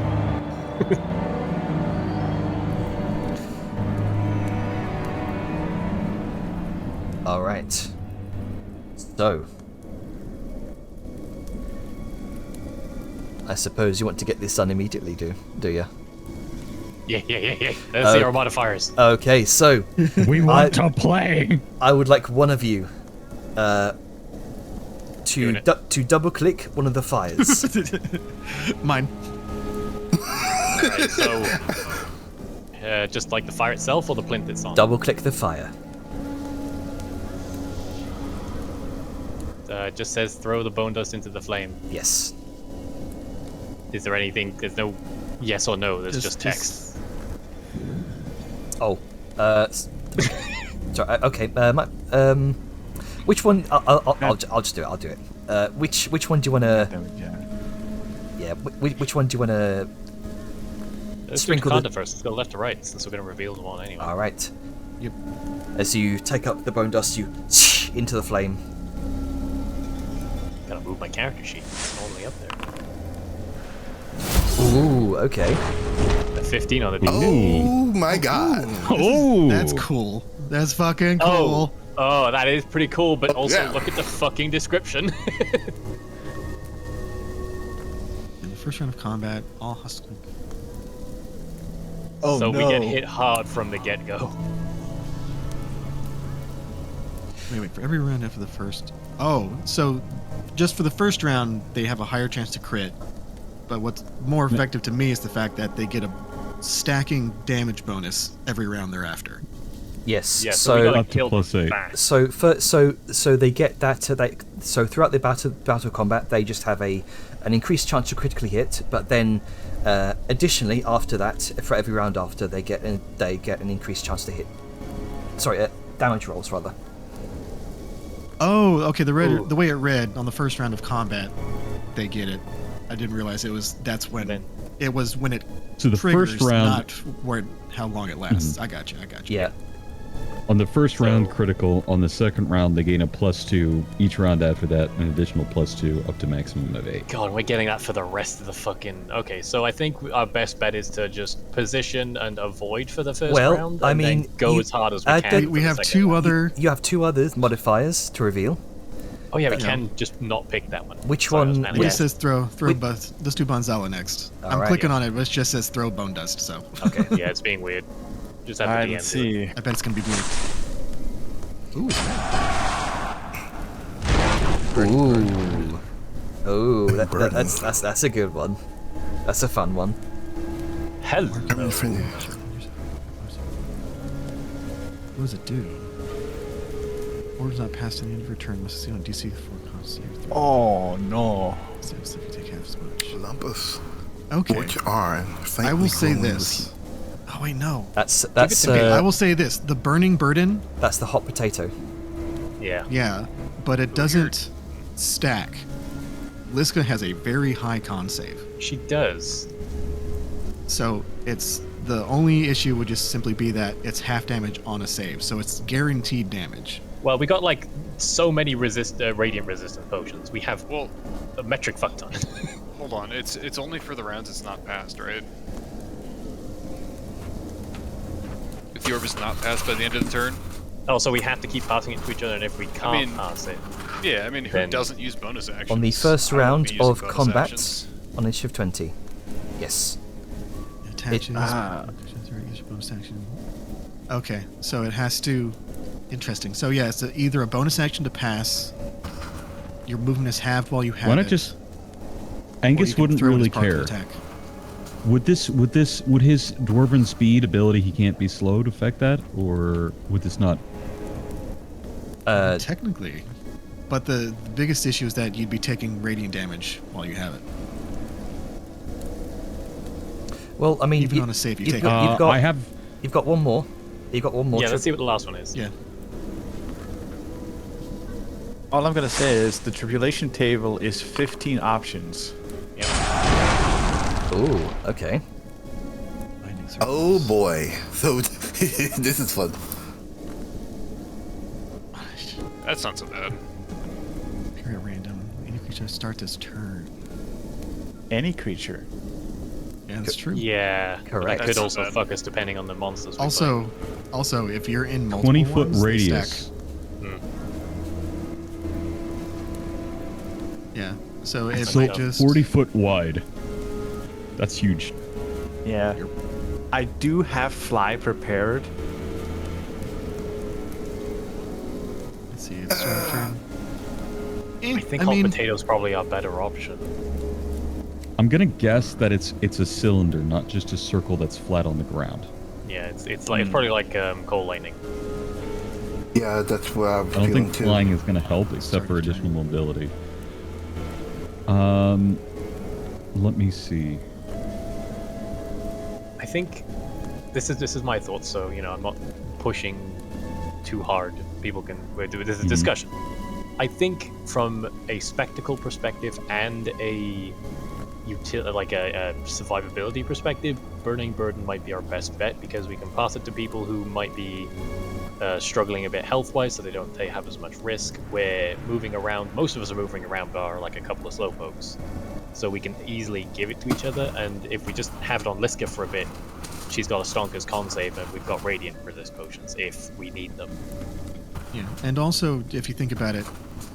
Alright. So. I suppose you want to get this done immediately, do you? Yeah. Let's see our modifiers. Okay, so. We want to play! I would like one of you to double click one of the fires. Mine. Alright, so. Just like the fire itself or the plinth it's on? Double click the fire. It just says throw the bone dust into the flame. Yes. Is there anything? There's no yes or no. There's just text. Oh. Sorry. Okay. Which one? I'll just do it. I'll do it. Which one do you want to? Yeah. Which one do you want to? Let's Sprinkle do the- Wakanda first. Let's go left to right since we're going to reveal them all anyway. All right. Yep. As you take up the bone dust, you into the flame. Gotta move my character sheet. It's all the way up there. Ooh. Okay. A 15 on the D. Oh my god. Oh! That's cool. That's fucking cool. Oh, that is pretty cool. But also yeah. look at the fucking description. In the first round of combat, all hostile. Oh so no. we get hit hard from the get-go. Wait, for every round after the first. Oh, so just for the first round, they have a higher chance to crit. But what's more effective to me is the fact that they get a stacking damage bonus every round thereafter. Yes. Yeah, so we gotta Up to kill them +8. fast. So they get that. So throughout the battle combat, they just have an increased chance to critically hit. But then, additionally, after that, for every round after, they get an increased chance to hit. Sorry, damage rolls rather. Oh, okay. Ooh. The way it read on the first round of combat, they get it. I didn't realize that's when Then- it was when it So the triggers, first round- not how long it lasts. I got you. Yeah. On the first round, So- critical. On the second round, they gain a +2. Each round after that, an additional +2, up to maximum of 8. God, we're getting that for the rest of the fucking... Okay, so I think our best bet is to just position and avoid for the first Well, round. I And then mean, go you- as hard as we I can. did- for We the have second two round. other. You have two other modifiers to reveal. Oh yeah, we Yeah. can just not pick that one. Which Sorry, I was one- panicking. It Yeah. says throw Wait. both. Let's do Bonzala next. I'm Alright. clicking on it, but it just says throw bone dust. So Okay. Yeah, it's being weird. Just have Alright, the DM let's do it. see. I bet it's gonna be blue. Ooh. Ooh. Oh, that's a good one. That's a fun one. Hello. What does it do? Orders not passed in the end of your turn must see on DC 4 cost. Oh no. So if you take half as much. Olympus. Okay. Which are I will say this. Oh wait, no. That's Okay, I will say this: the burning burden. that's the hot potato. Yeah. Yeah, but it doesn't stack. Liska has a very high con save, She does. so it's the only issue would just simply be that it's half damage on a save, so it's guaranteed damage. Well, we got like so many radiant resistant potions. We have Well, a metric fuck ton. hold on. It's only for the rounds it's not passed, right? If the orb is not passed by the end of the turn? Oh, so we have to keep passing it to each other, and if we can't mean, pass it, Yeah, I mean, who Then- doesn't use bonus actions? On the first I wouldn't round be using of bonus combat actions. on initiative 20. Yes. Attaches. Ah. Use your bonus action. Okay, so it has to. Interesting. So yeah, it's either a bonus action to pass. Your movement is halved while you have Why it. not just... or you Angus can wouldn't throw it as really part of the care. attack. Would his dwarven speed ability, he can't be slowed, affect that? Or would this not... Technically, but the biggest issue is that you'd be taking radiant damage while you have it. Well, I mean, Even on a save, you you've take got, it. you've got I have... you've got one more. You've got one more. yeah, let's see what the last one is. Yeah. All I'm gonna say is the tribulation table is 15 options. Ooh, okay. Oh boy. So this is fun. That's not so bad. Period random. Any creature start this turn. Any creature. Yeah, that's true. Yeah, Correct. That could That's also bad. fuck us depending on the monsters. We Also, if you're in multiple 20-foot ones, they radius. stack. Yeah. So it So might just 40 foot wide. That's huge. Yeah. I do have fly prepared. Let's see. It's sort of turn. I think hot potato's probably our better option. I'm gonna guess that it's a cylinder, not just a circle that's flat on the ground. Yeah, it's probably like coal lightning. Yeah, that's what I'm I don't feeling think too. flying is gonna help except for additional mobility. Let me see. I think this is my thoughts. So I'm not pushing too hard. People can. This is a discussion. I think from a spectacle perspective and a a survivability perspective, Burning Burden might be our best bet because we can pass it to people who might be struggling a bit health-wise, so they have as much risk. We're moving around. Most of us are moving around, bar like a couple of slowpokes, so we can easily give it to each other. And if we just have it on Liska for a bit, she's got a Stonker's con save, and we've got Radiant resist potions if we need them. Yeah, and also if you think about it,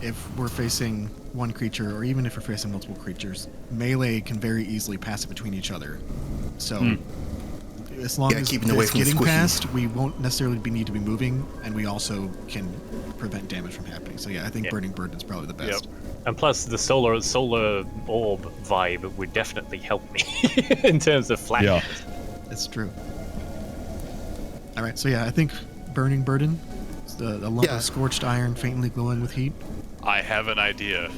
if we're facing one creature, or even if we're facing multiple creatures, melee can very easily pass it between each other. So as long as keeping away it's from the getting squishy. past, we won't necessarily need to be moving, and we also can prevent damage from happening. So yeah, I think Burning Burden is probably the best. And plus, the solar orb vibe would definitely help me in terms of flatness. That's true. All right, so yeah, I think Burning Burden, the lump of scorched iron faintly glowing with heat. I have an idea.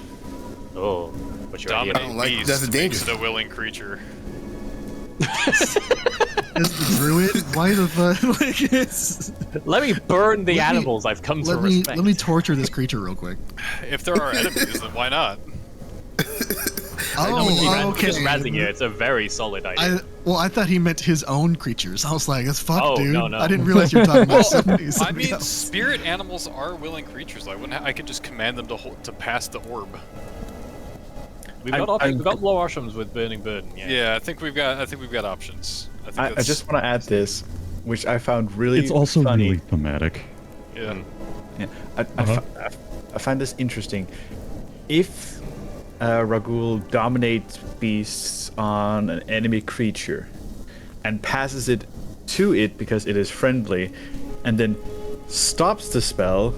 Oh, what's your idea? Dominate beast that's dangerous. makes it a willing creature. Is the druid? Why the fuck? Like, it's... Let me burn the Let me- animals I've come to Let me respect. let me torture this creature real quick. If there are enemies, then why not? Just razzing you. It's a very solid idea. I thought he meant his own creatures. I was like, that's fuck, Oh, dude. no, no. I didn't realize you were talking about somebody I mean, else. spirit animals are willing creatures. I could just command them to pass the orb. We've got low arshams with Burning Burden. Yeah. Yeah, I think we've got options. I think I that's, just want to add this, which I found really It's also funny. really thematic. yeah. Yeah, I find this interesting. If Ragul dominates beasts on an enemy creature and passes it to it because it is friendly, and then stops the spell,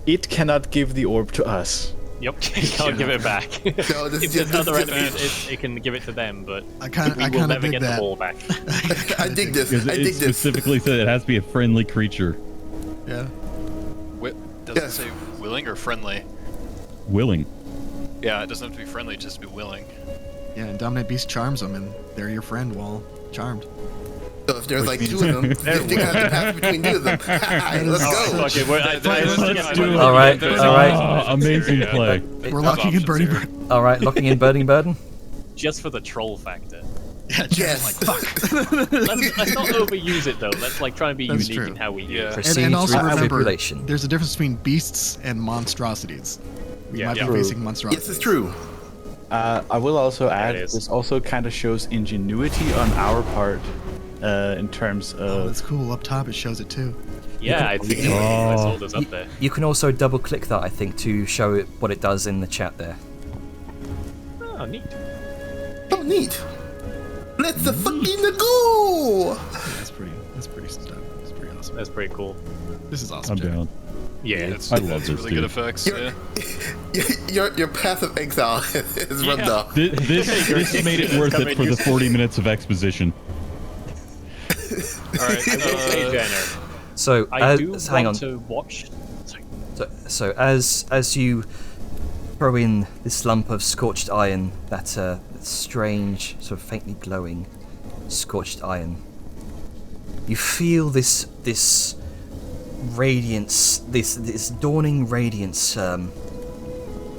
it cannot give the orb to us. Yep. You can't give it back. No, this if is there's other just- enemies, it can give it to them, but I kind we of will never dig get that. the ball back. I dig this. Because I it dig this. specifically said it has to be a friendly creature. Yeah. Does Yes. it say willing or friendly? Willing. Yeah, it doesn't have to be friendly, just to be willing. Yeah, and Dominate Beast charms them, and they're your friend while charmed. So if there's like two of them, they're gonna have to pass between two of them. Let's go. Fuck it, Let's do it. All right, There's all a- right. Oh, amazing play. We're locking in Burning options Burden. All right, locking in Burning Burden. Just for the troll factor. Yeah, Yes. like fuck. Let's not overuse it though. Let's try and be That's unique true. in how we use Yeah. it. Proceed and also through remember, tribulation. there's a difference between beasts and monstrosities. We Yeah. might Yeah. be facing monstrosities. Yes, it's true. I will also add, it is. this also kind of shows ingenuity on our part in terms Oh, of... that's cool. Up top, it shows it too. Yeah, I think I saw those up there. You can also double click that, I think, to show it what it does in the chat there. Oh, neat. Oh, neat. Let's the fucking go. That's pretty stuff. That's pretty awesome. That's pretty cool. This is awesome. I'm Jack. down. Yeah, It's, I love it's this, really dude. good effects. Yeah. Your path of exile is rubbed off. This made it worth it for the 40 minutes of exposition. All right. I will say, Jenner, So, I do hang on. want to watch. Sorry. So as you throw in this lump of scorched iron, that strange, sort of faintly glowing, scorched iron, you feel this radiance, this dawning radiance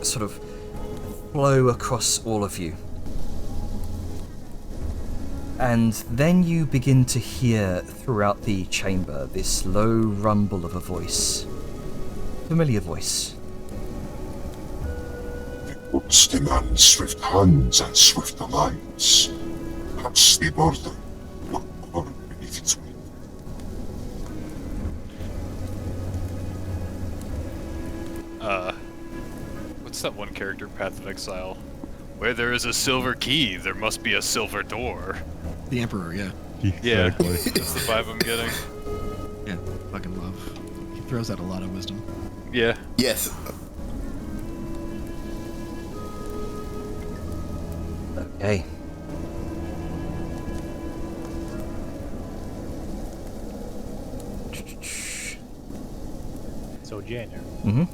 sort of flow across all of you. And then you begin to hear throughout the chamber this low rumble of a voice. Familiar voice. Puts demands swift hands and swift alliance. That's the burden. Look beneath its weight. What's that one character, Path of Exile? Where there is a silver key, there must be a silver door. The Emperor, yeah. Exactly. Yeah, that's the vibe I'm getting. Yeah, fucking love. He throws out a lot of wisdom. Yeah. Yes. Okay. So, Jainer, Mm-hmm.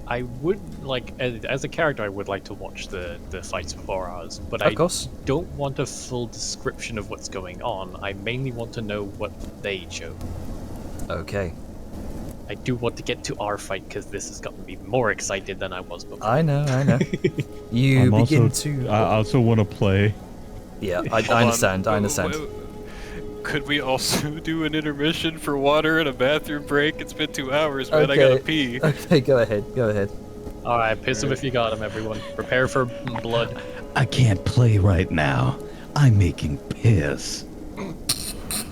I would like, as a character, I would like to watch the fights for ours, but Of I course. don't want a full description of what's going on. I mainly want to know what they chose. Okay. I do want to get to our fight because this has gotten me more excited than I was before. I know. You I'm begin also, to... I also want to play. Yeah, I Hold on. understand, I understand. Could we also do an intermission for water and a bathroom break? It's been 2 hours, man. I gotta pee. Okay, go ahead. Alright, piss him if you got him, everyone. Prepare for blood. I can't play right now. I'm making piss.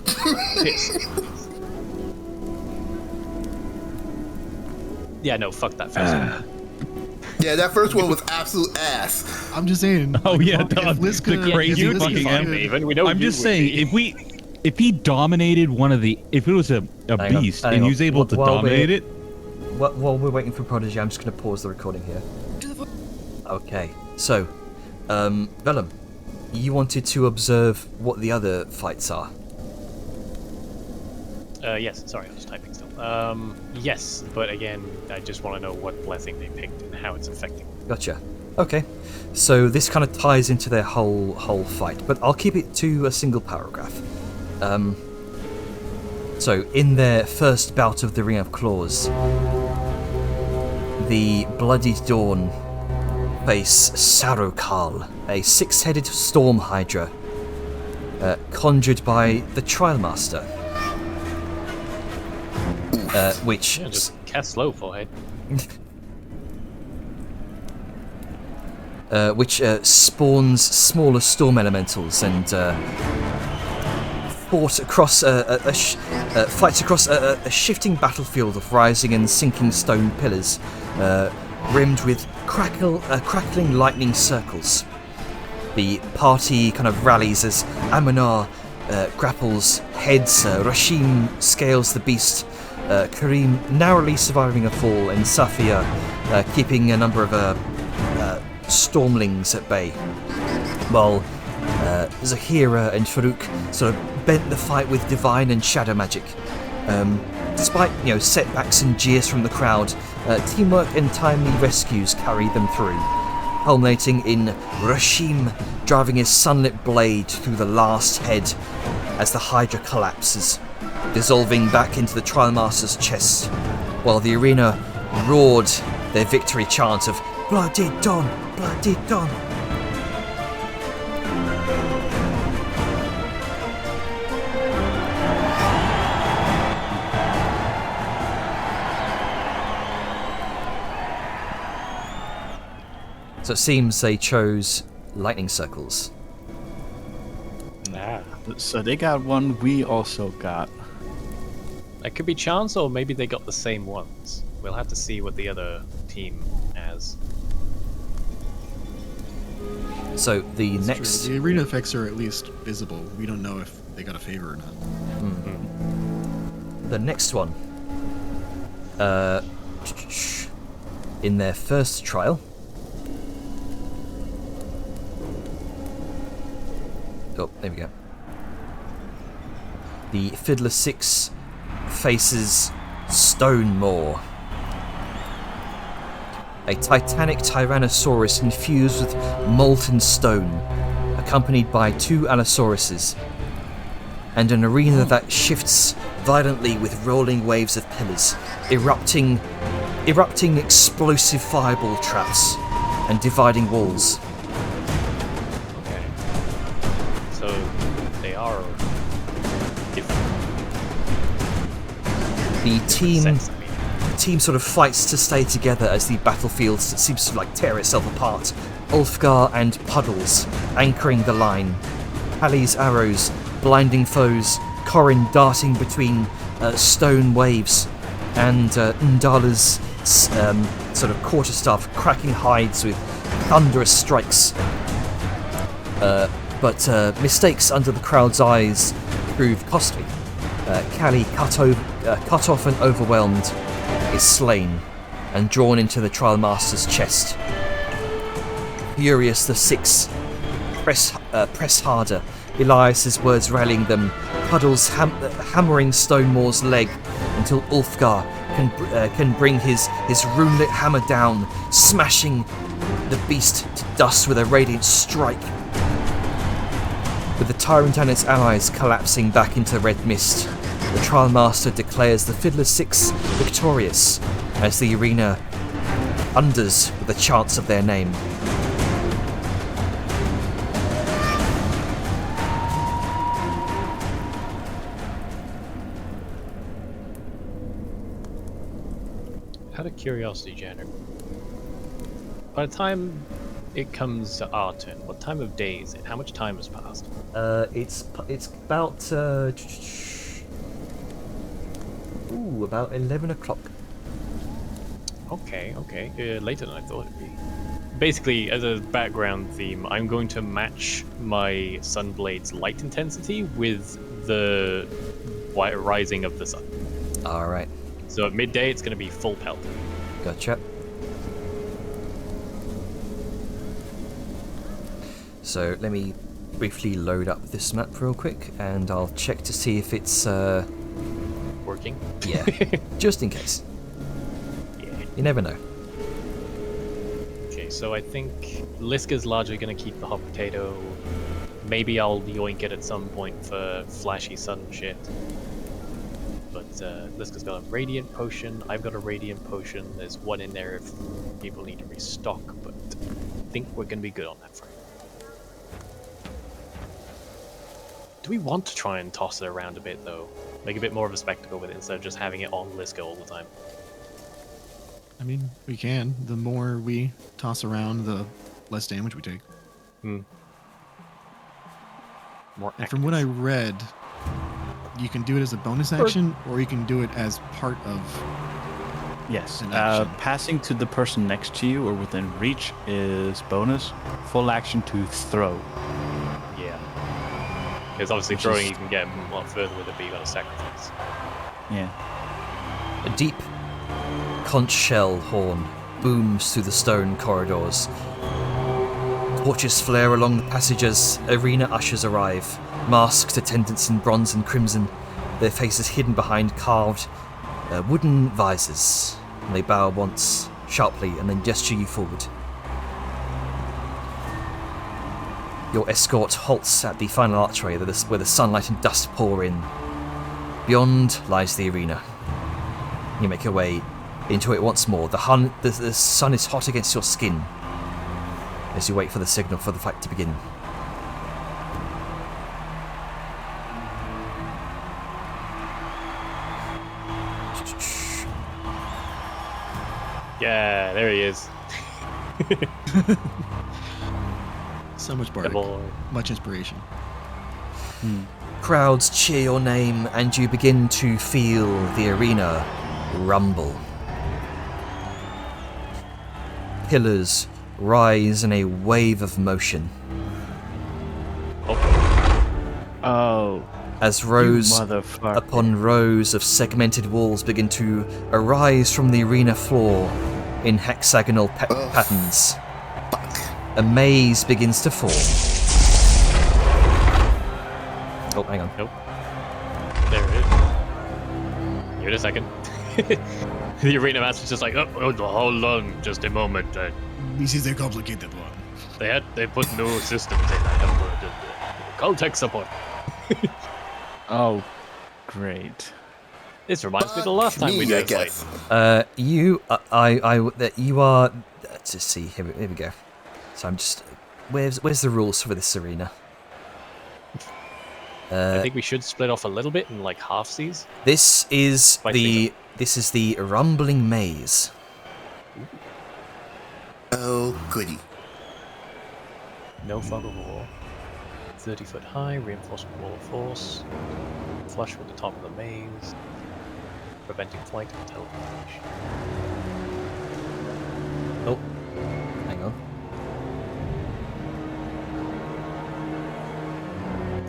Piss. Yeah, no, fuck that first. Yeah, that first one was absolute ass. I'm just saying. Oh yeah, if dog. Liz The could- crazy if Liz fucking could- animal. Even we know I'm you just would saying, be. if he dominated one of the, if it was a Hang on, beast hang and on. he was able to While dominate we're- it, While we're waiting for Prodigy, I'm just going to pause the recording here. Okay, so, Vellum, you wanted to observe what the other fights are. Yes, sorry, I was typing still. Yes, but again, I just want to know what blessing they picked and how it's affecting them. Gotcha. Okay, so this kind of ties into their whole fight, but I'll keep it to a single paragraph. So, in their first bout of the Ring of Claws, the Bloody Dawn face Sarokal, a six-headed storm hydra, conjured by the Trialmaster. Which Yeah, just cast slow, forehead. spawns smaller storm elementals and fights across a shifting battlefield of rising and sinking stone pillars, rimmed with crackling lightning circles. The party kind of rallies as Amanar grapples heads, Rashim scales the beast, Kareem narrowly surviving a fall, and Safia keeping a number of stormlings at bay, while Zahira and Farouk sort of bent the fight with divine and shadow magic. Despite setbacks and jeers from the crowd, teamwork and timely rescues carry them through, culminating in Rashim driving his sunlit blade through the last head as the Hydra collapses, dissolving back into the Trialmaster's chest, while the arena roared their victory chant of "Bloody Dawn! Bloody Dawn!" So it seems they chose lightning circles. Nah. So they got one, we also got. That could be chance, or maybe they got the same ones. We'll have to see what the other team has. So the It's next... true. The arena effects are at least visible. We don't know if they got a favor or not. The next one. In their first trial... Oh, there we go. The Fiddler 6 faces Stone Maw, a titanic Tyrannosaurus infused with molten stone, accompanied by two Allosauruses, and an arena that shifts violently with rolling waves of pillars, erupting explosive fireball traps, and dividing walls. Okay. So they are different. The team Sets, I mean. team sort of fights to stay together as the battlefield seems to like tear itself apart. Ulfgar and Puddles anchoring the line. Halli's arrows blinding foes. Corin darting between stone waves, and Ndala's sort of quarterstaff cracking hides with thunderous strikes. But mistakes under the crowd's eyes prove costly. Callie, cut off and overwhelmed, is slain and drawn into the Trial Master's chest. Furious, the six press harder. Elias's words rallying them. Puddles hammering Stonemore's leg until Ulfgar can bring his runelit hammer down, smashing the beast to dust with a radiant strike. With the tyrant and its allies collapsing back into red mist, the Trial Master declares the Fiddler Six victorious as the arena unders with the chants of their name. Out of curiosity, Janner, by the time it comes to our turn, what time of day is it? How much time has passed? It's about about 11 o'clock. Okay, later than I thought it'd be. Basically, as a background theme, I'm going to match my Sunblade's light intensity with the rising of the sun. All right. So at midday, it's going to be full pelt. Gotcha. So let me briefly load up this map real quick, and I'll check to see if it's Working? yeah, just in case. Yeah. You never know. Okay, so I think Liska's largely going to keep the hot potato. Maybe I'll yoink it at some point for flashy sun shit. But Liska's got a radiant potion. I've got a radiant potion. There's one in there if people need to restock, but I think we're going to be good on that front. Do we want to try and toss it around a bit, though? Make a bit more of a spectacle with it instead of just having it on Liska all the time. I mean, we can. The more we toss around, the less damage we take. More And from what I read, you can do it as a bonus action, or you can do it as part of. Yes. An action. Passing to the person next to you or within reach is bonus. Full action to throw. Yeah. Because obviously Which throwing is- you can get a lot further with it, but you gotta sacrifice. Yeah. A deep conch shell horn booms through the stone corridors. Torches flare along the passages. Arena ushers arrive, masked attendants in bronze and crimson, their faces hidden behind carved wooden visors. And they bow once, sharply, and then gesture you forward. Your escort halts at the final archway where the sunlight and dust pour in. Beyond lies the arena. You make your way into it once more. The sun is hot against your skin as you wait for the signal for the fight to begin. Yeah, there he is. So much The bardic. boy. Much inspiration. Crowds cheer your name, and you begin to feel the arena rumble. Pillars rise in a wave of motion Oh, as rows motherfucker. upon rows of segmented walls begin to arise from the arena floor in hexagonal patterns. A maze begins to form. Oh, hang on. Nope. There it is. Give it a second. The arena master's just like, oh, hold on, just a moment. This is a complicated one. They put no systems in. I have put call tech support. Oh, great. This reminds me of the last time we Me, I did a fight. guess. You are. Let's just see. Here we go. So I'm just. Where's the rules for this arena? I think we should split off a little bit and like halfsies. This is Like the rumbling maze. Oh, goody. No fog of war. 30 foot high, reinforced wall of force. Flush with the top of the maze. Preventing flight and teleportation. Oh, hang on.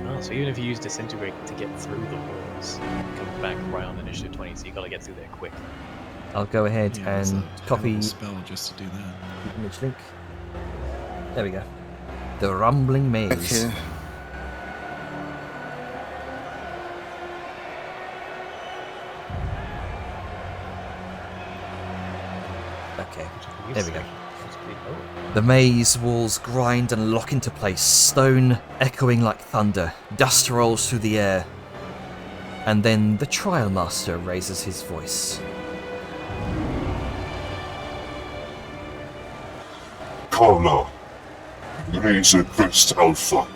Oh, so even if you use disintegrate to get through the walls, it comes back right on initiative 20, so you gotta get through there quick. I'll go ahead Yeah, it's and a hell of copy a spell just to do that. the image link. There we go. The rumbling maze. Okay. Okay, there we go. Oh, The maze walls grind and lock into place, stone echoing like thunder, dust rolls through the air. And then the trial master raises his voice. Carla, Razor Crest Alpha.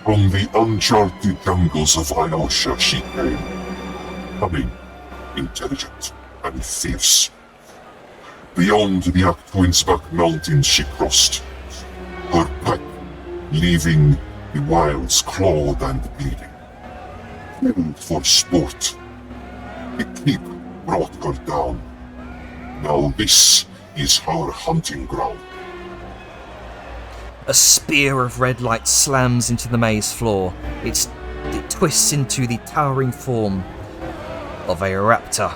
From the uncharted jungles of Iosha she came. Cunning, intelligent, and fierce. Beyond the Akwinsback Mountains she crossed. Her pack leaving the wilds clawed and bleeding. Killed for sport. The keep brought her down. Now this is her hunting ground. A spear of red light slams into the maze floor. It twists into the towering form of a raptor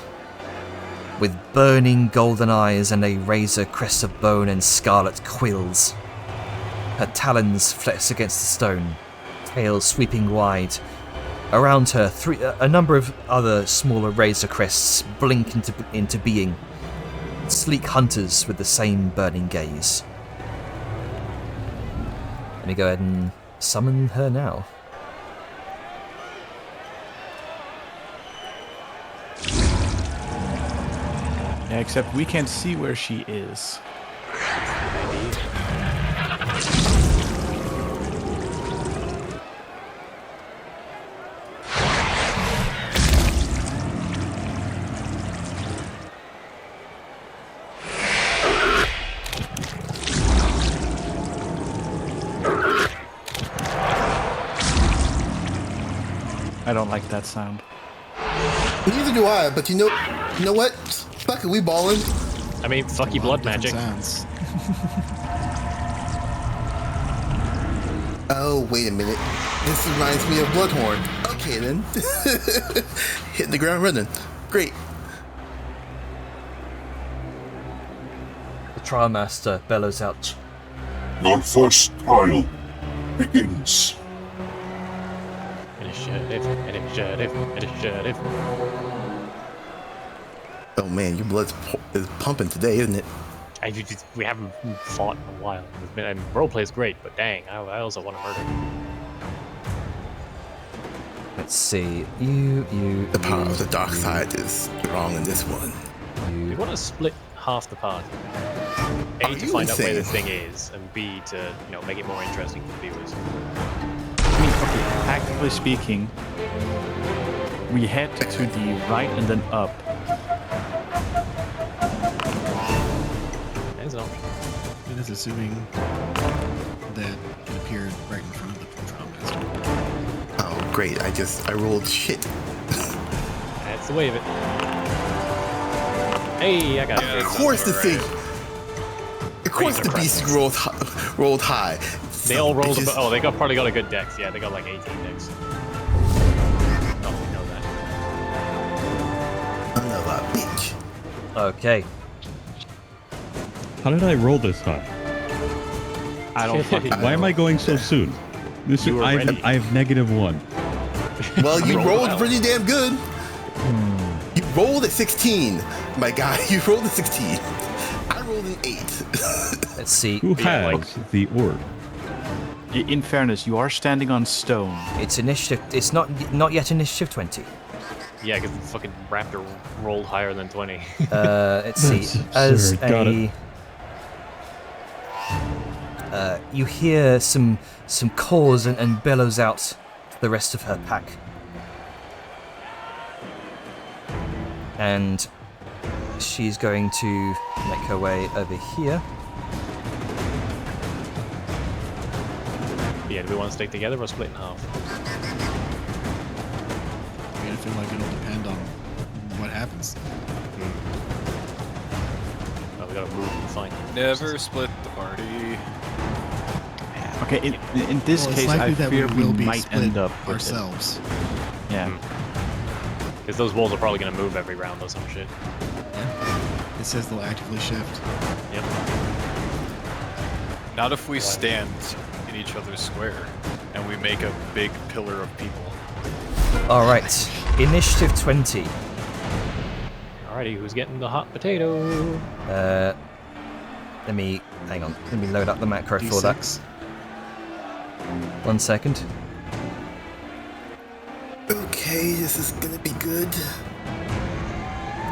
with burning golden eyes and a razor crest of bone and scarlet quills. Her talons flex against the stone, tail sweeping wide. Around her, a number of other smaller razor crests blink into being. Sleek hunters with the same burning gaze. Let me go ahead and summon her now. Yeah, except we can't see where she is. I don't like that sound. Neither do I, but you know what? Fuck it, we ballin'. I mean, fuck you, blood magic. Sounds. Oh, wait a minute. This reminds me of Bloodhorn. Okay then. Hitting the ground running. Great. The trial master bellows out. Your first trial begins. Initiative. Oh man, your blood is pumping today, isn't it? We haven't fought in a while. Roleplay is great, but dang, I also want to murder. Let's see. You. The power of the dark side is strong in this one. We want to split half the party. A, to find out where the thing is, and B, to make it more interesting for viewers. I mean, okay, practically speaking, we head to the right and then up. There's an option. It is assuming that it appeared right in front of the trial master. Oh great, I rolled shit. That's the way of it. Hey, I got it. Of course the thing. Of course the beast rolled high. They all rolled above. Oh, they probably got a good dex. Yeah, they got like 18 dex. Oh, we know that. Son of a bitch. Okay. How did I roll this high? I don't fucking Why am I going so soon? You were ready. I have -1. Well, you rolled pretty damn good. You rolled a 16, my guy. You rolled a 16. I rolled an 8. Let's see. Who Yeah, has the orb? In fairness, you are standing on stone. It's initiative. It's not yet initiative 20. Yeah, because the fucking raptor rolled higher than 20. Let's see. That's As absurd. Got it. you hear some caws and bellows out to the rest of her pack. And she's going to make her way over here. Yeah, do we want to stick together or split in half? I feel like it'll depend on what happens. Oh, we gotta move and find. Never split the party. Okay, in this Well, it's case, likely I that fear we we will be might split end up with it. ourselves. Yeah. Because those walls are probably gonna move every round or some shit. It says they'll actively shift. Yep. Not if we stand in each other's square and we make a big pillar of people. Alright, initiative 20. Alrighty, who's getting the hot potato? Hang on, let me load up the macro for that. D6. 1 second. Okay, this is gonna be good.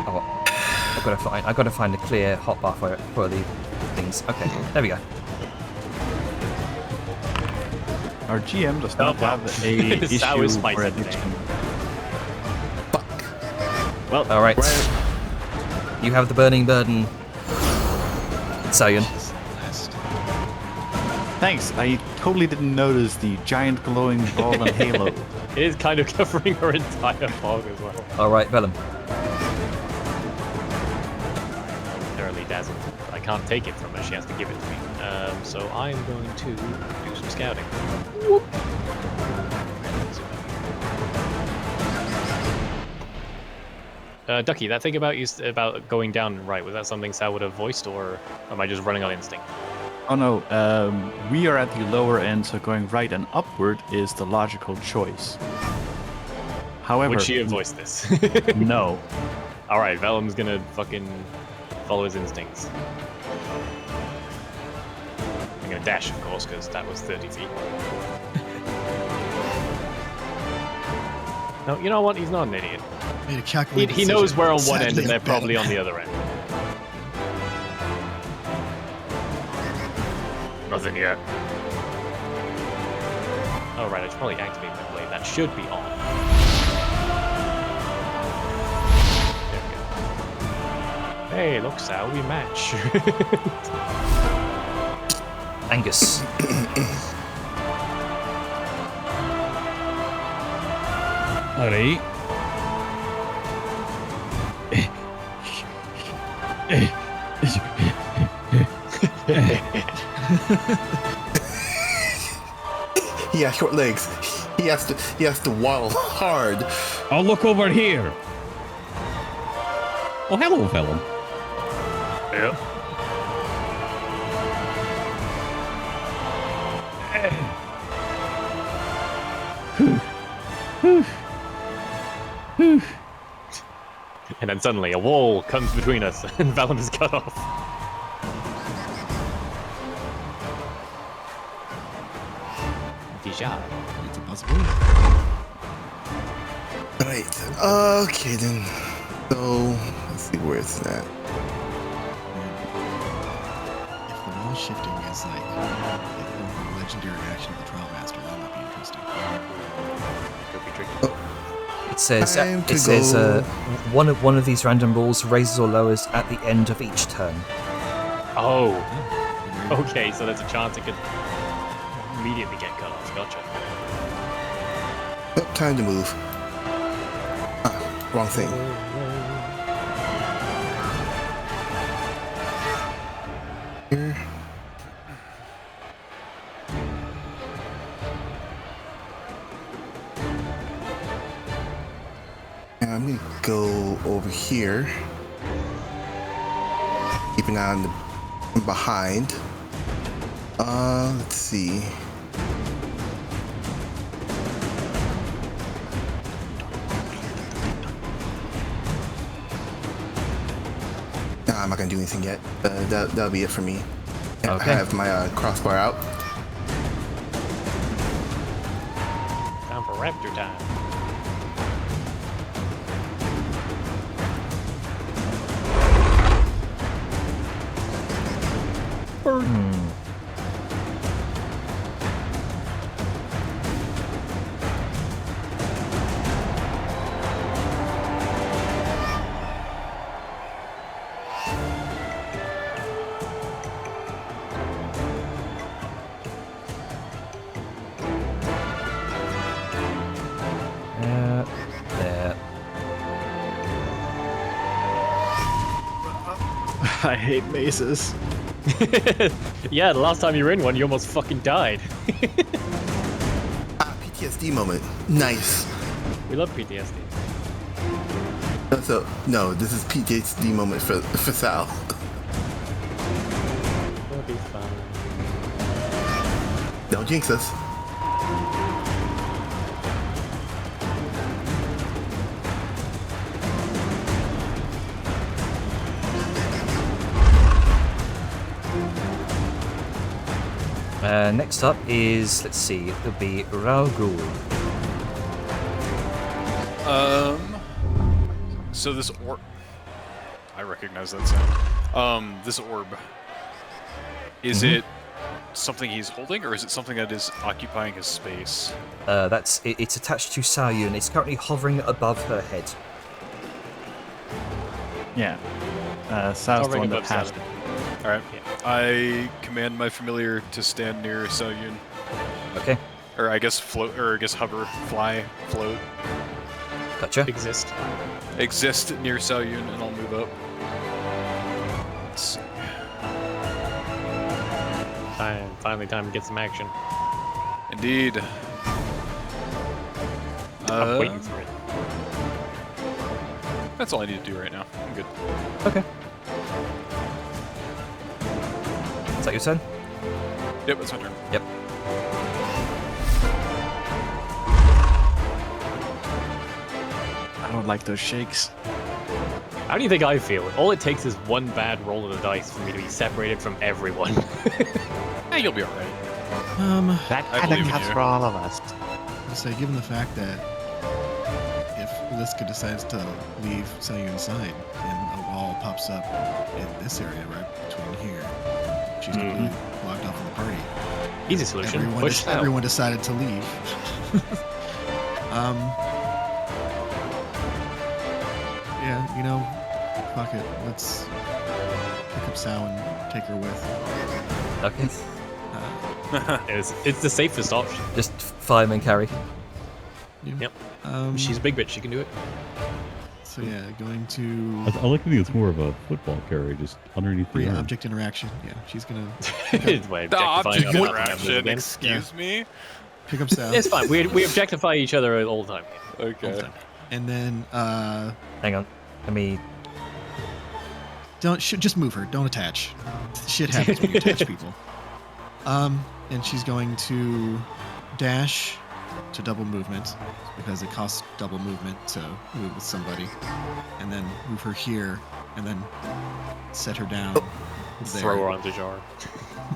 Oh, I've got to find a clear hotbar for the things. Okay, there we go. Our GM does not have a Sour issue spice for today. addiction. Well, alright. You have the burning burden, Sion. Thanks. I totally didn't notice the giant glowing ball and halo. It is kind of covering her entire fog as well. Alright, Vellum. Thoroughly dazzled. I can't take it from her, she has to give it to me. So I'm going to do some scouting. Ducky, that thing about about going down and right, was that something Sal would have voiced, or am I just running on instinct? Oh no, we are at the lower end, so going right and upward is the logical choice. However, Would she have voiced this? no. Alright, Vellum's gonna fucking follow his instincts. I'm gonna dash, of course, because that was 30 feet. No, you know what? He's not an idiot. Made a calculated He knows decision. we're on one Sadly, end and they're I bet probably him. on the other end. Nothing yet. Oh right, I should probably activate my blade. That should be on. There we go. Hey, look, Sal, we match. Angus. Alright. He has short legs. He has to waddle hard. I'll look over here. Oh, hello, Vellum. Yep. And then suddenly a wall comes between us and Vellum is cut off. Deja. It's a possibility. Right. Okay then. So let's see where it's at. If the wall shifting is like a legendary action of the Trial Master, that might be interesting. Could be tricky. It says Time to it says go. one of these random rules raises or lowers at the end of each turn. Oh. Okay, so there's a chance it could immediately get cut off. Gotcha. Oh, time to move. Wrong thing. Here. And I'm gonna go over here. Keep an eye on the behind. Let's see. Nah, I'm not gonna do anything yet. That'll be it for me. Okay. I have my crossbar out. Time for raptor time. There. I hate mazes. Yeah, the last time you were in one, you almost fucking died. PTSD moment. Nice. We love PTSD. No, this is PTSD moment for Sal. It'll be fine. Don't jinx us. Next up is, let's see, it'll be Raugul. So this orb, I recognize that sound. This orb, is it something he's holding, or is it something that is occupying his space? It's attached to Saoyun. It's currently hovering above her head. Yeah. Sal's the one that has it. Alright. I command my familiar to stand near Saoyun. Okay, Or I guess float, or I guess hover, fly, float. gotcha. Exist. Exist near Saoyun, and I'll move up. Let's see. Finally time to get some action. Indeed. I'm waiting for it. That's all I need to do right now. I'm good. Okay. Is that your turn? Yep, that's my turn. Yep. I don't like those shakes. How do you think I feel? All it takes is one bad roll of the dice for me to be separated from everyone. Hey, you'll be alright. That I kind of believe in cuts you. for all of us. To say, given the fact that if Liska decides to leave Saoyun's side and a wall pops up in this area right between here, she's completely blocked off from the party. Easy solution. Push out. Everyone decided to leave. Yeah, you know, fuck it. Let's pick up Sao and take her with. Okay. It's the safest option. Just fireman carry. Yep. She's She's a big bitch. She can do it. so yeah, going to I like to think it's more of a football carry, just underneath the arm. object interaction. Yeah, she's gonna Way The objectifying object other interaction, again. excuse me? pick up Sao. It's fine. We objectify each other all the time. Okay. And then Hang on. Let me. just move her. Don't attach. Shit happens when you attach people. And she's going to dash to double movement because it costs double movement to move with somebody, and then move her here, and then set her down. There. Throw her on the jar.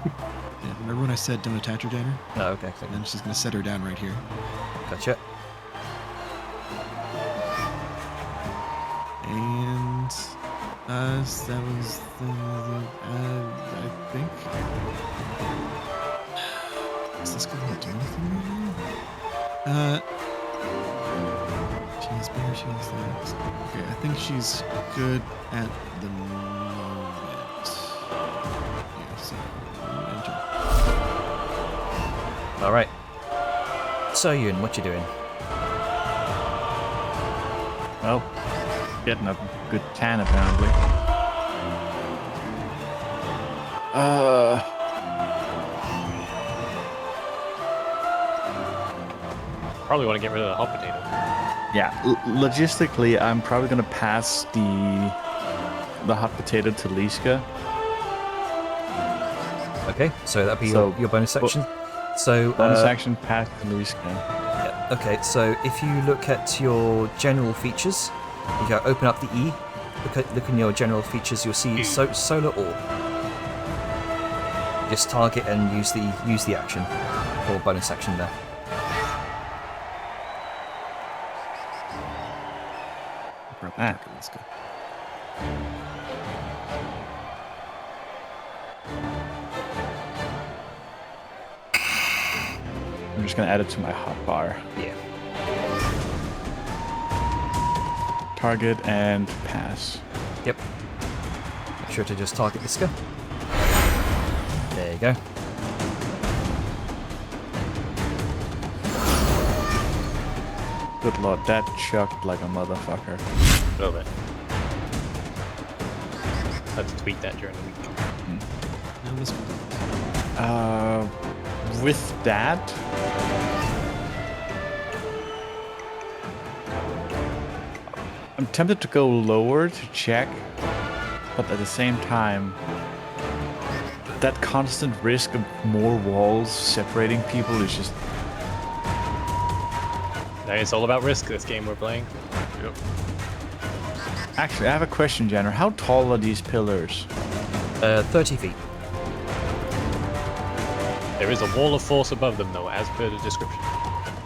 Yeah, remember when I said don't attach her, Danner? No, okay. And then she's gonna set her down right here. Gotcha. And that was the I think. Is this gonna do anything right now? She has better, she has that. Okay, I think she's good at the moment. Yeah, so enter. All right. Saoyun, what you doing? Well, getting a good tan apparently. Probably want to get rid of the hot potato. Yeah, logistically, I'm probably gonna pass the hot potato to Liska. Okay, so that'd be So, your bonus section. So Bonus action, pass to Liska. yeah, okay, so if you look at your general features, if you open up the E, look in your general features, you'll see solar orb. Just target and use the action or bonus action there. Let's go. just gonna add it to my hotbar. Yeah. Target and pass. Yep. Make sure to just target this guy. There you go. Good lord, that chucked like a motherfucker. A little bit. Let's tweak that during the week. No, this one. With that, I'm tempted to go lower to check, but at the same time, that constant risk of more walls separating people is just. It's all about risk, this game we're playing. Yep. Actually, I have a question, Jenner. How tall are these pillars? 30 feet. There is a wall of force above them, though, as per the description.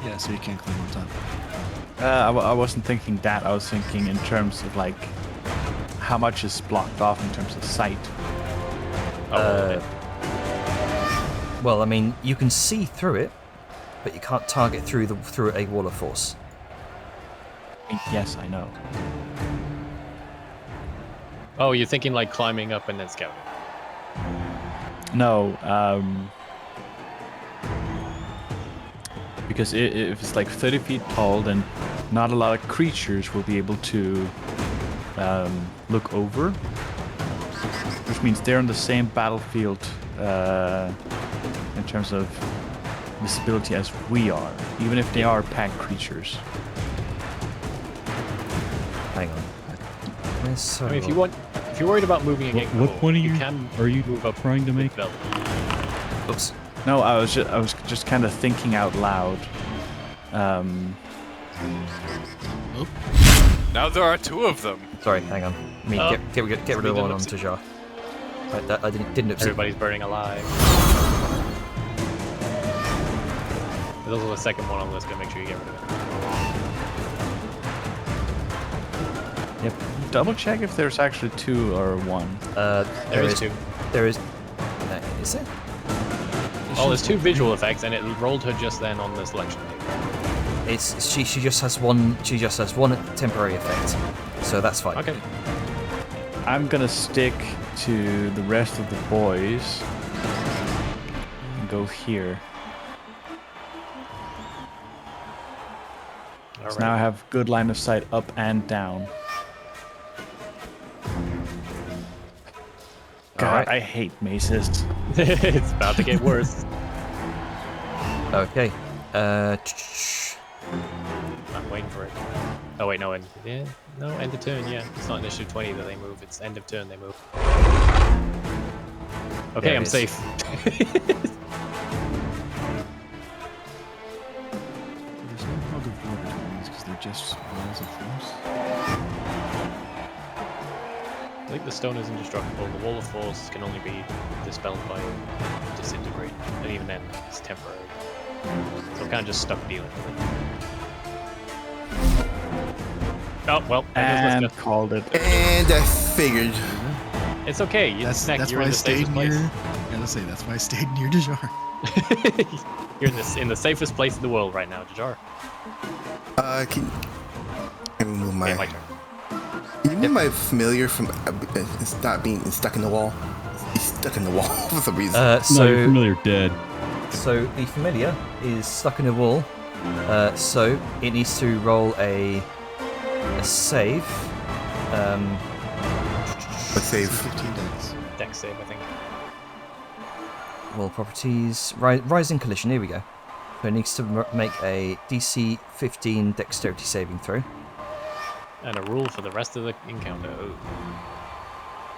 Yeah, so you can't climb on top. I wasn't thinking that. I was thinking in terms of like how much is blocked off in terms of sight. Well, I mean, you can see through it, but you can't target through a wall of force. Yes, I know. Oh, you're thinking like climbing up and then scouting. No, because if it's like 30 feet tall, then not a lot of creatures will be able to look over, which means they're on the same battlefield in terms of visibility as we are, even if they are pack creatures. Hang on. Where's so I mean, if you're worried about moving against What point you can are you move up trying to make? with belt. Oops. No, I was just kind of thinking out loud. Now there are two of them. Sorry, hang on. I mean, get rid of the one on Tajar. Right, I didn't upset. Everybody's burning alive. There's also a second one on the list, gonna make sure you get rid of it. Yep. Double check if there's actually two or one. There is two. There is. Is there? Oh, there's two visual effects, and it rolled her just then on the selection table. She just has one. She just has one temporary effect, so that's fine. Okay. I'm gonna stick to the rest of the boys and go here. So now I have good line of sight up and down. God, Alright. I hate maces. It's about to get worse. Okay. I'm waiting for it. Oh wait, no, end of turn. Yeah, it's not initiative 20 that they move. It's end of turn they move. Okay, There it I'm is. safe. There's no fog of war between these because they're just walls of force. I think the stone is indestructible. The wall of force can only be dispelled by disintegrate, and even then, it's temporary. So I'm kind of just stuck dealing with it. Oh well, And let's go. called it. And I figured. It's okay. That's You're why in I the stayed safest near. place. Yeah, let's say that's why I stayed near Dejar. You're in the safest place in the world right now, Dejar. Can I move my? Okay, my turn. Can you move my familiar from it's not being stuck in the wall? He's stuck in the wall for some reason. No, you're So familiar dead. the familiar is stuck in a wall. So it needs to roll a save. Let's save. 15 dex. Dex save, I think. Wall properties. Rising collision. Here we go. So it needs to make a DC 15 dexterity saving throw. And a rule for the rest of the encounter. Ooh.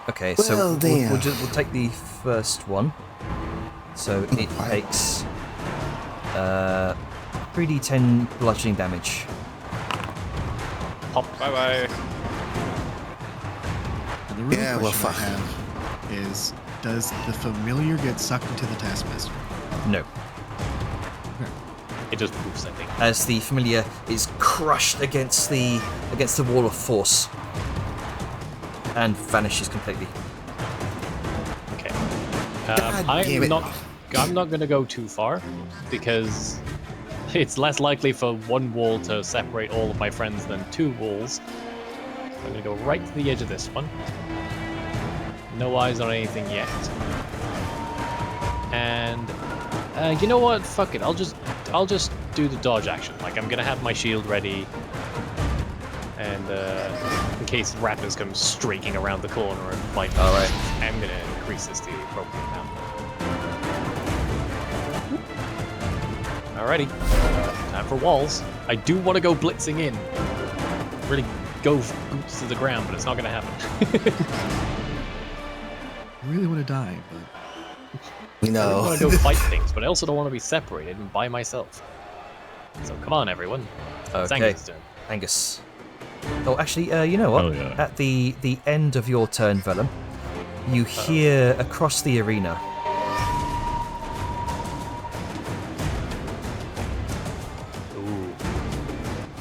Okay, so Well, damn. we'll take the first one. So it takes 3d10 bludgeoning damage. Pop. Bye bye. And the real Yeah, well, question fuck. I have is, does the familiar get sucked into the taskmaster? No. It just poofs, I think. As the familiar is crushed against the wall of force and vanishes completely. Okay. God damn it. I'm not going to go too far because it's less likely for one wall to separate all of my friends than 2 walls. I'm gonna go right to the edge of this one. No eyes on anything yet. And you know what? Fuck it. I'll just do the dodge action. Like, I'm gonna have my shield ready, and in case raptors come streaking around the corner and fight me, Alright. I'm gonna increase this to the appropriate amount. Alrighty, time for walls. I do want to go blitzing in. Really go boots to the ground, but it's not gonna happen. I really want to die, but You I really know. want to go fight things, but I also don't want to be separated and by myself. So come on, everyone. It's Okay. Angus' turn. Angus. Oh, actually, you know what? Oh, yeah. At the end of your turn, Vellum, you hear across the arena. Ooh,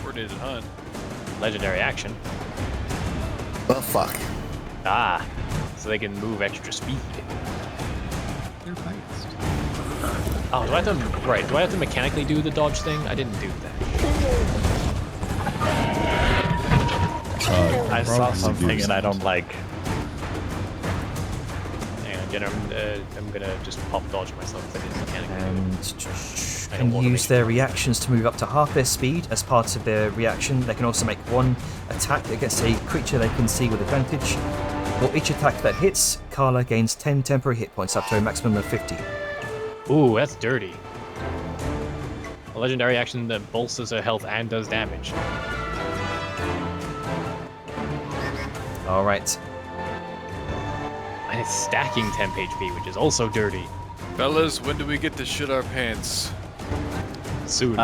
Coordinated hunt. legendary action. Well, fuck. Ah, so they can move extra speed. they're fast. Oh, do I have to? Right, do I have to mechanically do the dodge thing? I didn't do that. I saw probably something do. and I don't like. Hang on, Jenna, I'm gonna just pop dodge myself if I didn't mechanically. And I can don't wanna use make their reactions to move up to half their speed. As part of their reaction, they can also make one attack against a creature they can see with advantage. For each attack that hits, Carla gains 10 temporary hit points up to a maximum of 50. Ooh, that's dirty. A legendary action that bolsters her health and does damage. Alright. And it's stacking temp HP, which is also dirty. Fellas, when do we get to shit our pants? Soon.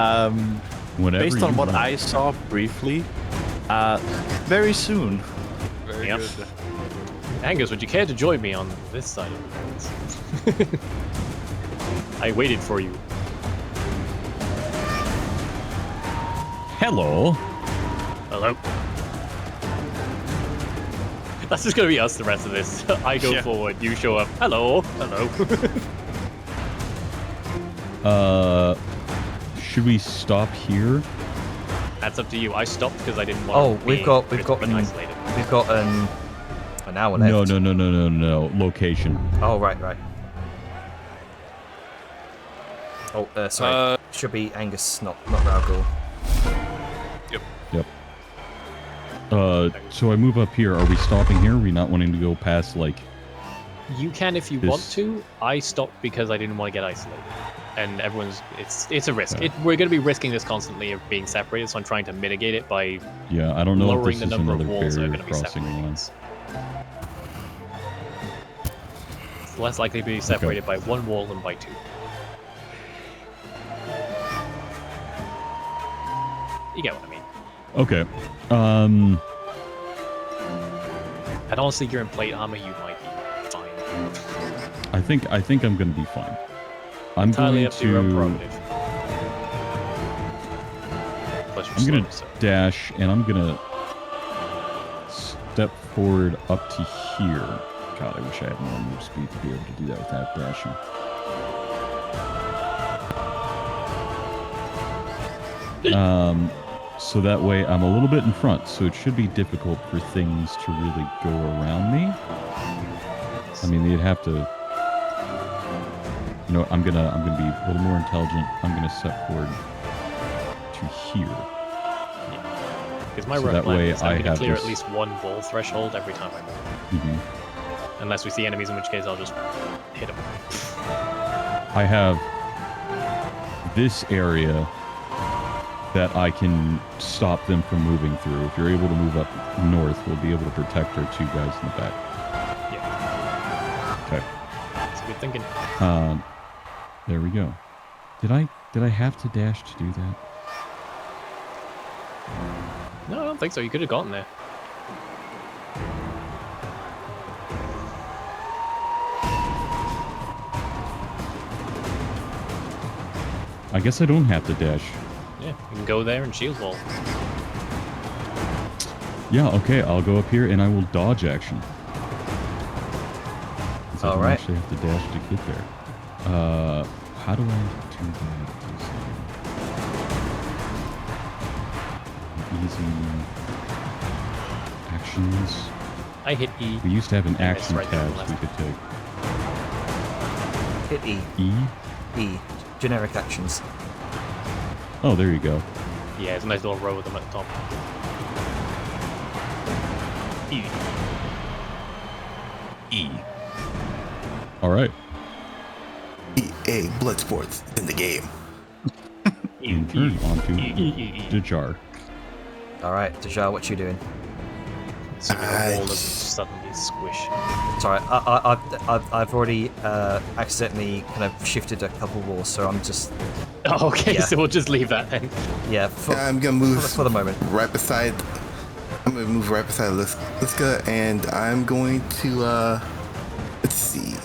Whenever Based on you what want. I saw briefly, very soon. Very Yep. good. Angus, would you care to join me on this side of the fence? I waited for you. Hello. Hello. That's just gonna be us the rest of this. I go Yeah. forward, you show up. Hello. Hello. Should we stop here? That's up to you. I stopped because I didn't want Oh, to we've got isolated. an hour left. No. Location. Oh, right. Oh, sorry. Uh, Should be Angus, not Raugul. Yep. So I move up here. Are we stopping here? Are we not wanting to go past, like... You can if you This- want to. I stopped because I didn't want to get isolated. And everyone's it's a risk. Yeah. We're going to be risking this constantly of being separated, so I'm trying to mitigate it by Yeah, I don't know if lowering this the is number another of walls that are barrier going to be crossing separating line. us. It's less likely to be separated by one wall than by 2. You get what I mean. Okay. And honestly, you're in plate armor, you might be fine. I think I'm gonna be fine. I'm Entirely going up to your own to... prerogative. Plus you're I'm gonna slow, so. dash, and I'm gonna step forward up to here. God, I wish I had more move speed to be able to do that without dashing. So that way I'm a little bit in front, so it should be difficult for things to really go around me. I mean, they'd have to... You know, I'm gonna be a little more intelligent. I'm gonna step forward to here. Because my So rough that plan way is I I'm going to have clear this- at least one wall threshold every time I move. hmm Unless we see enemies, in which case I'll just hit them. I have this area that I can stop them from moving through. If you're able to move up north, we'll be able to protect our 2 guys in the back. Yeah. Okay. That's good thinking. There we go. Did I have to dash to do that? No, I don't think so. You could have gotten there. I guess I don't have to dash. Yeah, you can go there and shield wall. Yeah, okay, I'll go up here and I will dodge action. So I don't Alright. actually have to dash to get there. How do I do that? easy actions. I hit E. We used to have an Yeah, it's action right there on tab the we could take. Hit E. E? E. Generic actions. Oh, there you go. Yeah, it's a nice little row of them at the top. E. E. All right. EA Bloodsports in the game. In turn, onto Dajar. Alright, Dajar, what you doing? So the wall doesn't suddenly squish. Sorry, I've already accidentally kind of shifted a couple walls, so I'm just Oh, okay, Yeah. so we'll just leave that then. I'm gonna move for the moment. right beside. I'm gonna move right beside Liska, and I'm going to let's see.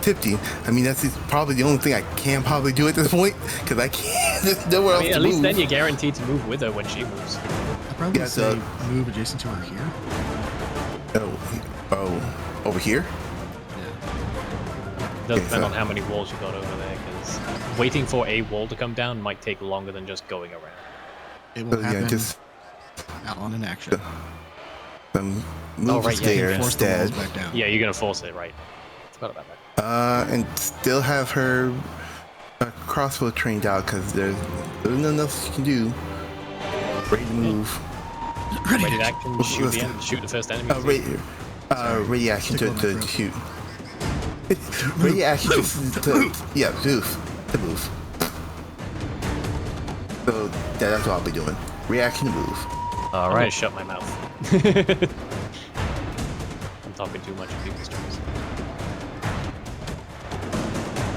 Tipty. I mean, that's probably the only thing I can probably do at this point, because I can't. There's nowhere else I mean, to at move. least then you're guaranteed to move with her when she moves. I'd probably Yeah, say so- move adjacent to her here. Oh, over here? Does Okay, depend so- on how many walls you got over there, because waiting for a wall to come down might take longer than just going around. It will So, happen yeah, just out on an action. move Oh, right, yeah, there Force the instead. walls back down. Yeah, you're gonna force it, right? Forgot about that. And still have her crossbow trained out, because there's nothing else you can do. Ready to move. Ready to action, shoot the first enemy. Ready action Tickle my to throat. shoot. Ready action to move. So that's what I'll be doing. Reaction to move. I'm gonna Alright. shut my mouth. I'm talking too much in people's terms.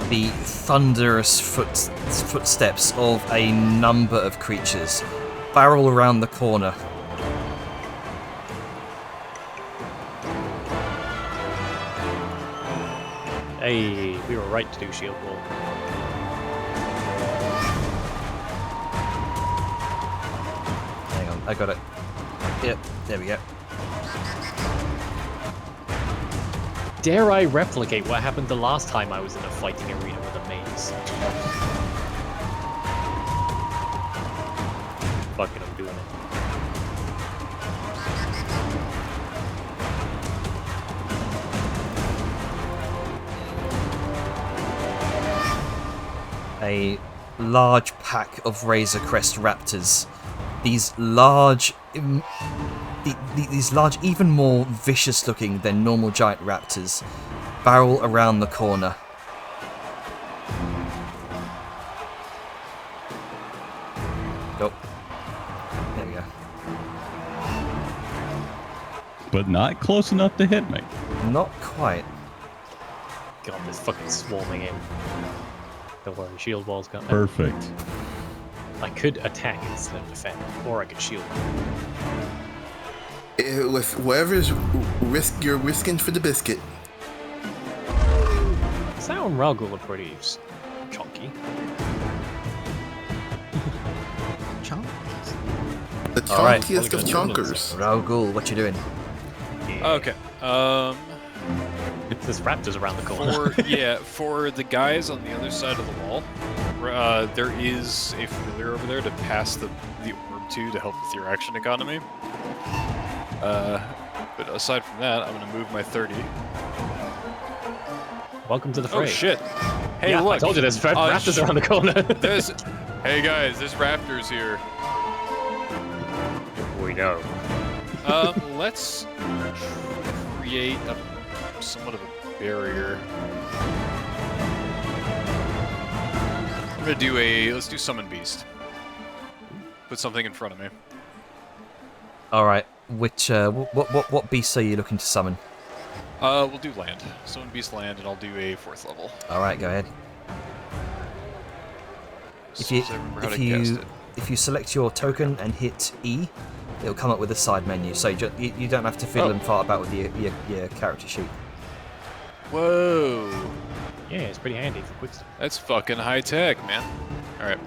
The thunderous footsteps of a number of creatures barrel around the corner. Hey, we were right to do shield wall. Hang on, I got it. Yep, there we go. Dare I replicate what happened the last time I was in a fighting arena with a maze? Fuck it, I'm doing it. A large pack of Razor Crest raptors. These large, these large, even more vicious looking than normal giant raptors, barrel around the corner. Oh, there we go. But not close enough to hit me. Not quite. God, this fucking swarming in. Don't worry, shield wall's coming. Perfect. I could attack instead of defend, or I could shield. With whatever's you're risking for the biscuit. Sao and Ralgul are pretty chunky. Chomp. The Alright. chunkiest of chunkers. Raugul, what you doing? Okay. There's raptors around the corner. For the guys on the other side of the wall, there is a familiar over there to pass the orb to help with your action economy. But aside from that, I'm gonna move my 30. Welcome to the fray. Oh shit! Hey, yeah, look! I told you there's raptors around the corner. Hey guys, there's raptors here. We know. Let's create somewhat of a barrier. I'm gonna let's do summon beast. Put something in front of me. Alright, which, what beasts are you looking to summon? We'll do land. Summon beast land, and I'll do a 4th level. Alright, go ahead. As soon as I remember how to cast it. If you select your token and hit E, it'll come up with a side menu, so you don't have to fiddle and fart about with your character sheet. Whoa! Yeah, it's pretty handy for quick stuff. That's fucking high tech, man. Alright.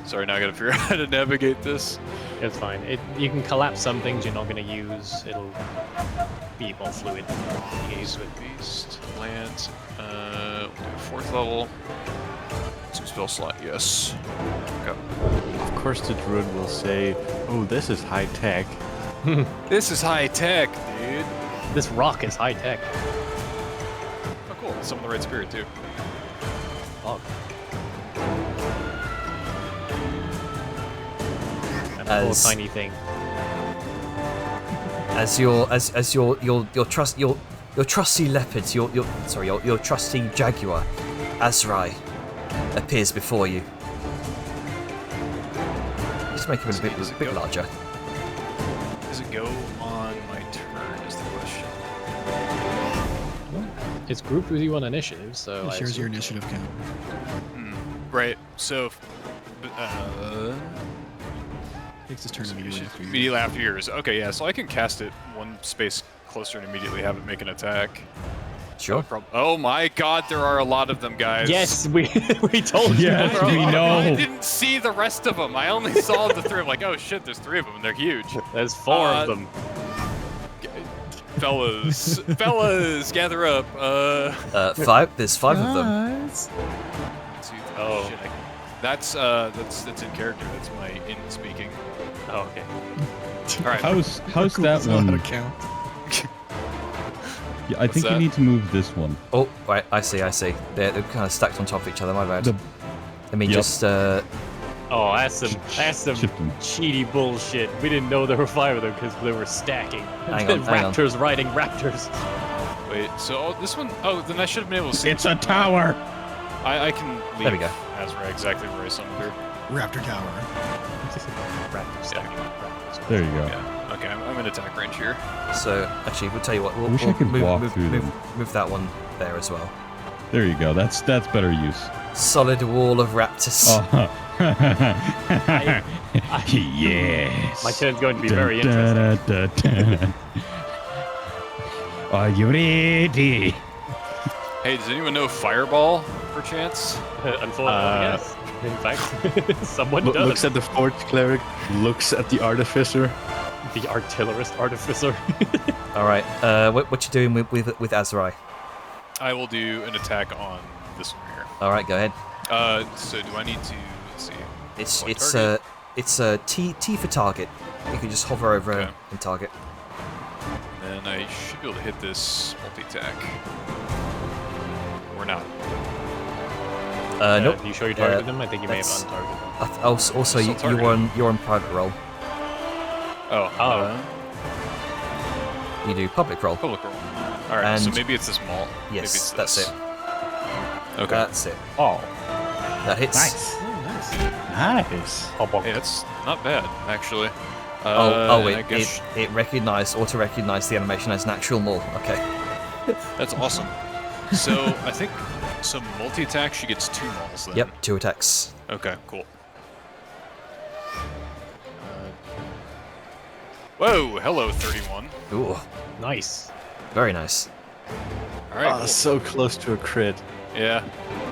Sorry, now I gotta figure out how to navigate this. It's fine. You can collapse some things you're not going to use. be more fluid. Engage with Beast, land, we'll do 4th level. 2 spell slot, yes. Go. Of course, the druid will say, "Oh, this is high tech." This is high tech, dude. This rock is high tech. Oh, cool. Some of the right spirit, too. Oh. And a little tiny thing. As your trusty leopard, your trusty jaguar, Azrai, appears before you. Just make him a bit larger. Does it go on my turn? Is the question. It's grouped with you on initiative, so I Here's your assume- initiative count. Right. So, Takes his turn immediately after you. immediately after yours. Okay, yeah. So I can cast it one space closer and immediately have it make an attack. Sure. Oh my God, there are a lot of them, guys. Yes, we told you. Yes, bro. we know. I didn't see the rest of them. I only saw the 3. I'm like, oh shit, there's 3 of them, and they're huge. There's 4 of them. Fellas, gather up. 5. There's 5 of them. Oh. Shit, that's in character. That's my in speaking. Oh, okay. All right. How's that Know how to one? count. Yeah, I think that? you need to move this one. Oh, right. I see. They're kind of stacked on top of each other. My bad. The- Let me Yep. just. Oh, that's some Shift them. cheaty bullshit. We didn't know there were 5 of them because they were stacking. Hang on. Raptors riding raptors. Wait. So this one oh then I should have been able to see. It's a tower. I can leave. There we go. Azra exactly where I summoned her. Raptor Tower. Raptors stacking. Raptors. There you go. Yeah. Okay. I'm in attack range here. So actually, we'll tell you what. We'll, wish I we'll could move, walk move, through move, them. move that one there as well. There you go. That's better use. Solid wall of raptors. Oh. Yes. My turn's going to be very Dun, interesting. dun, dun, dun. Are you ready? Hey, does anyone know Fireball, perchance? Unfortunately, yes. In fact, someone does. Looks at the forge cleric. Looks at the artificer. The artillerist artificer. All right. What you doing with Azrai? I will do an attack on this one here. All right. Go ahead. So do I need to? Let's see. Point It's target? T for target. You can just hover over Okay. and target. Then I should be able to hit this multi-attack. Or not. Nope. You sure you targeted Uh, them? I think you may have that's- untargeted them. Also, Still you're on private roll. Oh. You do public roll. Public roll. All right. So And- maybe it's this mall. Maybe Yes, it's that's this. it. Okay. That's it. Oh. That hits. Nice. Oh, nice. Nice. Hey, that's not bad, actually. It auto-recognized the animation as natural maul. Okay. That's awesome. So I think some multi-attack. She gets 2 mauls then. Yep. 2 attacks. Okay. Cool. Whoa! Hello, 31. Ooh. Nice. Very nice. All right. Oh, cool. so close to a crit. Yeah.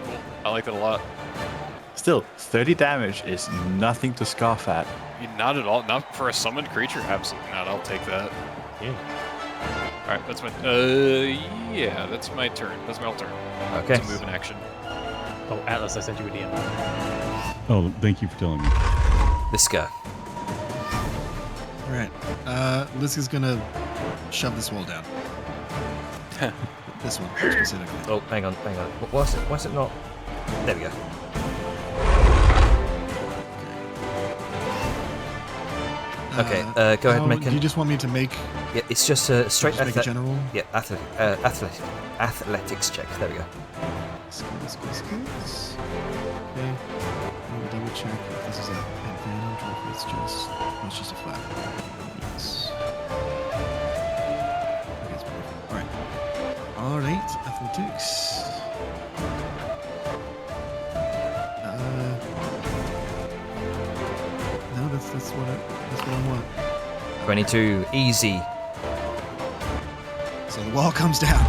Cool. I like that a lot. Still, 30 damage is nothing to scoff at. Not at all. Not for a summoned creature. Absolutely not. I'll take that. Yeah. All right. That's my. Yeah. That's my turn. That's my all turn. Okay. It's a move in action. Oh, Atlas, I sent you a DM. Oh, thank you for telling me. This guy. All right. Lizzie's gonna shove this wall down. This one specifically. Oh, hang on. What was it? Was it not? There we go. Okay. Go ahead and make Do you just want me to make Yeah, it's just a straight just make a general? Yeah, athletics check. There we go. Skills. Okay. Let me double check if this is an advantage or if it's just it's just a flat. Yes. Okay, it's perfect. All right, athletics. No, that's what I want. 22, easy. So the wall comes down.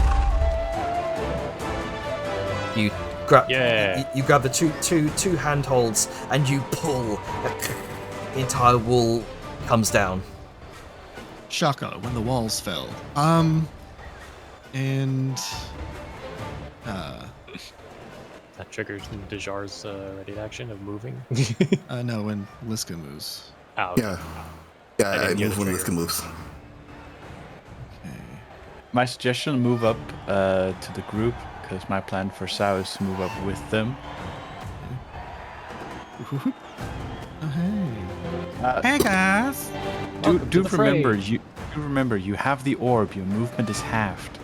You grab. Yeah. You grab the two handholds and you pull. The entire wall comes down. Shaka, when the walls fell. And That triggers Dejar's ready to action of moving. no, when Liska moves. Oh, okay. Yeah. I Yeah, I didn't hear move the when trigger. Liska moves. Okay. My suggestion: move up to the group, because my plan for Sao is to move up with them. Oh, hey. Uh, Hey, guys. Welcome to the fray. remember you have the orb. Your movement is halved.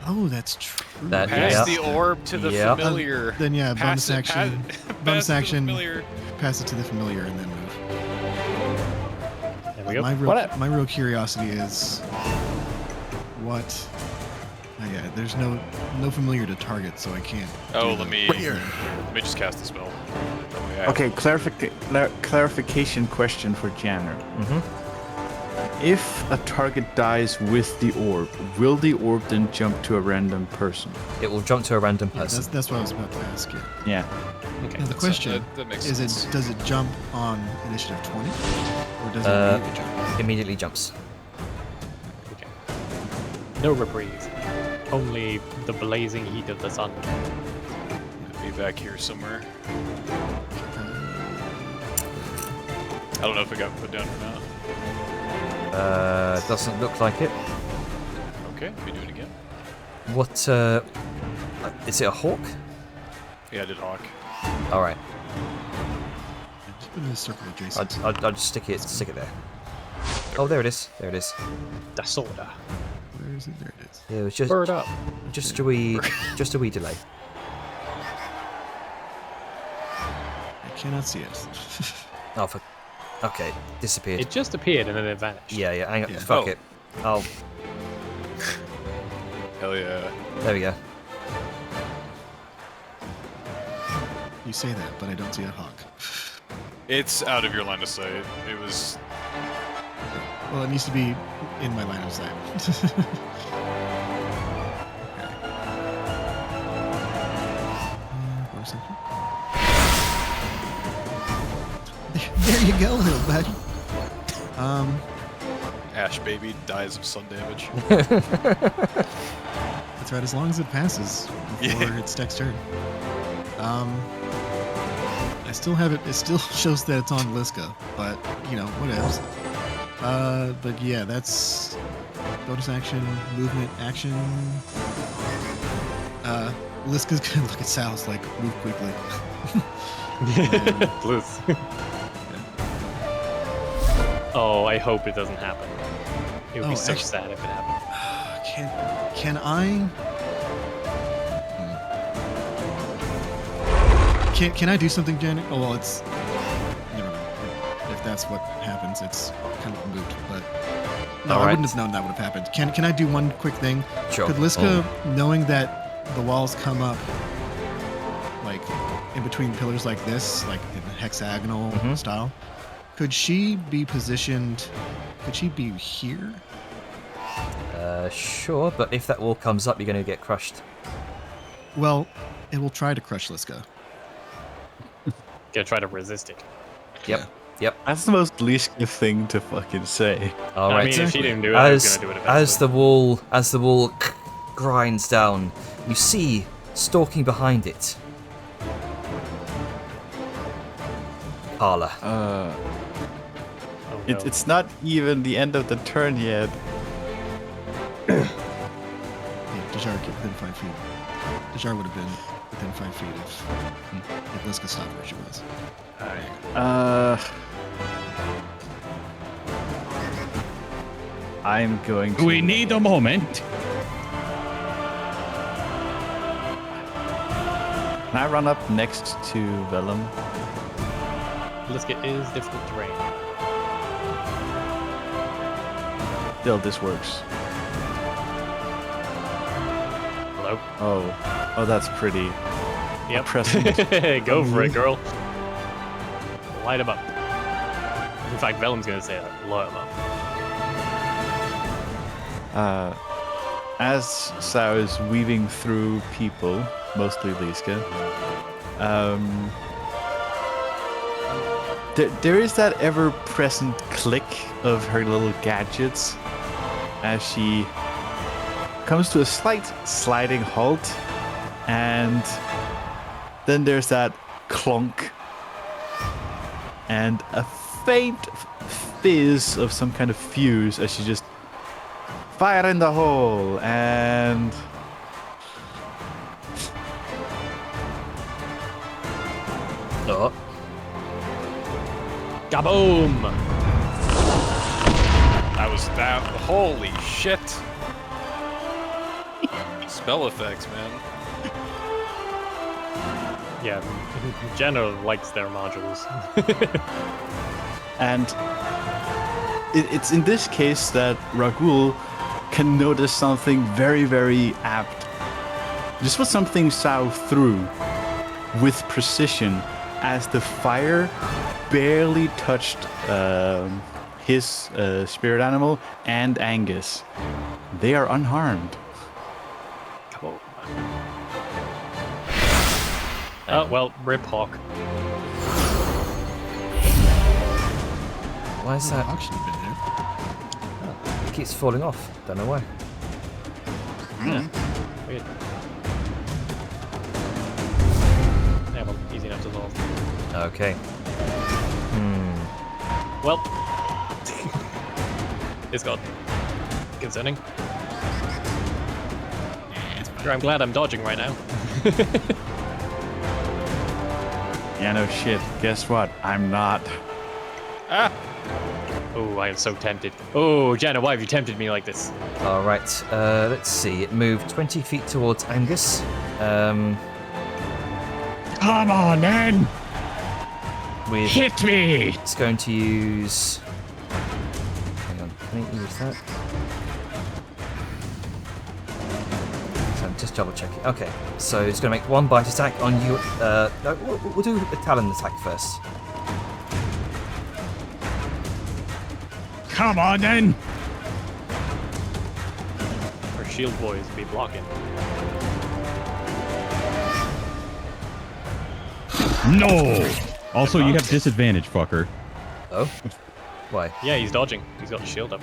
Oh, that's true. That- Pass Yeah. the orb to the Yeah. familiar. Then yeah, Pass bonus it, action. pass Bonus it to the action. familiar. Pass it to the familiar and then move. There we go. My real curiosity is what. Oh, yeah, there's no familiar to target, so I can't. Oh, do let me just cast the spell. That way I- Okay, clarification question for Janner. Mhm. If a target dies with the orb, will the orb then jump to a random person? It will jump to a random Yeah, person. that's what I was about to ask you. Yeah. Okay. Now the question that makes is: sense. does it jump on initiative 20, or does it Uh, immediately jump? Immediately jumps. Okay. No reprieve. Only the blazing heat of the sun. Be back here somewhere. I don't know if it got put down or not. Doesn't look like it. Okay, we do it again. What, is it a hawk? Yeah, I did hawk. Alright, Just put in a circle adjacent. I'll just stick it there. Oh, there it is. Disorder. Where is it? There it is. Yeah, it was just, Bird up. just a wee delay. I cannot see it. Oh, okay, disappeared. It just appeared and then it vanished. Yeah, hang on, Yeah. fuck Oh. it. Oh, Hell yeah. there we go. You say that, but I don't see a hawk. It's out of your line of sight. It was. Well, it needs to be in my line of sight. Bonus action. There you go, little buddy. Ash Baby dies of sun damage. That's right. As long as it passes before Yeah. its next turn. I still have it. It still shows that it's on Liska, but you know, whatevs. But yeah, that's bonus action, movement, action. Liska's gonna look at Sal's like, move quickly. Please. Oh, I hope it doesn't happen. It would Oh, be so actually- sad if it happened. Can I? Can I do something, Janet? Oh well, it's never mind. If that's what happens, it's kind of moot. But no, I Alright. wouldn't have known that would have happened. Can I do one quick thing? Sure. Could Liska, knowing that the walls come up like in between pillars like this, like in a hexagonal Mhm. style, could she be positioned? Could she be here? Sure, but if that wall comes up, you're going to get crushed. Well, it will try to crush Liska. Gonna try to resist it. Yep. That's the most Liska thing to fucking say. All I right. mean, if she Exactly. didn't do it, I was As gonna do it as eventually. the wall grinds down, you see stalking behind it. Carla. Oh, no. It's not even the end of the turn yet. Yeah, Dejar kept within 5 feet. Dejar would have been within 5 feet if Liska stopped where she was. I'm going to. We need a moment. Can I run up next to Vellum? Liska is difficult terrain. Still, this works. Hello? Oh, that's pretty. Yep. Present. Go for it, girl. Light him up. In fact, Vellum's gonna say that. Light him up. As Sao is weaving through people, mostly Liska, There is that ever-present click of her little gadgets as she comes to a slight sliding halt, and then there's that clunk and a faint fizz of some kind of fuse as she just fire in the hole and Oh. Kaboom! I was down. Holy shit! Spell effects, man. Yeah, Jenna likes their modules. And it's in this case that Ragul can notice something very, very apt. Just put something south through with precision as the fire barely touched his spirit animal and Angus. They are unharmed. Kaboom. Oh, well, rip Hawk. Why is that? Hawk should have been there. It keeps falling off. Don't know why. Yeah. Weird. Yeah, well, easy enough to solve. Okay. Well, it's got concerning. Sure, I'm glad I'm dodging right now. Yeah, no shit. Guess what? I'm not. Ah! Oh, I am so tempted. Oh, Jenna, why have you tempted me like this? All right. Let's see. It moved 20 feet towards Angus. Come on, then! With Hit me! it's going to use. Hang on. Can it use that? So I'm just double checking. Okay. So it's going to make one bite attack on you. No, we'll do a talon attack first. Come on, then! Our shield boys be blocking. No! Also, you have disadvantage, fucker. Oh. Why? Yeah, he's dodging. He's got the shield up.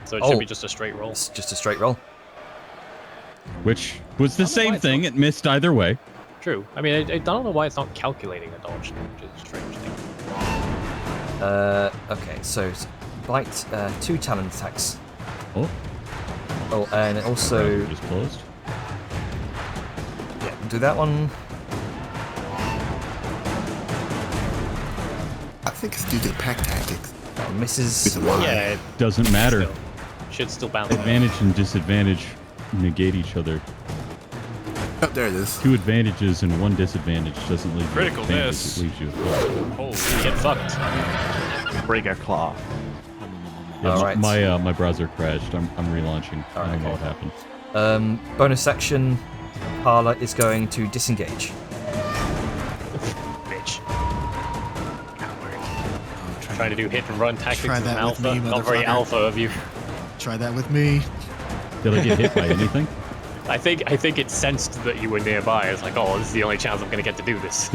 So it Oh. should be just a straight roll. It's just a straight roll. Which was the I don't know why same it's thing. not- It missed either way. True. I mean, I don't know why it's not calculating a dodge, which is a strange thing. Okay. So bite, 2 talon attacks. Oh, Oh, and it also just closed. yeah, do that one. I think it's due to pack tactics. That misses. With the Y. Yeah, it Doesn't matter. still, should still bounce back. Advantage and disadvantage negate each other. Oh, there it is. 2 advantages and 1 disadvantage doesn't leave you Critical with advantage, miss. it leaves you with Holy Get fucked. Breaker claw. yeah, All my- right. my browser crashed. I'm relaunching. I don't know what happened. Bonus action. Parla is going to disengage. Bitch. Oh, Trying to do hit and run tactics Try as an that with alpha. me, Not very motherfucker. alpha of you. Try that with me. Did I get hit by anything? I think it sensed that you were nearby. It's like, oh, this is the only chance I'm gonna get to do this.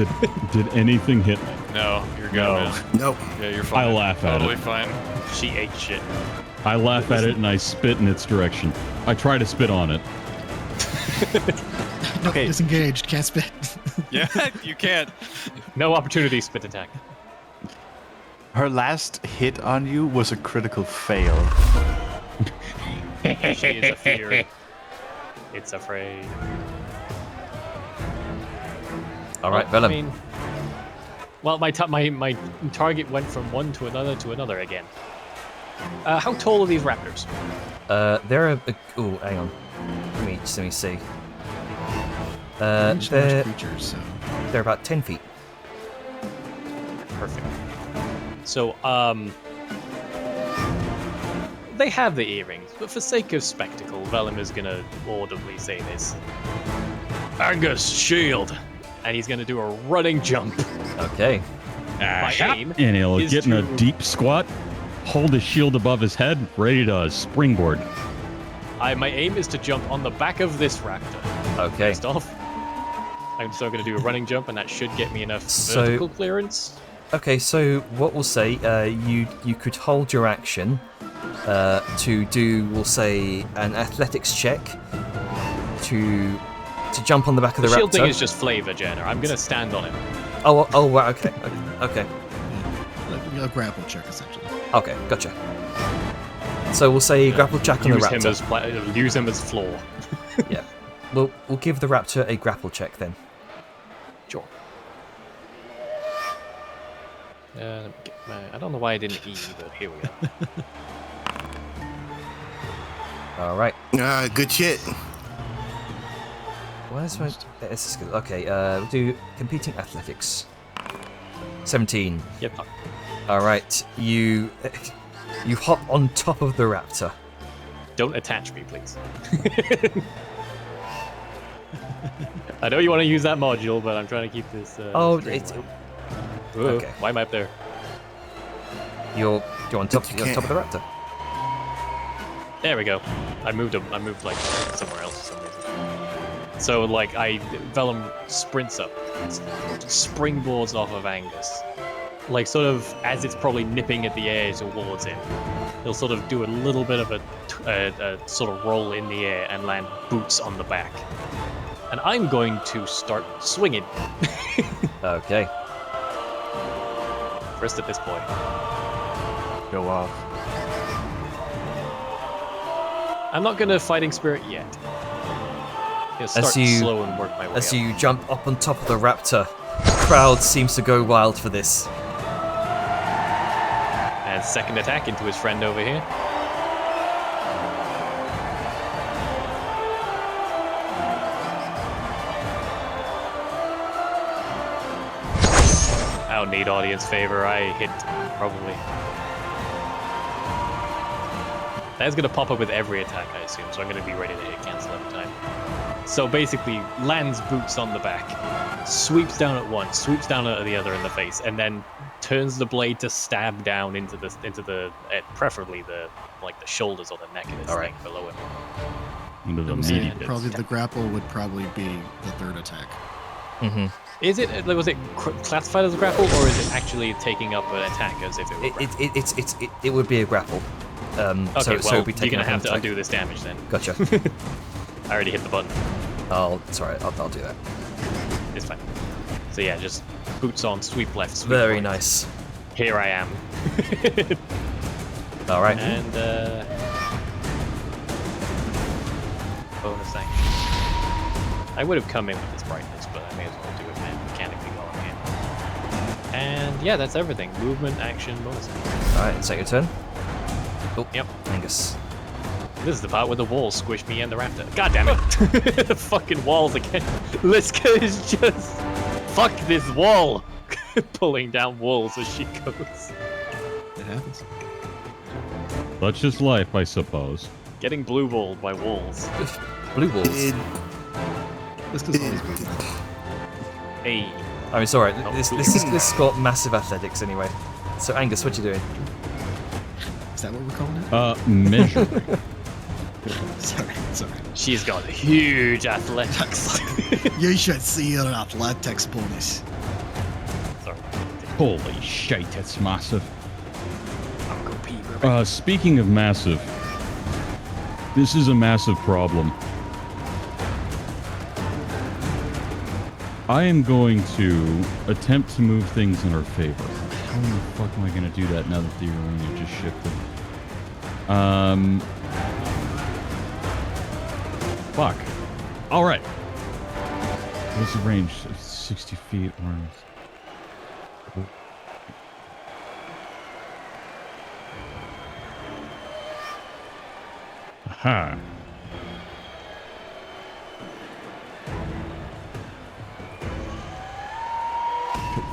Did anything hit me? No, you're good, No. man. Nope. Yeah, you're fine. I laugh at Totally it. fine. She ate shit. I laugh at it and I spit in its direction. I try to spit on it. No, Okay. disengaged. Can't spit. Yeah, you can't. No opportunity spit attack. Her last hit on you was a critical fail. She is a fear. It's afraid. All right, Well, Vellum. I mean, well, my target went from one to another again. How tall are these raptors? They're oh, hang on. Let me see. Large They're creatures, so they're about 10 feet. Perfect. So, they have the earrings, but for sake of spectacle, Vellum is gonna audibly say this. Angus, shield! And he's gonna do a running jump. Okay. My aim And he'll is get in a to- deep squat, hold his shield above his head, ready to springboard. My aim is to jump on the back of this raptor. Okay. First off, I'm still gonna do a running jump, and that should get me enough So- vertical clearance. Okay, so what we'll say, you could hold your action to do, we'll say, an athletics check to jump on the back of the Shield raptor. thing is just flavor, Jenna. I'm gonna stand on him. Oh, wow, okay. A grapple check, essentially. Okay, gotcha. So we'll say grapple check on the Use him raptor. use him as floor. Yeah. We'll give the raptor a grapple check then. Sure. Let me get I don't know why I didn't E, but here we go. All right. Good shit. Where's my... This is good. Okay, we'll do competing athletics. 17. Yep. All right, you hop on top of the raptor. Don't attach me, please. I know you want to use that module, but I'm trying to keep this. It's... Ooh, Okay. Why am I up there? You're on top of the raptor. There we go. I moved him. I moved like somewhere else for some reason. So like Vellum sprints up, springboards off of Angus, like sort of as it's probably nipping at the air towards him. He'll sort of do a little bit of a sort of roll in the air and land boots on the back. And I'm going to start swinging. Okay. First at this point. Go off. I'm not gonna fighting spirit yet. I'll start slow and work my way As up. you jump up on top of the raptor, the crowd seems to go wild for this. And second attack into his friend over here. I don't need audience favor. I hit probably. That's gonna pop up with every attack, I assume, so I'm gonna be ready to hit cancel every time. So basically, lands boots on the back, sweeps down at one, sweeps down at the other in the face, and then turns the blade to stab down into the preferably the shoulders or the neck of this thing below him. Into the I'm meaty saying bits. probably the grapple would probably be the third attack. Mm-hmm. Was it classified as a grapple, or is it actually taking up an attack as if it were? It would be a grapple. Okay, so well, it'd be you're taking gonna an have to attack. undo this damage then. Gotcha. I already hit the button. It's alright. I'll do that. It's fine. So yeah, just boots on, sweep left, sweep Very right. nice. Here I am. All right. And bonus action. I would have come in with this brightness, but I may as well do it mechanically while I'm here. And yeah, that's everything. Movement, action, bonus action. All right. Is that your turn? Oh, Yep. Angus. This is the part where the walls squish me and the raptor. God damn it! The fucking walls again. Liska is just fuck this wall, pulling down walls as she goes. It happens. That's just life, I suppose. Getting blue walled by walls. Blue balls. This goes always blue. Hey. I mean, sorry. Oh, This got massive athletics anyway. So Angus, what you doing? Is that what we're calling it? Measure. Sorry. She's got huge athletics. You should see your athletics bonus. Sorry. Holy shit, it's massive. Uncle Peter. Speaking of massive, this is a massive problem. I am going to attempt to move things in our favor. How the fuck am I going to do that now that the arena just shifted? Fuck. All right. What's the range? 60 feet or... Aha.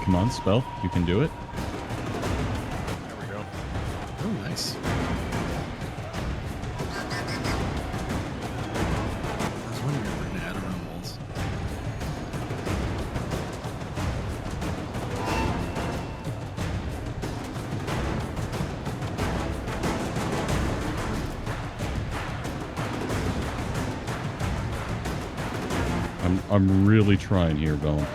Come on, spell. You can do it. There we go. Oh, nice. I was wondering if we're gonna add our own walls. I'm really trying here, Vellum.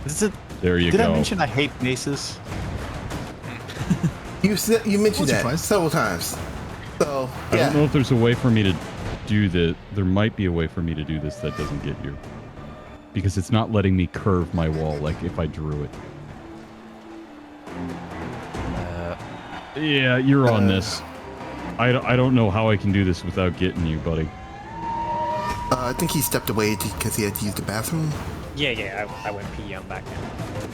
Is it? There you Did go. I mention I hate maces? You mentioned Once or that twice. several times. So I yeah. don't know if there's a way for me to do this. There might be a way for me to do this that doesn't get you. Because it's not letting me curve my wall like if I drew it. Yeah, you're on this. I don't know how I can do this without getting you, buddy. I think he stepped away because he had to use the bathroom. Yeah, I went pee. I'm back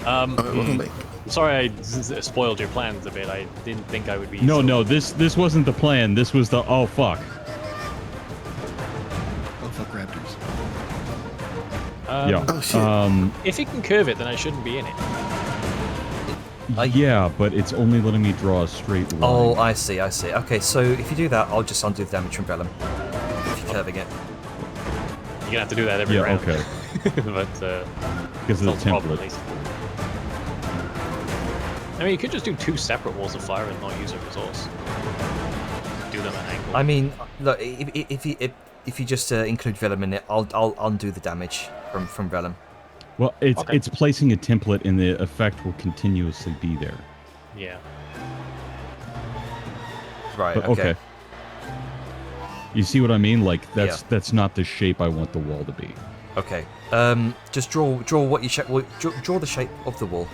now. Welcome back. Sorry I spoiled your plans a bit. I didn't think I would be. No, this wasn't the plan. This was the oh fuck. Oh, fuck Raptors. Yeah. Oh shit. If it can curve it, then I shouldn't be in it. Yeah, but it's only letting me draw a straight line. Oh, I see. Okay, so if you do that, I'll just undo the damage from Vellum. If you're curving it. You're gonna have to do that every Yeah, round. okay. But Because of the solves problem, at template. least. I mean, you could just do 2 separate walls of fire and not use a resource. Do them at an angle. I mean, look, if you just include Vellum in it, I'll undo the damage from Vellum. Well, it's Okay. it's placing a template and the effect will continuously be there. Yeah. Right. But okay. okay. You see what I mean? Like that's not the shape I want the wall to be. Okay. Just draw what you draw the shape of the wall.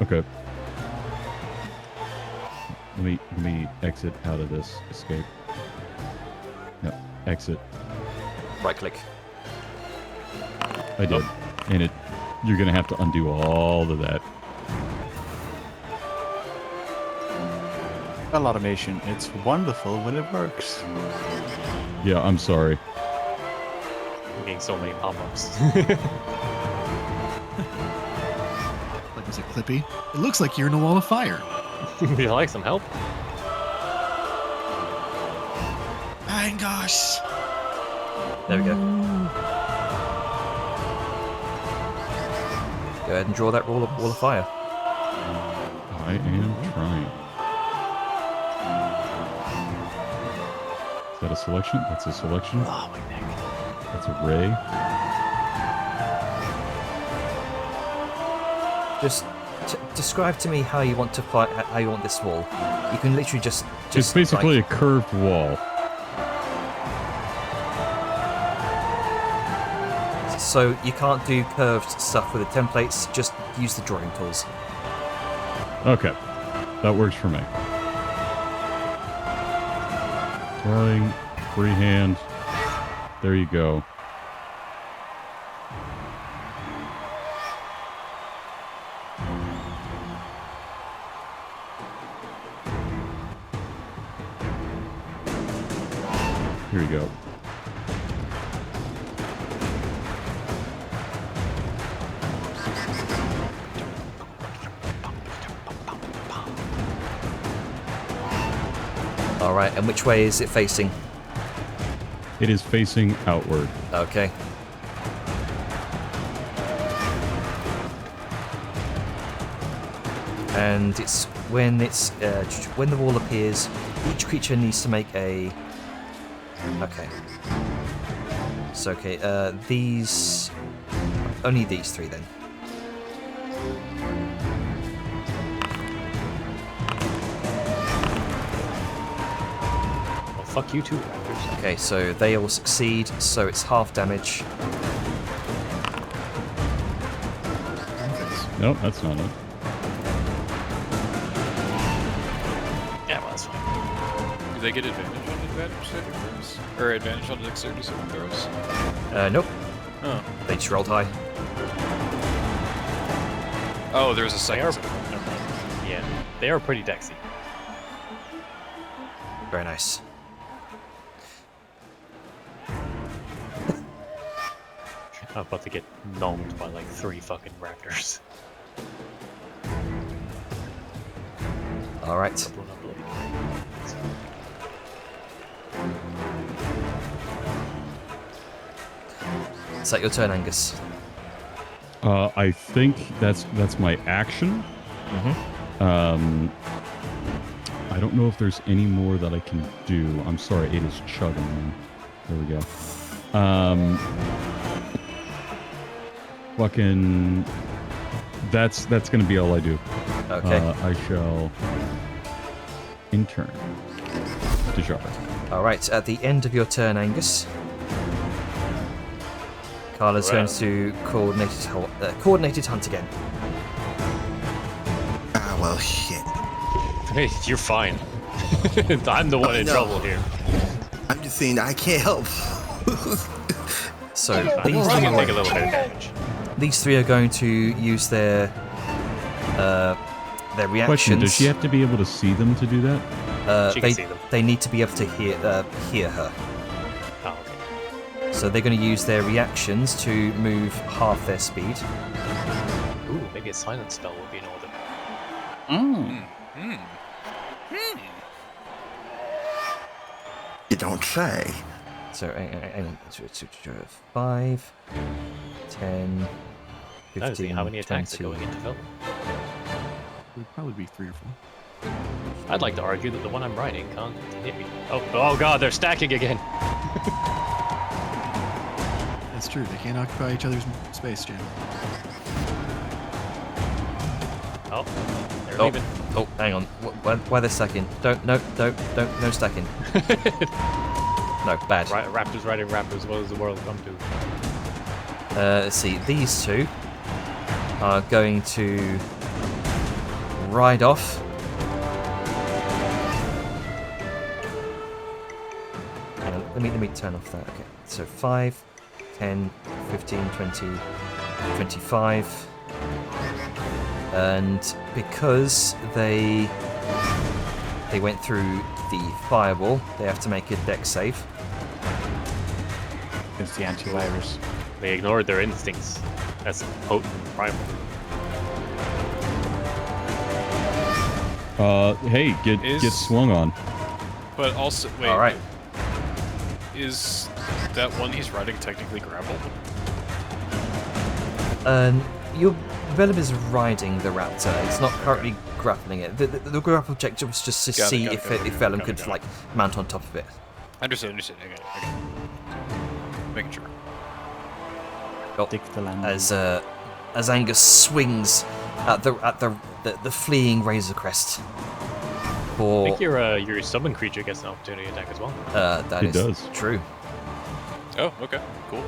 Okay. Let me exit out of this. Escape. No, exit. Right click. I did. And you're gonna have to undo all of that. Well, automation, it's wonderful when it works. Yeah, I'm sorry. I'm getting so many pop-ups. Like, was it Clippy? It looks like you're in a wall of fire. Would you like some help? My gosh. There we go. Go ahead and draw that wall of fire. I am trying. Is that a selection? That's a selection. Oh, my neck. That's a ray. Just describe to me how you want to how you want this wall. You can literally just It's basically like, a curved wall. so you can't do curved stuff with the templates. Just use the drawing tools. Okay, that works for me. Drawing, freehand. There you go. Here you go. All right. And which way is it facing? It is facing outward. Okay. And it's when the wall appears, each creature needs to make a. Okay. So these only these 3 then. Well, fuck you too, Raptors. Okay, so they all succeed. So it's half damage. Nope, that's not it. Yeah, well, that's fine. Do they get advantage on advantage saving throws? Or advantage on dexterity saving throws? Nope. Oh. They just rolled high. Oh, there's a They second. are, saving throw. yeah, they are pretty dexy. Very nice. I'm about to get gnomed by like 3 fucking raptors. All right. Is that your turn, Angus? I think that's my action. Mm-hmm. I don't know if there's any more that I can do. I'm sorry, it is chugging. There we go. fucking. That's gonna be all I do. Okay. I shall intern to Jar. All right. At the end of your turn, Angus, Carla's going to coordinated hunt again. Ah, well, shit. Hey, you're fine. I'm the one in No. trouble here. I'm just saying I can't help. So I'm probably gonna take a little bit of damage. these three are going to use their reactions. Question: does she have to be able to see them to do that? She can see them. They need to be able to hear her. Oh, okay. So they're going to use their reactions to move half their speed. Ooh, maybe a silent spell would be in order. You don't say. So, 5, 10, 15, Honestly, how many attacks 20. are going into Phil? Would probably be 3 or 4. I'd like to argue that the one I'm riding can't hit me. Oh god, they're stacking again. That's true. They can't occupy each other's space, Jim. Oh, they're Oh, leaving. oh, hang on. Why they're stacking? No stacking. No, bad. Raptors riding raptors. What does the world come to? Let's see. These two are going to ride off. Hang on, let me turn off that. Okay. So 5, 10, 15, 20, 25. And because they went through the firewall, they have to make a dex save. It's the antivirus. They ignored their instincts. That's potent and primal. Hey, get swung on. But also, wait. All right. Is that one he's riding technically grappled? Your Vellum is riding the raptor. It's not currently grappling it. The grapple objective was just to Got it, see got it, if got it, Vellum got it, could got it. mount on top of it. Understood. I got it. Making sure. Dick the landing. As Angus swings at the fleeing Razor Crest. I For think your summon creature gets an opportunity attack as well. that It is does. true. Oh, okay, cool.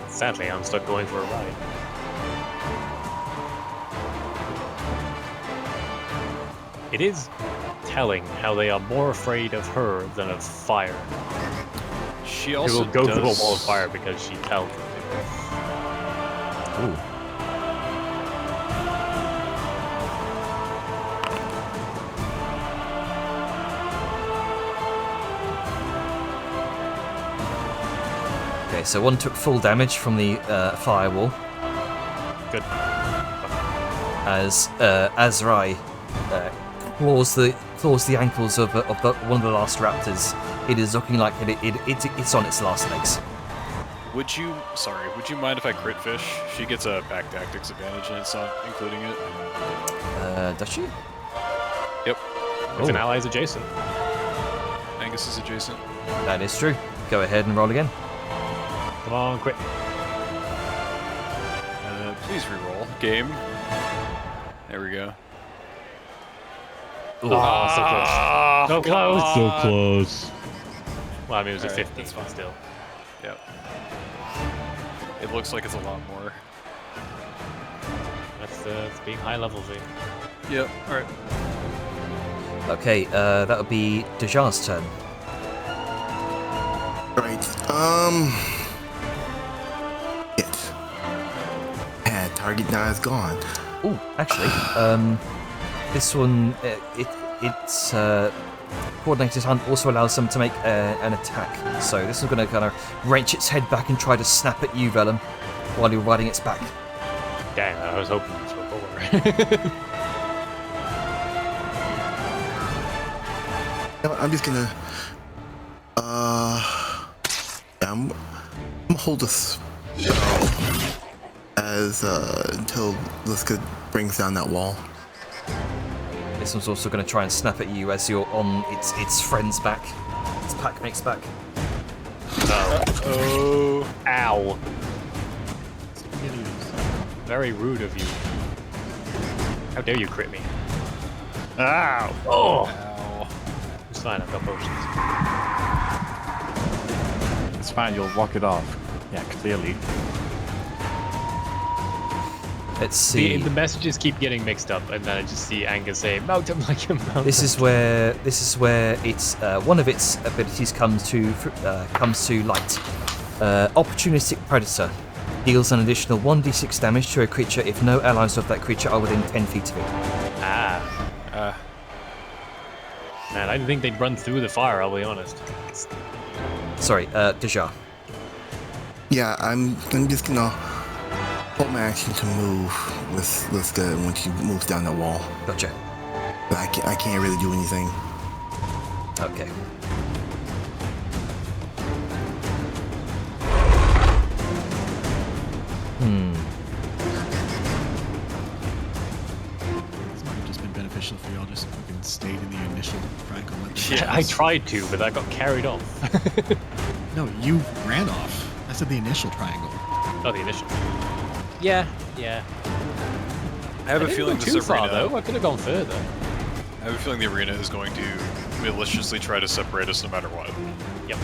Sadly, I'm stuck going for a ride. It is telling how they are more afraid of her than of fire. She They also will go does... through a wall of fire because she tells them Ooh. Okay, so one took full damage from the firewall. to. Good. As Azrai claws the ankles of one of the last raptors. It is looking like it's on its last legs. Would you mind if I crit fish? She gets a back tactics advantage and it's not including it. Does she? Yep. If an Oh. ally is adjacent. Angus is adjacent. That is true. Go ahead and roll again. Come on, quick. Please reroll. Game. There we go. Ooh. Oh, so close. So close. So close. Well, I mean, it was a Alright, 15, that's but fine. still. Yep. It looks like it's a lot more. That's being high level, V. Yep. Alright. Okay, that would be Dejar's turn. Right. Shit. And target now is gone. Oh, actually, this one, it's coordinated hunt also allows them to make an attack. So this is going to kind of wrench its head back and try to snap at you, Vellum, while you're riding its back. Dang, I was hoping this would over. I'm just gonna. I'm gonna hold this as until Liska brings down that wall. This one's also going to try and snap at you as you're on its friend's back, its pack mate's back. Oh. Ow. Very rude of you. How dare you crit me? Ow! Oh! Ow. It's fine, I've got potions. It's fine, you'll walk it off. Yeah, clearly. Let's see. The messages keep getting mixed up, and then I just see Angus say, "Mount him like a mountain." This is where it's one of its abilities comes to light. Opportunistic Predator deals an additional 1d6 damage to a creature if no allies of that creature are within 10 feet of it. Ah. Man, I didn't think they'd run through the fire, I'll be honest. Sorry, Deja. Yeah, I'm just gonna hold my action to move with Liska when she moves down the wall. Gotcha. But I can't really do anything. Okay. This might have just been beneficial for y'all just fucking stayed in the initial triangle. I tried to, but I got carried off. No, you ran off. I said the initial triangle. Oh, the initial. Yeah. I have a didn't feeling go this too far, arena. though. I could have gone further. I have a feeling the arena is going to maliciously try to separate us no matter what. Yep.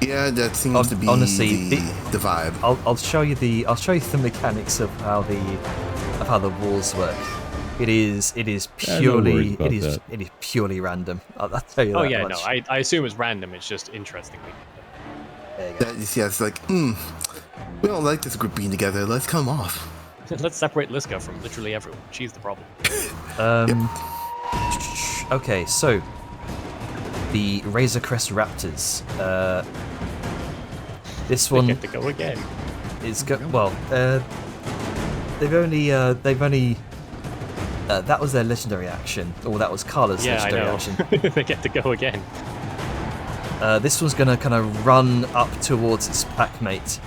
Yeah, that seems to be honestly, the vibe. I'll show you the mechanics of how the walls work. It is purely it is purely random. I'll tell you that. Oh yeah, much. no, I assume it's random. It's just interesting. There you go. It's like, we don't like this group being together. Let's come off. Let's separate Liska from literally everyone. She's the problem. Okay, so the Razor Crest Raptors. This They one get to go again. is they've only that was their legendary action, or that was Carla's Yeah, I legendary know. action. They get to go again. This one's gonna kind of run up towards its packmate.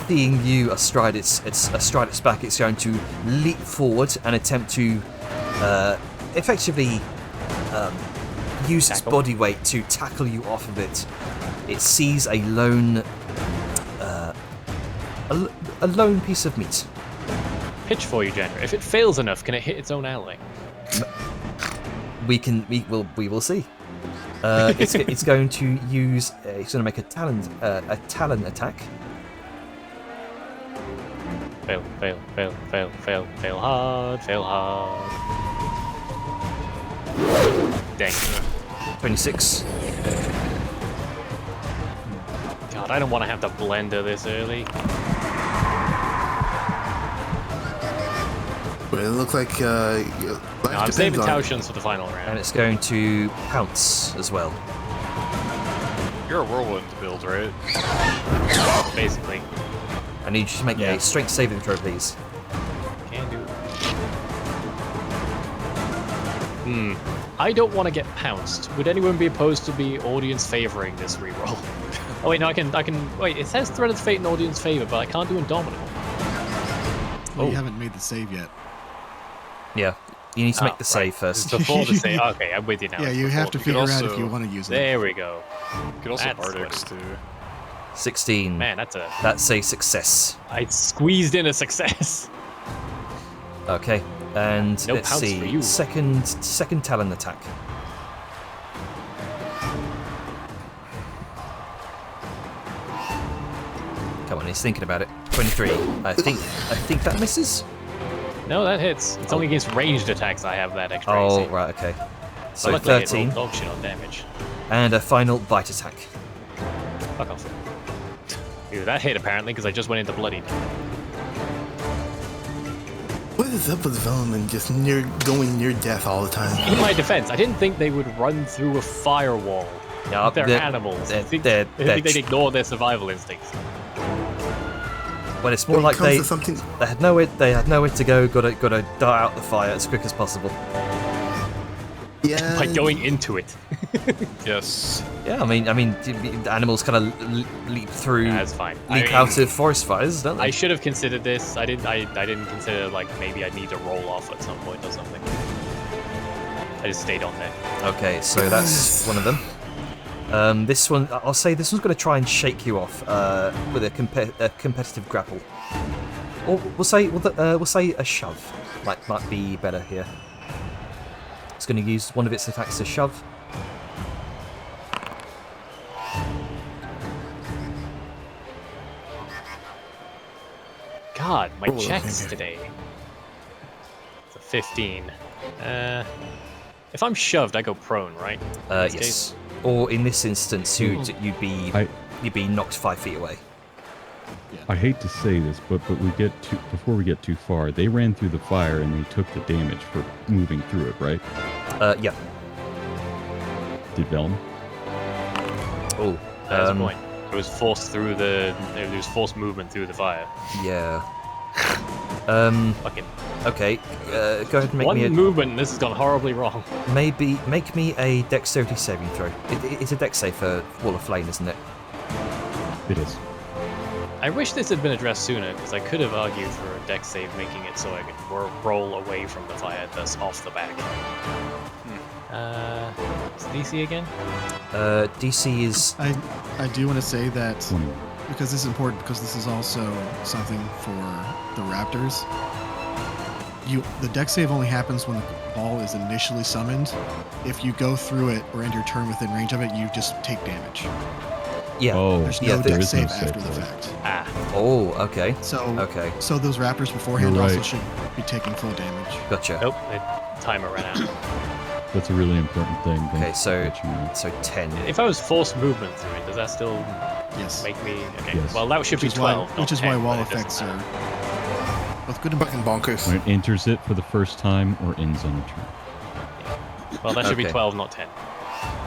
Seeing you astride its back, it's going to leap forward and attempt to effectively use its body weight to tackle you off of it. It sees a lone piece of meat. Pitch for you, Jenner. If it fails enough, can it hit its own ally? We will see. It's going to use. It's going to make a talon attack. Fail hard. Dang. 26. God, I don't want to have to blender this early. But it looks like No, I'm saving Taushans for the final round. And it's going to pounce as well. You're a whirlwind build, right? Basically. I need you to make a strength saving throw, please. Can do. I don't want to get pounced. Would anyone be opposed to be audience favoring this reroll? Oh wait, no, I can. Wait, it says Thread of Fate in audience favor, but I can't do Indomitable. Well, you haven't made the save yet. Yeah, you need to make the save first. Before the save. Okay, I'm with you now. Yeah, you have to figure out if you want to use it. There we go. You could also That's Ardix too. 16. Man, that's a success. I squeezed in a success. Okay, and No let's pounce for see. you. Second talon attack. Come on, he's thinking about it. 23. I think that misses. No, that hits. It's only against ranged attacks I have that extra Oh, AC. right, okay. So Luckily it rolled 13, dog shit on damage. and a final bite attack. Fuck off. Dude, that hit apparently because I just went into bloodied. What is up with development just going near death all the time? In my defense, I didn't think they would run through a firewall. Yeah, They're animals. I think they're- they'd ignore their survival instincts. Well, it's more When it like comes they to something, had nowhere to go. Got to dart out the fire as quick as possible. yeah. By going into it. Yes. Yeah, I mean, the animals kind of leap through, That's fine. leap out of forest fires, don't they? I should have considered this. I didn't consider like maybe I'd need to roll off at some point or something. I just stayed on there. Okay, so that's one of them. This one, I'll say this one's going to try and shake you off with a competitive grapple. Or we'll say a shove might be better here. It's going to use one of its attacks to shove. God, my Roll a checks finger. today. It's a 15. If I'm shoved, I go prone, right? In this Yes. case? Or in this instance, you'd be knocked 5 feet away. I hate to say this, but before we get too far, they ran through the fire and they took the damage for moving through it, right? Yeah. Did Vellum? Oh. That's the point. It was forced through the. It was forced movement through the fire. Yeah. Fucking Okay. Go ahead and make one me a movement, and this has gone horribly wrong. make me a dexterity saving throw. It's a dex save for Wall of Flame, isn't it? It is. I wish this had been addressed sooner, because I could have argued for a dex save, making it so I could roll away from the fire, thus off the back. What's DC again? DC is I do want to say that 20. because this is important, because this is also something for the Raptors. The dex save only happens when the ball is initially summoned. If you go through it or end your turn within range of it, you just take damage. yeah. Oh, There's yeah, no there dex is no save save after the for it. fact. Ah, Oh, okay. So Okay. so those Raptors beforehand You're also right. should be taking full damage. Gotcha. nope, the timer ran out. That's a really important thing. Okay, Thanks so for letting me know. 10. If I was forced movement through it, does that still Yes. make me... Okay, Yes. well that should be Which is why 12, not which is why 10, wall but it doesn't effects matter. are both good and bad. Fucking bonkers. When it enters it for the first time or ends on a turn. Well, that should be Okay. 12, not 10.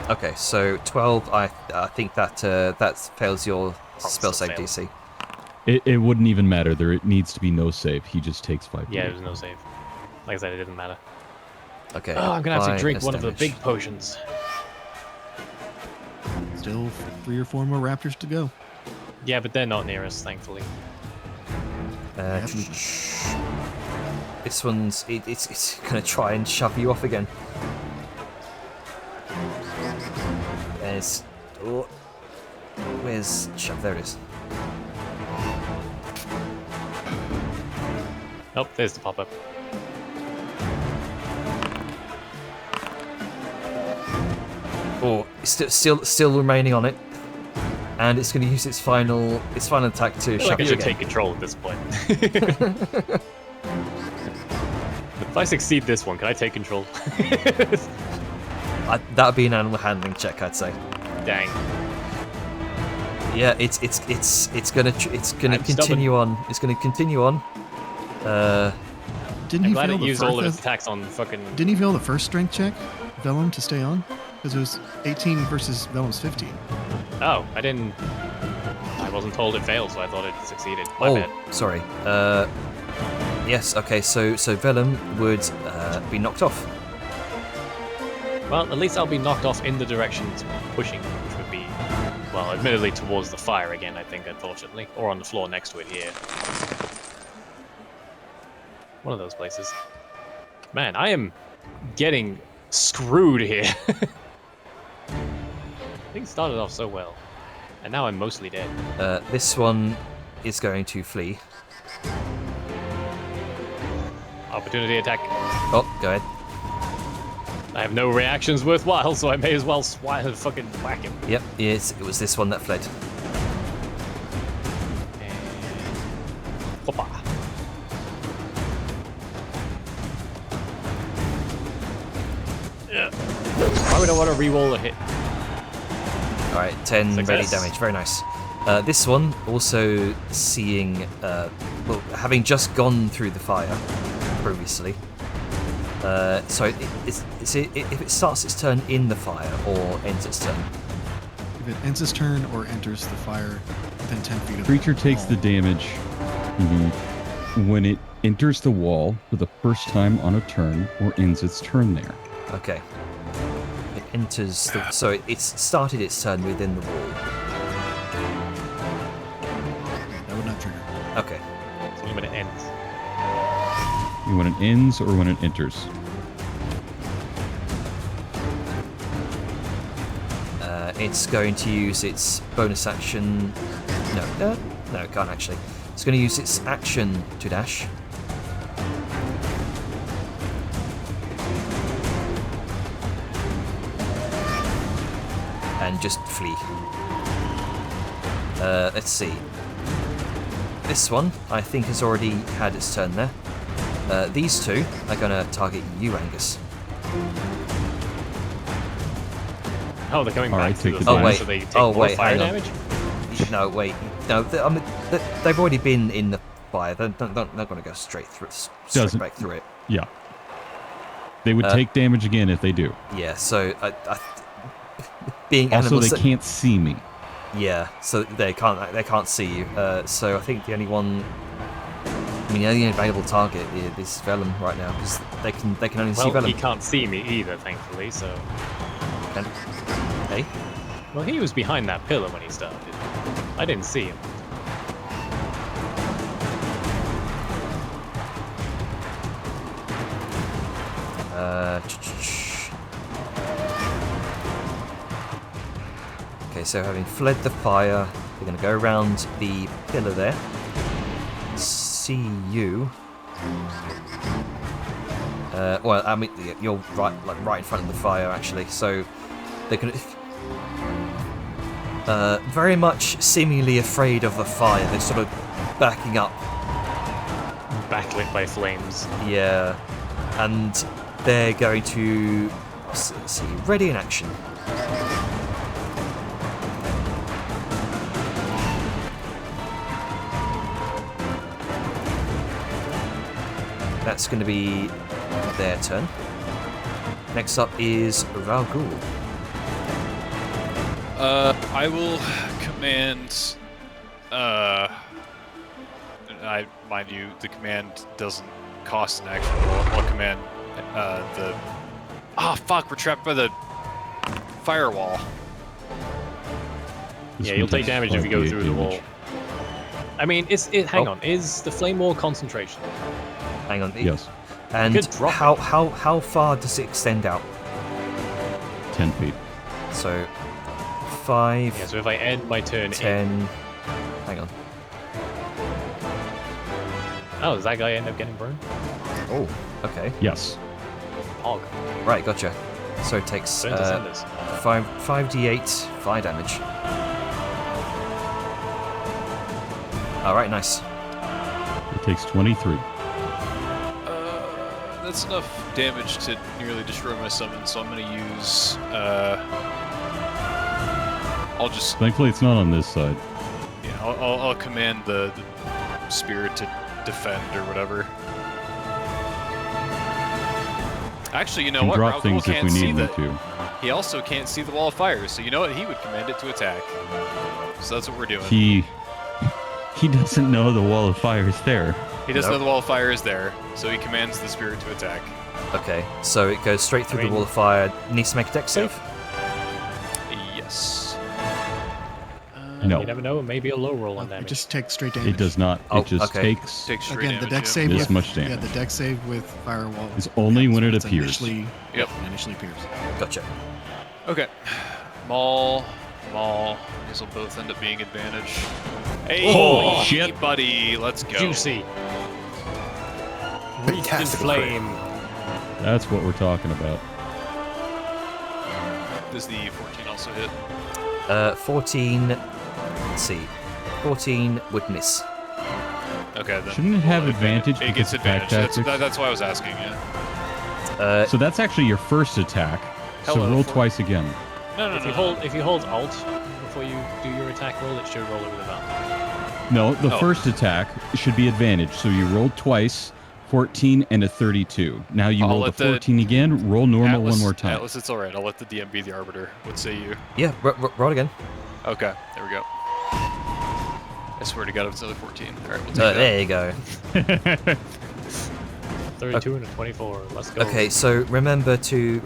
Okay, so 12. I think that fails your spell still save fail. DC. It wouldn't even matter. There needs to be no save. He just takes 5. Yeah, there's no save. Like I said, it didn't matter. Okay. Oh, I'm gonna have to 5 drink less one of the damage. big potions. Still 3 or 4 more Raptors to go. Yeah, but they're not near us, thankfully. This one's it's gonna try and shove you off again. Where's shove? There it is. Nope, there's the pop-up. Oh, it's still remaining on it, and it's going to use its final attack to I feel shove like I you should again. take control at this point. If I succeed this one, can I take control? That'd be an animal handling check, I'd say. Dang. Yeah, it's gonna I'm continue on. It's gonna continue on. Didn't I'm he glad fail it the used all of its first? attacks on fucking... Didn't he fail the first strength check, Vellum, to stay on? Because it was 18 versus Vellum's 15. Oh, I wasn't told it failed, so I thought it succeeded. My bad. Sorry. Yes. Okay. So Vellum would be knocked off. Well, at least I'll be knocked off in the direction it's pushing, which would be, well, admittedly towards the fire again, I think, unfortunately. Or on the floor next to it here. One of those places. Man, I am getting screwed here. Things started off so well. And now I'm mostly dead. This one is going to flee. Opportunity attack. Oh, go ahead. I have no reactions worthwhile, so I may as well fucking whack him. Yep. It was this one that fled. And... Hoppa. Yeah. Why would I want to re-roll a hit? All right. 10 ready Success. damage. Very nice. This one also seeing, well, having just gone through the fire previously. So if it starts its turn in the fire or ends its turn. If it ends its turn or enters the fire within 10 feet of Creature the takes wall, the damage when it enters the wall for the first time on a turn or ends its turn there. Okay. It enters the, so it's started its turn within the wall. that would not trigger. Okay. It's only when it ends. When it ends or when it enters. it's going to use its bonus action. No, it can't actually. It's going to use its action to dash. And just flee. Let's see. This one, I think, has already had its turn there. These two are going to target you, Angus. Oh, they're coming All back right, to take the the fire, damage. so they take Oh, more wait, fire hang on. damage? No, wait. No, they've already been in the fire. They're not going to go straight Doesn't- back through it. Yeah. They would take damage again if they do. Yeah, so being Also, animals. they can't see me. Yeah, so they can't see you. So I think the only one. I mean, the only available target is Vellum right now because they can only see Well, Vellum. he can't see me either, thankfully, so... And, hey, Well, he was behind that pillar when he started. I didn't see him. Okay, so having fled the fire, we're going to go around the pillar there. See you. Well, I mean, you're right in front of the fire, actually. So they're going to very much seemingly afraid of the fire. They're sort of backing up. Backlit by flames. Yeah, and they're going to see ready in action. That's going to be their turn. Next up is Raoul. I will command. Mind you, the command doesn't cost an action. I'll command the. Ah, fuck! We're trapped by the firewall. This Yeah, one you'll take takes damage if you go 5d8 through the wall. damage. I mean, hang Oh. on. Is the flame wall concentration? Hang on. Yes, And could drop how far does it extend out? 10 feet. So 5, Yeah, so if I end my turn in... 10. Hang on. Oh, does that guy end up getting burned? Oh, okay. Yes. Hog. Right, gotcha. So it takes Burn descenders. 5d8 fire damage. Alright, nice. It takes 23. That's enough damage to nearly destroy my summon, so I'm gonna use. I'll just. Thankfully, it's not on this side. Yeah, I'll command the spirit to defend or whatever. Actually, you know Can what? drop Raoul things if can't we see need them that. to. He also can't see the wall of fire, so you know what? He would command it to attack. So that's what we're doing. He doesn't know the wall of fire is there. He doesn't Nope. know the wall of fire is there, so he commands the spirit to attack. Okay, so it goes straight through I mean- the wall of fire. Needs to make a dex save? Yes. No, You never know, maybe a low roll on It damage. just takes straight damage. it does not. Oh, It just okay. takes. Take straight Again, the damage, dex yeah. save This with much Yeah, damage. the dex save with firewall. It's only when it it's appears. Initially, Yep. Initially appears. Gotcha. Okay. Maul. These will both end up being advantage. Hey, Holy shit. buddy, let's go. Juicy. Reached in Fantastical crit. flame. That's what we're talking about. Does the 14 also hit? 14. Let's see. 14 would miss. Okay, then. Shouldn't it have we'll advantage It because gets of attack advantage. tactics? That's why I was asking. Yeah. So that's actually your first attack. So Hello, roll for- twice again. No. If you hold Alt before you do your attack roll, it should roll it with advantage. No, the Oh. first attack should be advantage. So you rolled twice, 14 and a 32. Now you I'll roll the let the 14 again. Roll normal Atlas, one more time. Atlas, it's alright. I'll let the DM be the arbiter. What say you? Yeah, roll again. Okay, there we go. I swear to God, if it's another 14. Alright, we'll take that. There you go. 32 and a 24. Let's go. Okay, so remember to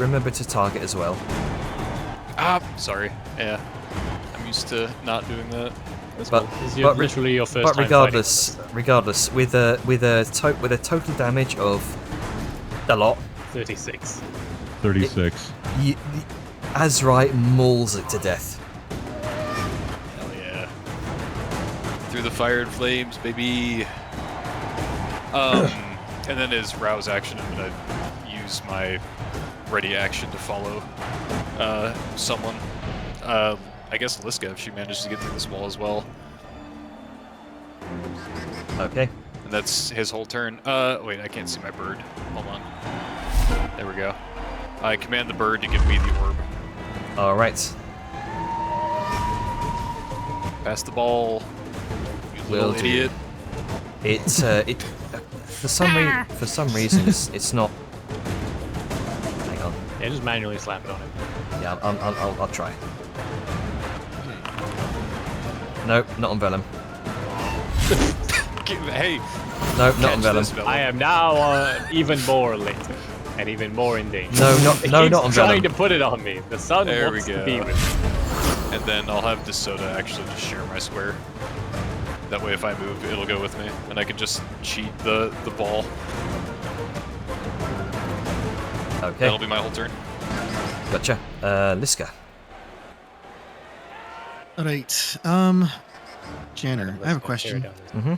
target as well. Ah, sorry. Yeah. I'm used to not doing that. That's but- cool. This is but literally your first But time regardless, with a total damage of a lot, fighting this. 36. 36. Azrai mauls it to death. through the fire and flames, baby. And then as rouse action, I'm gonna use my ready action to follow someone. I guess Liska, if she manages to get through this wall as well. Okay. And that's his whole turn. Wait, I can't see my bird. Hold on. There we go. I command the bird to give me the orb. All right. Pass the ball. You Will little do. idiot. It's for some reason it's not. Hang on. Yeah, just manually slap it on him. Yeah, I'll try. Nope, not on Vellum. Hey. Nope, not catch on Vellum. this, Vellum. I am now even more late and even more in danger. No, It not keeps on trying Vellum. to put it on me. The sun There we wants to go. be with me. And then I'll have DeSoto actually just share my square. That way if I move, it'll go with me. And I can just cheat the ball. Okay, That'll be my whole turn. gotcha. Liska. All right. Janner, I have a question. Mm-hmm.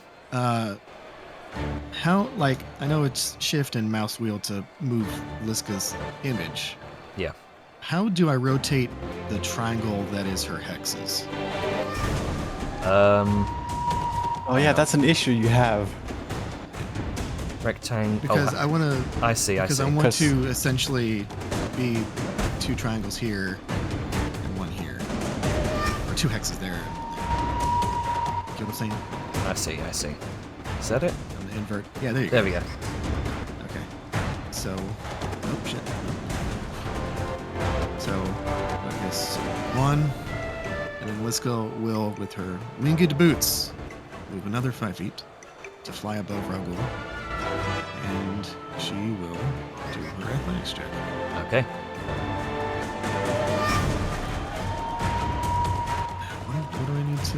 How, like, I know it's shift and mouse wheel to move Liska's image. Yeah. How do I rotate the triangle that is her hexes? Oh yeah, that's an issue you have. Rectangle. Because I want to. I see. Because I want Because- to essentially be 2 triangles here and 1 here, or 2 hexes there. Get what I'm saying? I see. Is that it? On the invert. Yeah, there you There go. we go. Okay. So, oh shit. So, I guess 1, and then Liska will, with her winged boots, move another 5 feet to fly above Ragul, and she will do her athletics check. Okay. What do I need to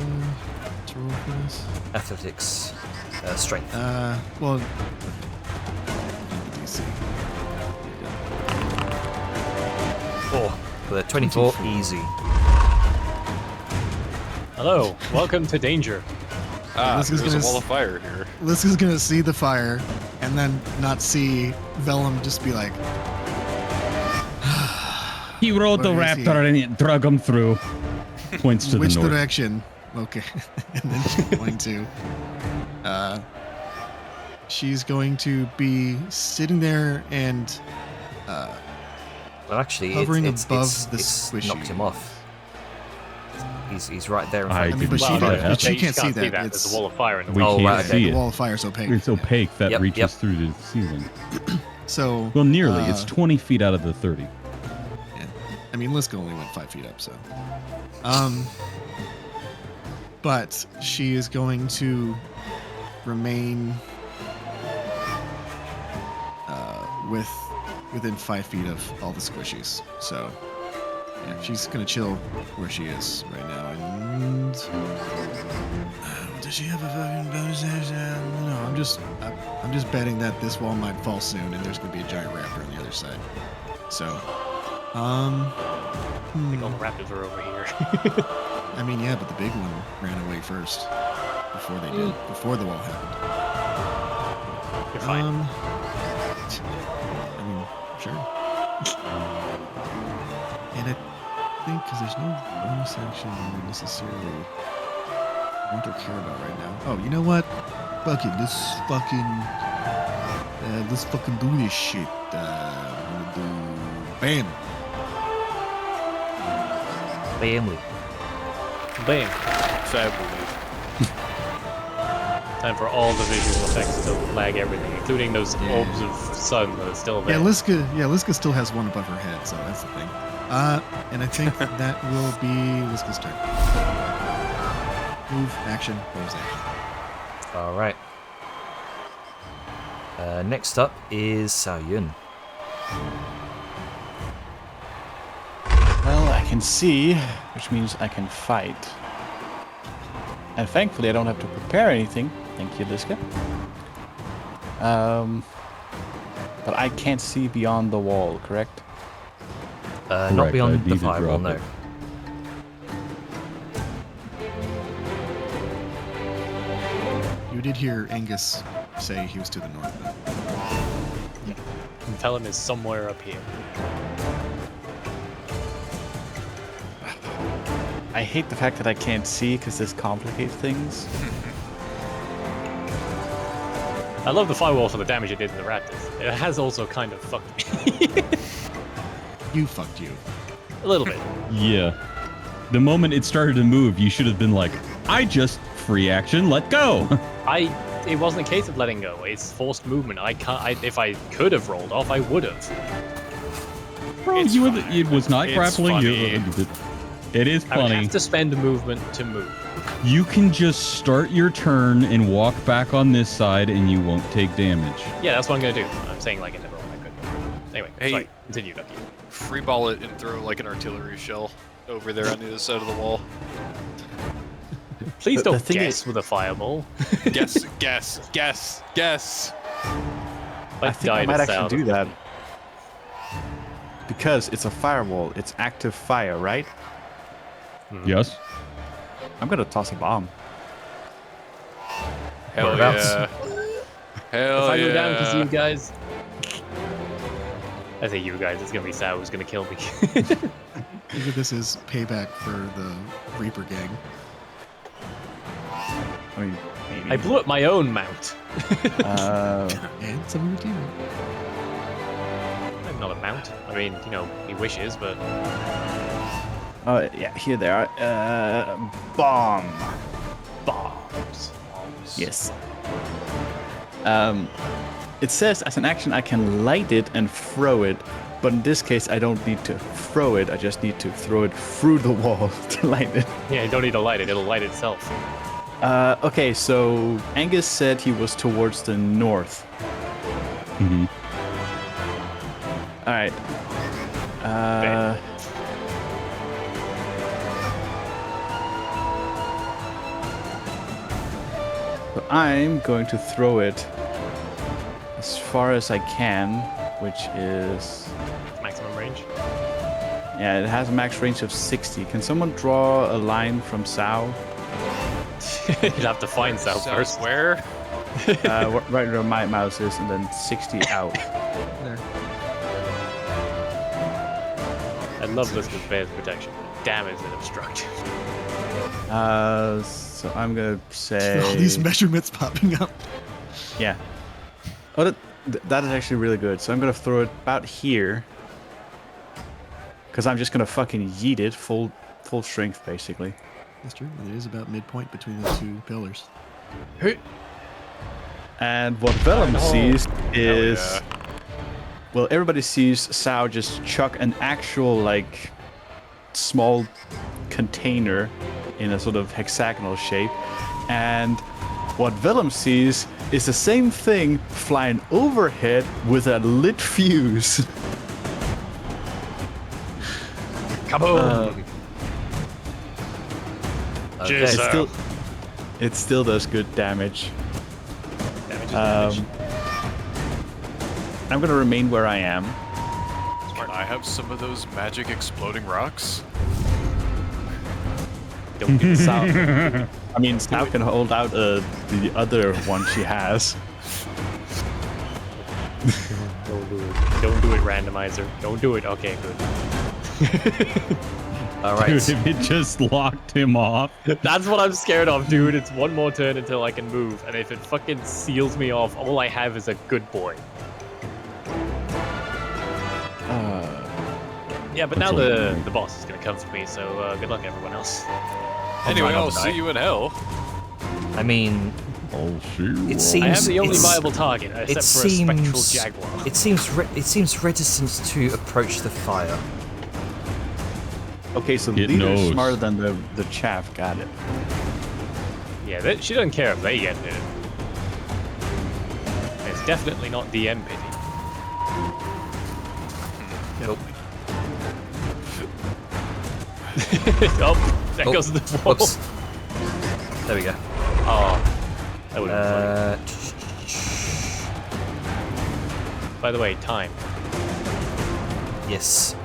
roll for this? Athletics. Strength. Well, the DC. 4. For the 24, 24. easy. Hello, welcome to danger. This is There's a gonna wall of fire here. Liska's gonna see the fire, and then not see Vellum just be like, He rode the What is he? raptor and it drug him through. Points to which the north. direction? Okay. And then she's going to be sitting there and Well, actually, hovering it's above the it's squishy. knocked him off. He's right there in I front I of mean, you. but she, Well, did, yeah, but she you can't see that. There's It's a wall of fire in the We wall. Oh, can't right, see the it. wall of fire is opaque. It's opaque that Yep, reaches yep. through the ceiling. So Well, nearly. It's 20 feet out of the 30. yeah. I mean, Liska only went 5 feet up, so. But she is going to remain within 5 feet of all the squishies. So yeah, she's gonna chill where she is right now. And does she have a fucking bonus action? No, I'm just betting that this wall might fall soon, and there's gonna be a giant raptor on the other side. So, I think all the raptors are over here. I mean, yeah, but the big one ran away first before they did, before the wall happened. You're fine. I mean, sure. And I think because there's no bonus action necessarily want or care about right now. Oh, you know what? Fuck it. Let's fucking do this shit. I'm gonna do bam. Family. Bam. Family. Time for all the visual effects to lag everything, including those orbs of sun that are still there. Yeah, Liska still has one above her head, so that's the thing. And I think that will be Liska's turn. Move, action, bonus action. All right. Next up is Sao Yun. Well, I can see, which means I can fight. And thankfully, I don't have to prepare anything. Thank you, Liska. But I can't see beyond the wall, correct? Not Correct, I beyond the need to firewall, drop no. it. You did hear Angus say he was to the north. Though. And tell him is somewhere up here. I hate the fact that I can't see because this complicates things. I love the firewall for the damage it did to the raptors. It has also kind of fucked me. You fucked you. A little bit. Yeah. The moment it started to move, you should have been like, I just free action, let go. It wasn't a case of letting go. It's forced movement. I can't. If I could have rolled off, I would have. Bro, It's fine. it was not It's grappling funny. you. It is I would funny. have to spend movement to move. You can just start your turn and walk back on this side and you won't take damage. Yeah, that's what I'm gonna do. I'm saying like in the middle. I could. Anyway, Hey. sorry. Continue, Ducky. Free ball it and throw like an artillery shell over there on the other side of the wall. Please The don't thing guess is- with a fireball. Guess, guess, guess, guess. I think I might actually do that. Because it's a firewall. It's active fire, right? Yes? I'm gonna toss a bomb. Hell Whereabouts? yeah. Hell If I yeah. go down because you guys. I say you guys. It's gonna be Sal who's gonna kill me. Maybe this is payback for the Reaper gang. I mean, maybe. I blew up my own mount. And some of your teammates. I'm not a mount. I mean, you know, he wishes, but yeah, here they are. Bomb. bombs. Yes. It says as an action I can light it and throw it, but in this case I don't need to throw it. I just need to throw it through the wall to light it. Yeah, you don't need to light it. It'll light itself. Okay, so Angus said he was towards the north. Mm-hmm. All right. So I'm going to throw it as far as I can, which is Maximum range. yeah, it has a max range of 60. Can someone draw a line from Sao? You'd have to find Sal So first. where? Right where my mouse is, and then 60 out. I love this with Bear's protection. Damn, is it obstructive. So I'm gonna say All these measurements popping up. yeah. Oh, that is actually really good. So I'm gonna throw it about here, because I'm just gonna fucking yeet it full strength basically. That's true. It is about midpoint between the two pillars. And what Vellum sees is, yeah. well, everybody sees Sao just chuck an actual like small container in a sort of hexagonal shape, and what Vellum sees is the same thing flying overhead with a lit fuse. Kaboom! Cheers, It Sal. still, it still does good damage. Damage is damage. I'm gonna remain where I am. Can I have some of those magic exploding rocks? Don't do this. Sao, I mean, Sao can hold out the other one she has. Don't do it. Don't do it, randomizer. Don't do it. Okay, good. All right. Dude, if it just locked him off. That's what I'm scared of, dude. It's one more turn until I can move, and if it fucking seals me off, all I have is a good boy. Yeah, but now the boss is gonna come for me, so good luck, everyone else. Anyway, try not I'll to see die. you in hell. I mean, Oh, shoot. it I seems am the only it's- viable target, except it for a spectral seems jaguar. it seems reticent to approach the fire. Okay, so It leader's knows. smarter than the chaff. Got it. Yeah, she doesn't care if they get hit. It's definitely not DM pity. Nope. Oh, there Oh, goes the wall. Whoops. There we go. Oh, that would have been funny. By the way, time. Yes.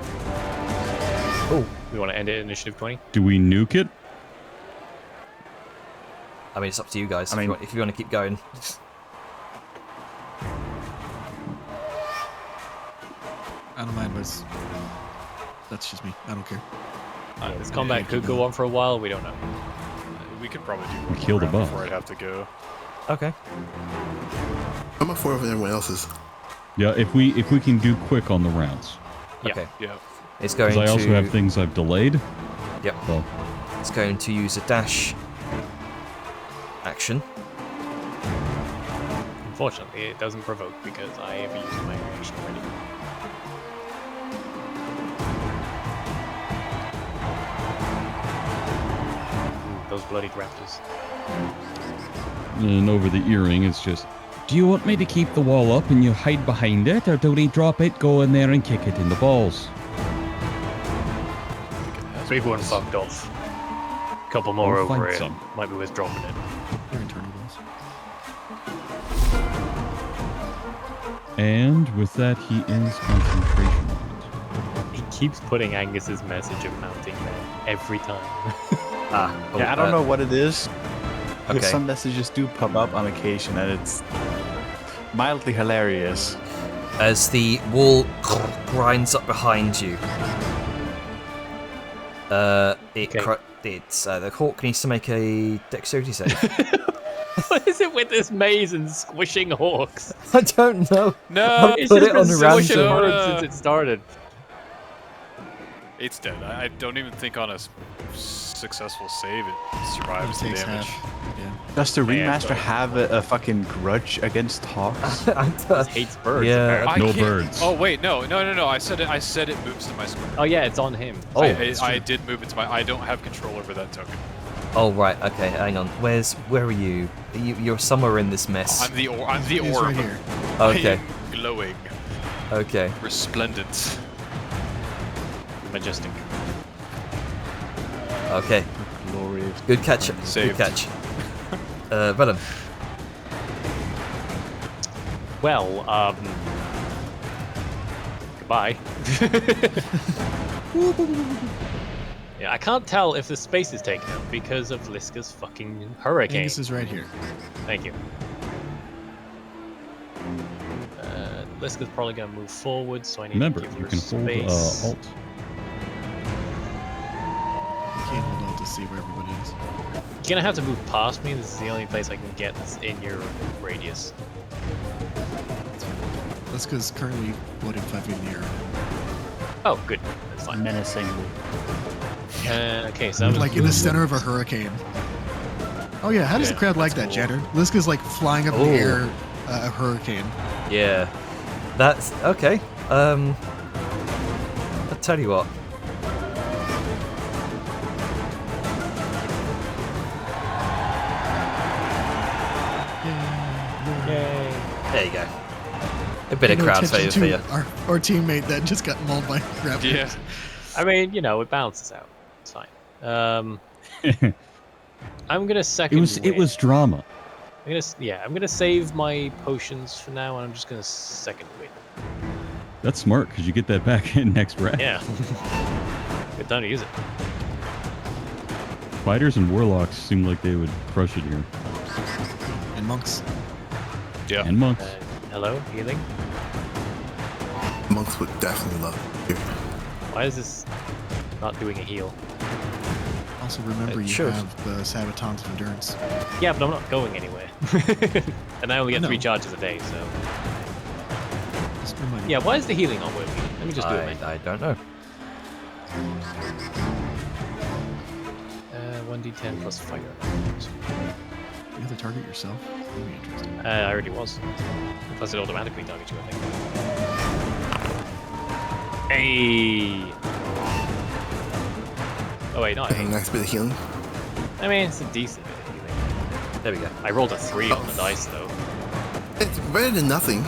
Oh, we want to end it at initiative 20? Do we nuke it? I mean, it's up to you guys. I mean- if you want to keep going. I don't mind, but that's just me. I don't care. This combat could go on for a while. We don't know. We could probably do one Kill more the round boss. before I'd have to go. Okay. I'm up for everyone else's. Yeah, if we can do quick on the rounds. Yeah. Okay. Yeah. It's going Because I also to. have things I've delayed. Yep. So It's going to use a dash action. Unfortunately, it doesn't provoke because I have used my reaction already. Ooh, those bloody raptors. and over the earring, it's just. Do you want me to keep the wall up and you hide behind it, or do we drop it, go in there and kick it in the balls? Big one fucked off. Couple more We'll over find it. some. Might be worth dropping it. They're internal balls. And with that, he ends concentration. He keeps putting Angus's message of mounting there every time. Yeah, I don't know what it is. But Okay. some messages do pop up on occasion, and it's mildly hilarious. As the wall grinds up behind you, the hawk needs to make a dexterity save. What is it with this maze and squishing hawks? I don't know. No, It's Put just it on been a random- squishing birds Uh, since it started. it's dead. I don't even think on a successful save it survives the Takes damage. half. Yeah. Does the Man, remaster sorry. have a fucking grudge against hawks? It hates birds. Yeah. apparently. No I can't- birds. Oh wait, no. I said it moves to my square. Oh yeah, it's on him. Oh, I did move it to my. I don't have control over that token. Oh right, okay, hang on. Where are you? You're somewhere in this mess. I'm the He's orb. right here. Okay, I am glowing, okay. resplendent. Majestic. Okay, Glorious. good catch. Saved. Good catch. Velen. Well, goodbye. Yeah, I can't tell if the space is taken up because of Liska's fucking hurricane. Angus is right here. Thank you. Liska's probably gonna move forward, so I need Remember, to give you her can space. hold Alt. You can't hold on to see where everybody is. You're gonna have to move past me. This is the only place I can get that's in your radius. That's because currently floating 5 feet in the air. Oh, good. That's fine. Menacingly. Okay, so I'm Like in the center of a hurricane. Oh yeah, how does the Yeah, crowd like that, that's cool. Jenner? Liska's like flying up in Oh. the air, a hurricane. Yeah, that's okay. I'll tell you what. Yay. There you go. A bit of No crowd attention favour for you. to our teammate that just got mauled by raptors. Yeah. I mean, you know, it balances out. It's fine. I'm gonna second. It was drama. I'm gonna save my potions for now, and I'm just gonna second win. That's smart because you get that back in next round. Yeah. Good time to use it. Fighters and warlocks seem like they would crush it here. And monks. Yeah. And monks. Hello, healing. Monks would definitely love it. Why is this not doing a heal? Also remember It you should. have the Sabatons of Endurance. Yeah, but I'm not going anywhere. And I only get No. 3 charges a day, so. Just remind Yeah, why is the healing not working? Let me just do it, man. I don't know. 1d10 plus fire. you have to target yourself. That'd be interesting. I already was. Plus it automatically targets you, I think. Hey! Oh wait, not A hey. nice bit of healing. I mean, it's a decent bit of healing. There we go. I rolled a 3 on the dice, though. It's better than nothing.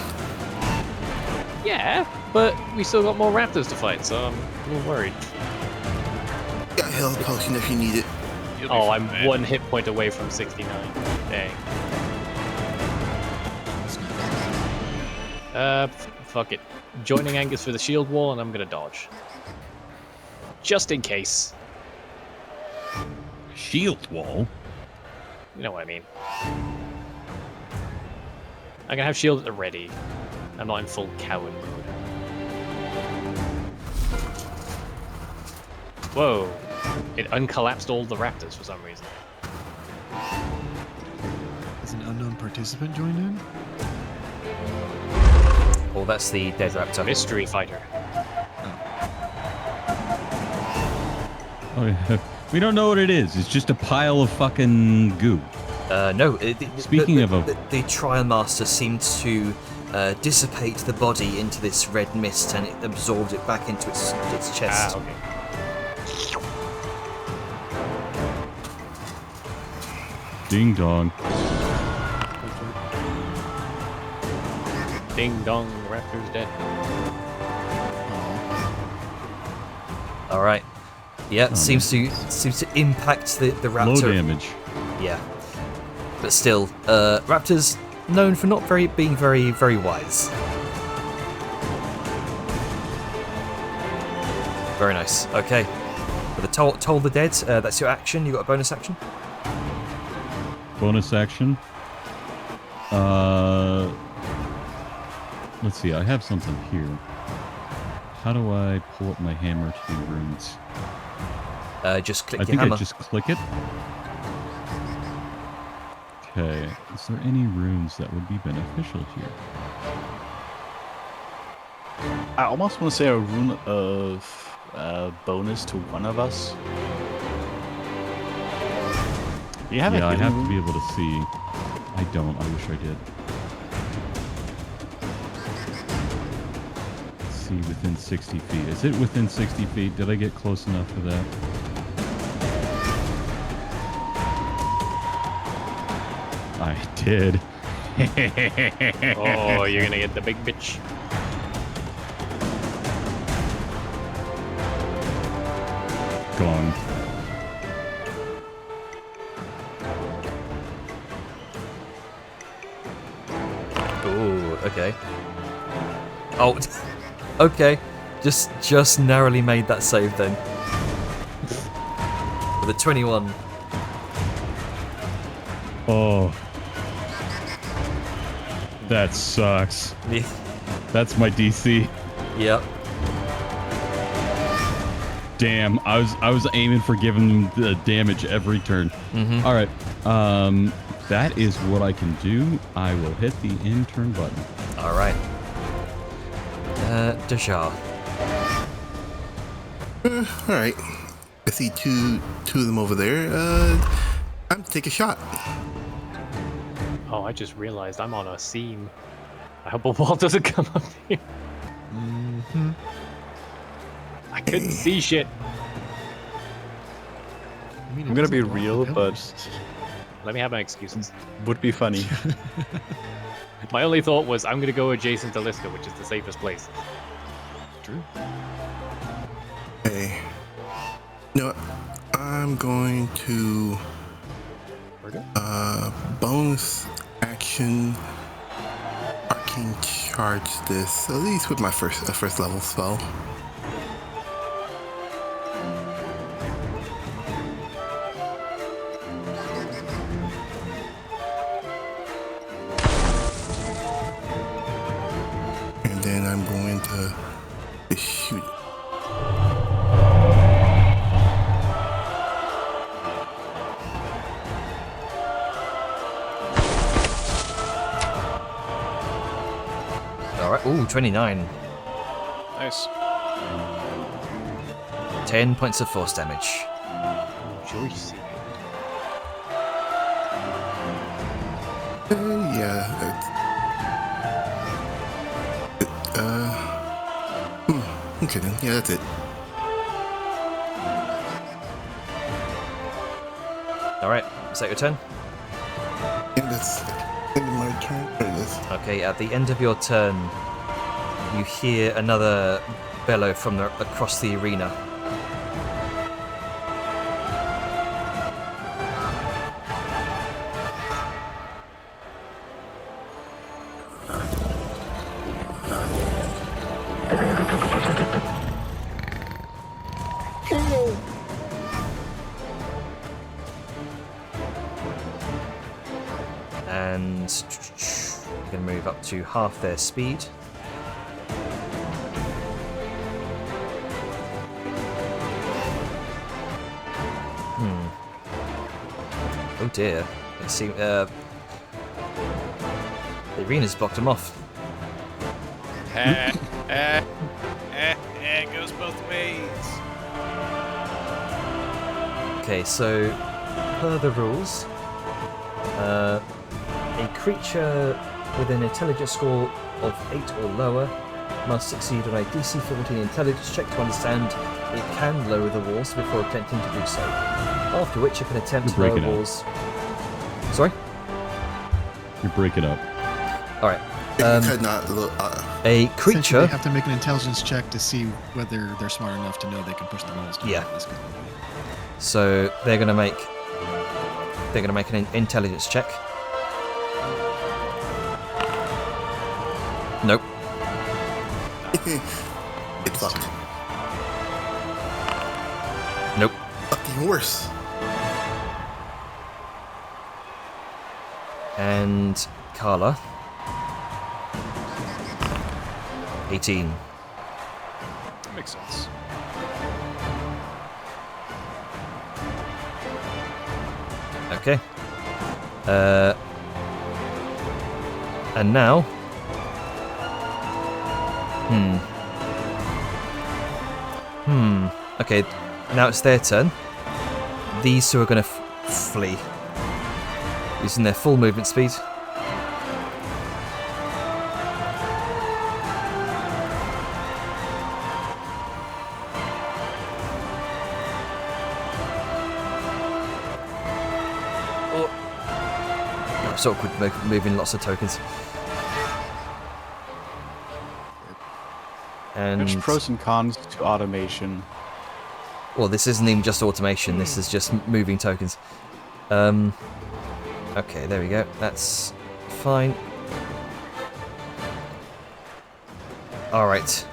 Yeah, but we still got more raptors to fight, so I'm a little worried. Got health potion if you need it. You'll be Oh, fine, I'm man. 1 hit point away from 69. Dang. Fuck it. Joining Angus for the shield wall, and I'm gonna dodge. Just in case. Shield wall. You know what I mean. I'm gonna have shield at the ready. I'm not in full coward mode. Whoa! It uncollapsed all the raptors for some reason. Has an unknown participant joined in? Oh, that's the dead raptor. Mystery fighter. Oh, yeah. We don't know what it is. It's just a pile of fucking goo. No. Speaking of the Trial Master seemed to dissipate the body into this red mist, and it absorbed it back into its chest. Ah, okay. Ding dong. Ding dong, raptor's dead. All right. Yeah, seems to impact the raptor. Low damage. Yeah. But still, raptors known for not being very wise. Very nice. Okay. With the toll the dead, that's your action. You got a bonus action. Bonus action. Let's see. I have something here. How do I pull up my hammer to do runes? Just click I your think hammer. I just click it. Okay. Is there any runes that would be beneficial here? I almost want to say a rune of bonus to one of us. You have Yeah, a I have to rune? be able to see. I don't. I wish I did. Let's see, within 60 feet. Is it within 60 feet? Did I get close enough for that? I did. Oh, you're gonna get the big bitch. Gone. Ooh, okay. Oh, okay. Just narrowly made that save then. With a 21. Oh. That sucks. Yeah. That's my DC. Yep. Damn, I was aiming for giving them the damage every turn. Mhm. All right, that is what I can do. I will hit the end turn button. All right. Dejar. All right. I see two of them over there. I'm to take a shot. Oh, I just realized I'm on a seam. I hope a wall doesn't come up here. Mm-hmm. I couldn't see shit. I'm gonna be real, but Let me have my excuses. would be funny. My only thought was I'm gonna go adjacent to Liska, which is the safest place. True. Hey. You know what? I'm going to bonus action arcane charge this, at least with my first level spell. And then I'm going to shoot. All right. Ooh, 29. Nice. 10 points of force damage. Juicy. Yeah. Okay then. Yeah, that's it. All right. Is that your turn? And that's end of my turn. There it is. Okay. At the end of your turn, you hear another bellow from across the arena. and we're going to move up to half their speed. Oh dear. It seems the arena's blocked them off. It goes both ways. Okay, so per the rules, a creature with an intelligence score of 8 or lower must succeed on a DC 14 intelligence check to understand it can lower the walls before attempting to do so. After which it can attempt to lower walls. Sorry? You break it up. Alright. Could not. A Essentially, creature. they have to make an intelligence check to see whether they're smart enough to know they can push the walls down. Yeah. That's good. So they're gonna make an intelligence check. Nope. It's fucked. Nope. Fucking worse. And Carla. 18. That makes sense. Okay. And now. Okay, now it's their turn. These two are going to flee. Using their full movement speed. It's awkward moving lots of tokens. And There's pros and cons to automation. well, this isn't even just automation. This is just moving tokens. Okay, there we go. That's fine. All right,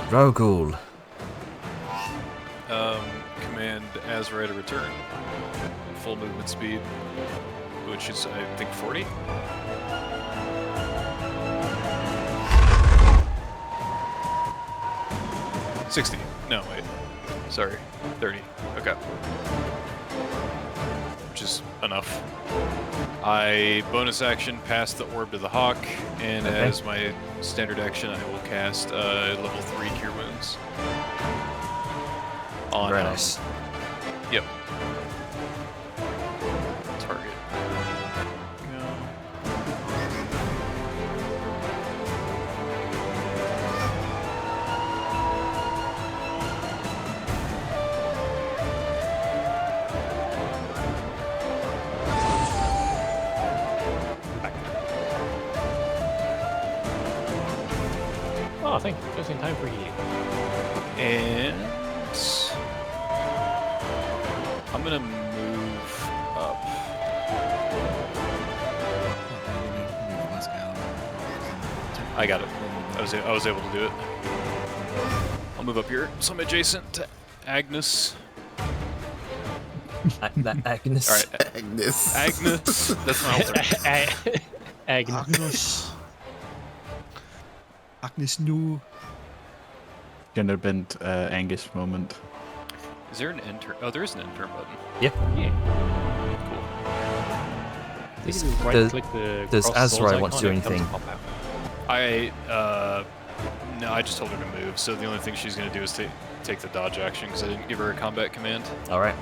Rogul. Command Azra to return. Full movement speed, which is, I think, 40. $60. No, wait. Sorry. 30. Okay. Which is enough. I bonus action pass the orb to the hawk, and Okay. as my standard action, I will cast level 3 Cure Wounds. On Very nice. Yep. Target. Go. Oh, thank you. Just in time for healing. And I'm gonna move up. I got it. I was able to do it. I'll move up here, so I'm adjacent to Agnes. Agnes. All right, Agnes. Agnes. That's my alter. Agnes. Agnes no. Gender bent Angus moment. Is there an enter? Oh, there is an enter button. Yep. Yeah. Cool. I think if you right-click the does cross swords Azrai want to do icon, it comes anything? pop out. No, I just told her to move. So the only thing she's gonna do is take the dodge action because I didn't give her a combat command. All right.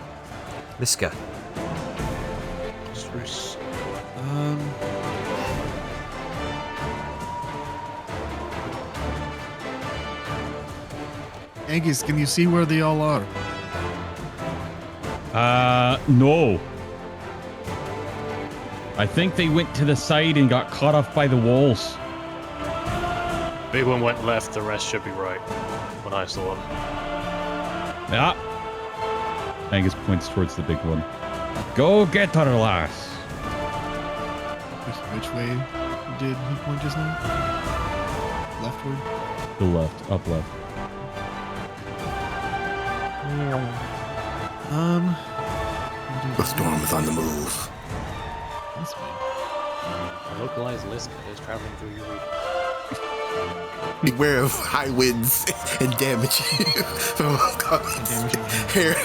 Liska. Spruce. Angus, can you see where they all are? No. I think they went to the side and got cut off by the walls. Big one went left, the rest should be right. When I saw him. Yeah. Angus points towards the big one. Go get her, lass. Which way did he point just now? Leftward? The left, up left. The storm is on the move. This way. A localized listener is traveling through your region. Beware of high winds and damage from Damaging him. hair.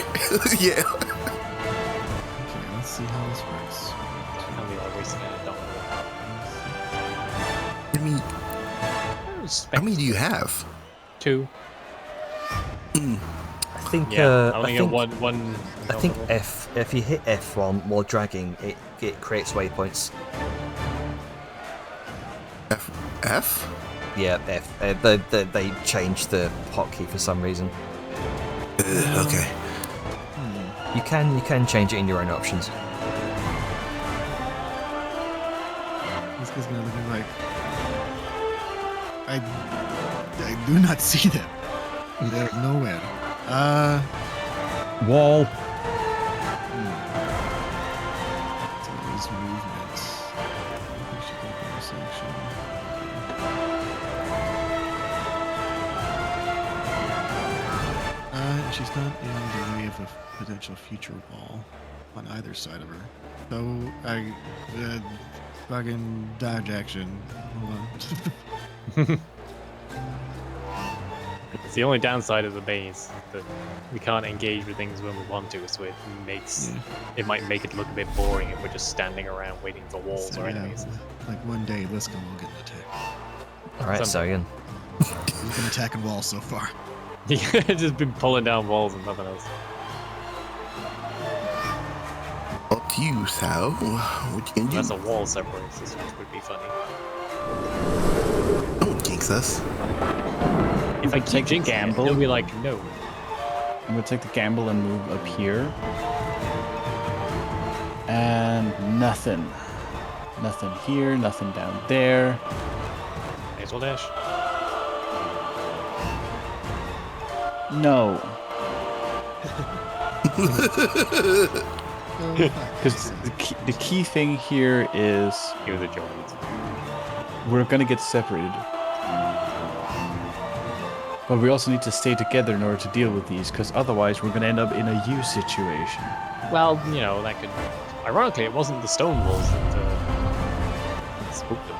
Yeah. Okay, let's see how this works. How many are wasting it? Don't I mean, how many do you have? 2. I think. Yeah, I I only think, get one. I think level. F. If you hit F while dragging, it creates waypoints. F? Yeah, F. They changed the hotkey for some reason. Okay. You can change it in your own options. This guy's gonna look like I do not see them. They're nowhere. Wall. These movements. We should go for a section. She's not in the way of a potential future wall on either side of her. So I fucking dodge action. Hold on. It's the only downside of the maze that we can't engage with things when we want to, so it makes it might make it look a bit boring if we're just standing around waiting for walls or Yeah, enemies. like one day Liska will get an attack. All right, Some- Sarian. He's been attacking walls so far. Just been pulling down walls and nothing else. Up to you, Sal. What you can do? Unless a wall separates us, which would be funny. Don't jinx us. If I take keep the jinxing it, gamble. they'll be like, no. I'm gonna take the gamble and move up here. And nothing. Nothing here, nothing down there. May as well dash. No. Oh, Because the key thing here is You're the joint. we're gonna get separated. But we also need to stay together in order to deal with these, because otherwise we're gonna end up in a U situation. Well, you know, that could... Ironically, it wasn't the stone walls that spooked them.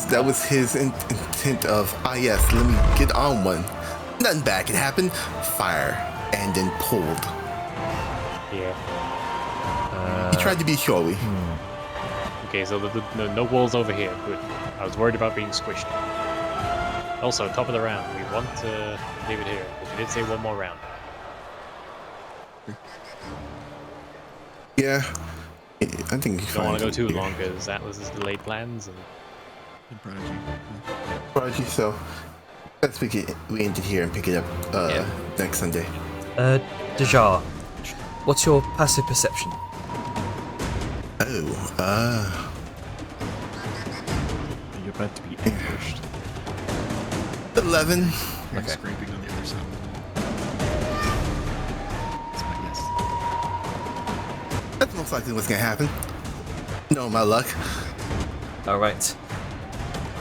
That was his intent of, yes, let me get on one. Nothing bad can happen. Fire. And then pulled. Yeah. He tried to be showy. Okay, so no walls over here. Good. I was worried about being squished. Also, top of the round, we want to leave it here. Because we did say one more round. Yeah. I think he's Don't want to go fine too here. long because Atlas has delayed plans and Good prodigy. Prodigy, so let's we end it here and pick it up next Sunday. Dejar, what's your passive perception? Oh, You're about to be ambushed. 11. Hearing Okay. scraping on the other side. That's my guess. That's most likely what's gonna happen. No, my luck. All right.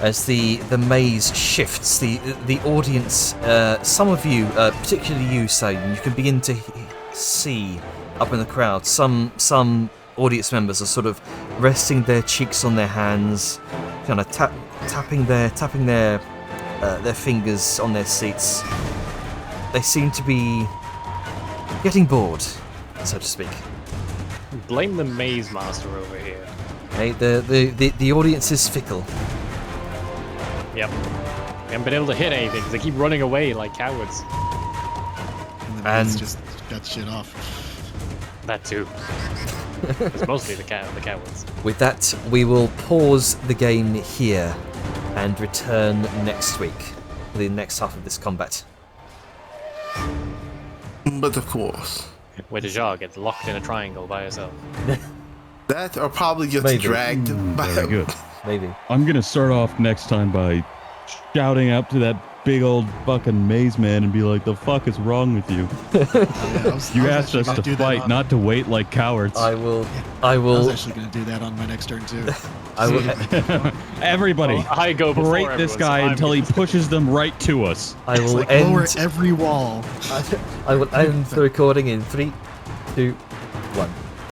As the maze shifts, the audience, some of you, particularly you, Satan, you can begin to see up in the crowd. Some audience members are sort of resting their cheeks on their hands, kind of tapping their fingers on their seats. They seem to be getting bored, so to speak. blame the maze master over here. Okay, the audience is fickle. Yep. We haven't been able to hit anything because they keep running away like cowards. And the maze just shut shit off. That too. It's mostly the cowards. With that, we will pause the game here and return next week for the next half of this combat. But of course, Where Dejar gets locked in a triangle by herself. that or probably just Maybe. dragged by. Very good. Maybe. I'm gonna start off next time by shouting out to that big old fucking maze man and be like, "The fuck is wrong with you? You asked us to fight, not to wait like cowards." I will. I was actually going to do that on my next turn too. I will. Everybody, Well, I go before berate this everyone, guy so I'm until he gonna- pushes them right to us. I It's will like lower end. every wall. I will end the recording in 3, 2, 1.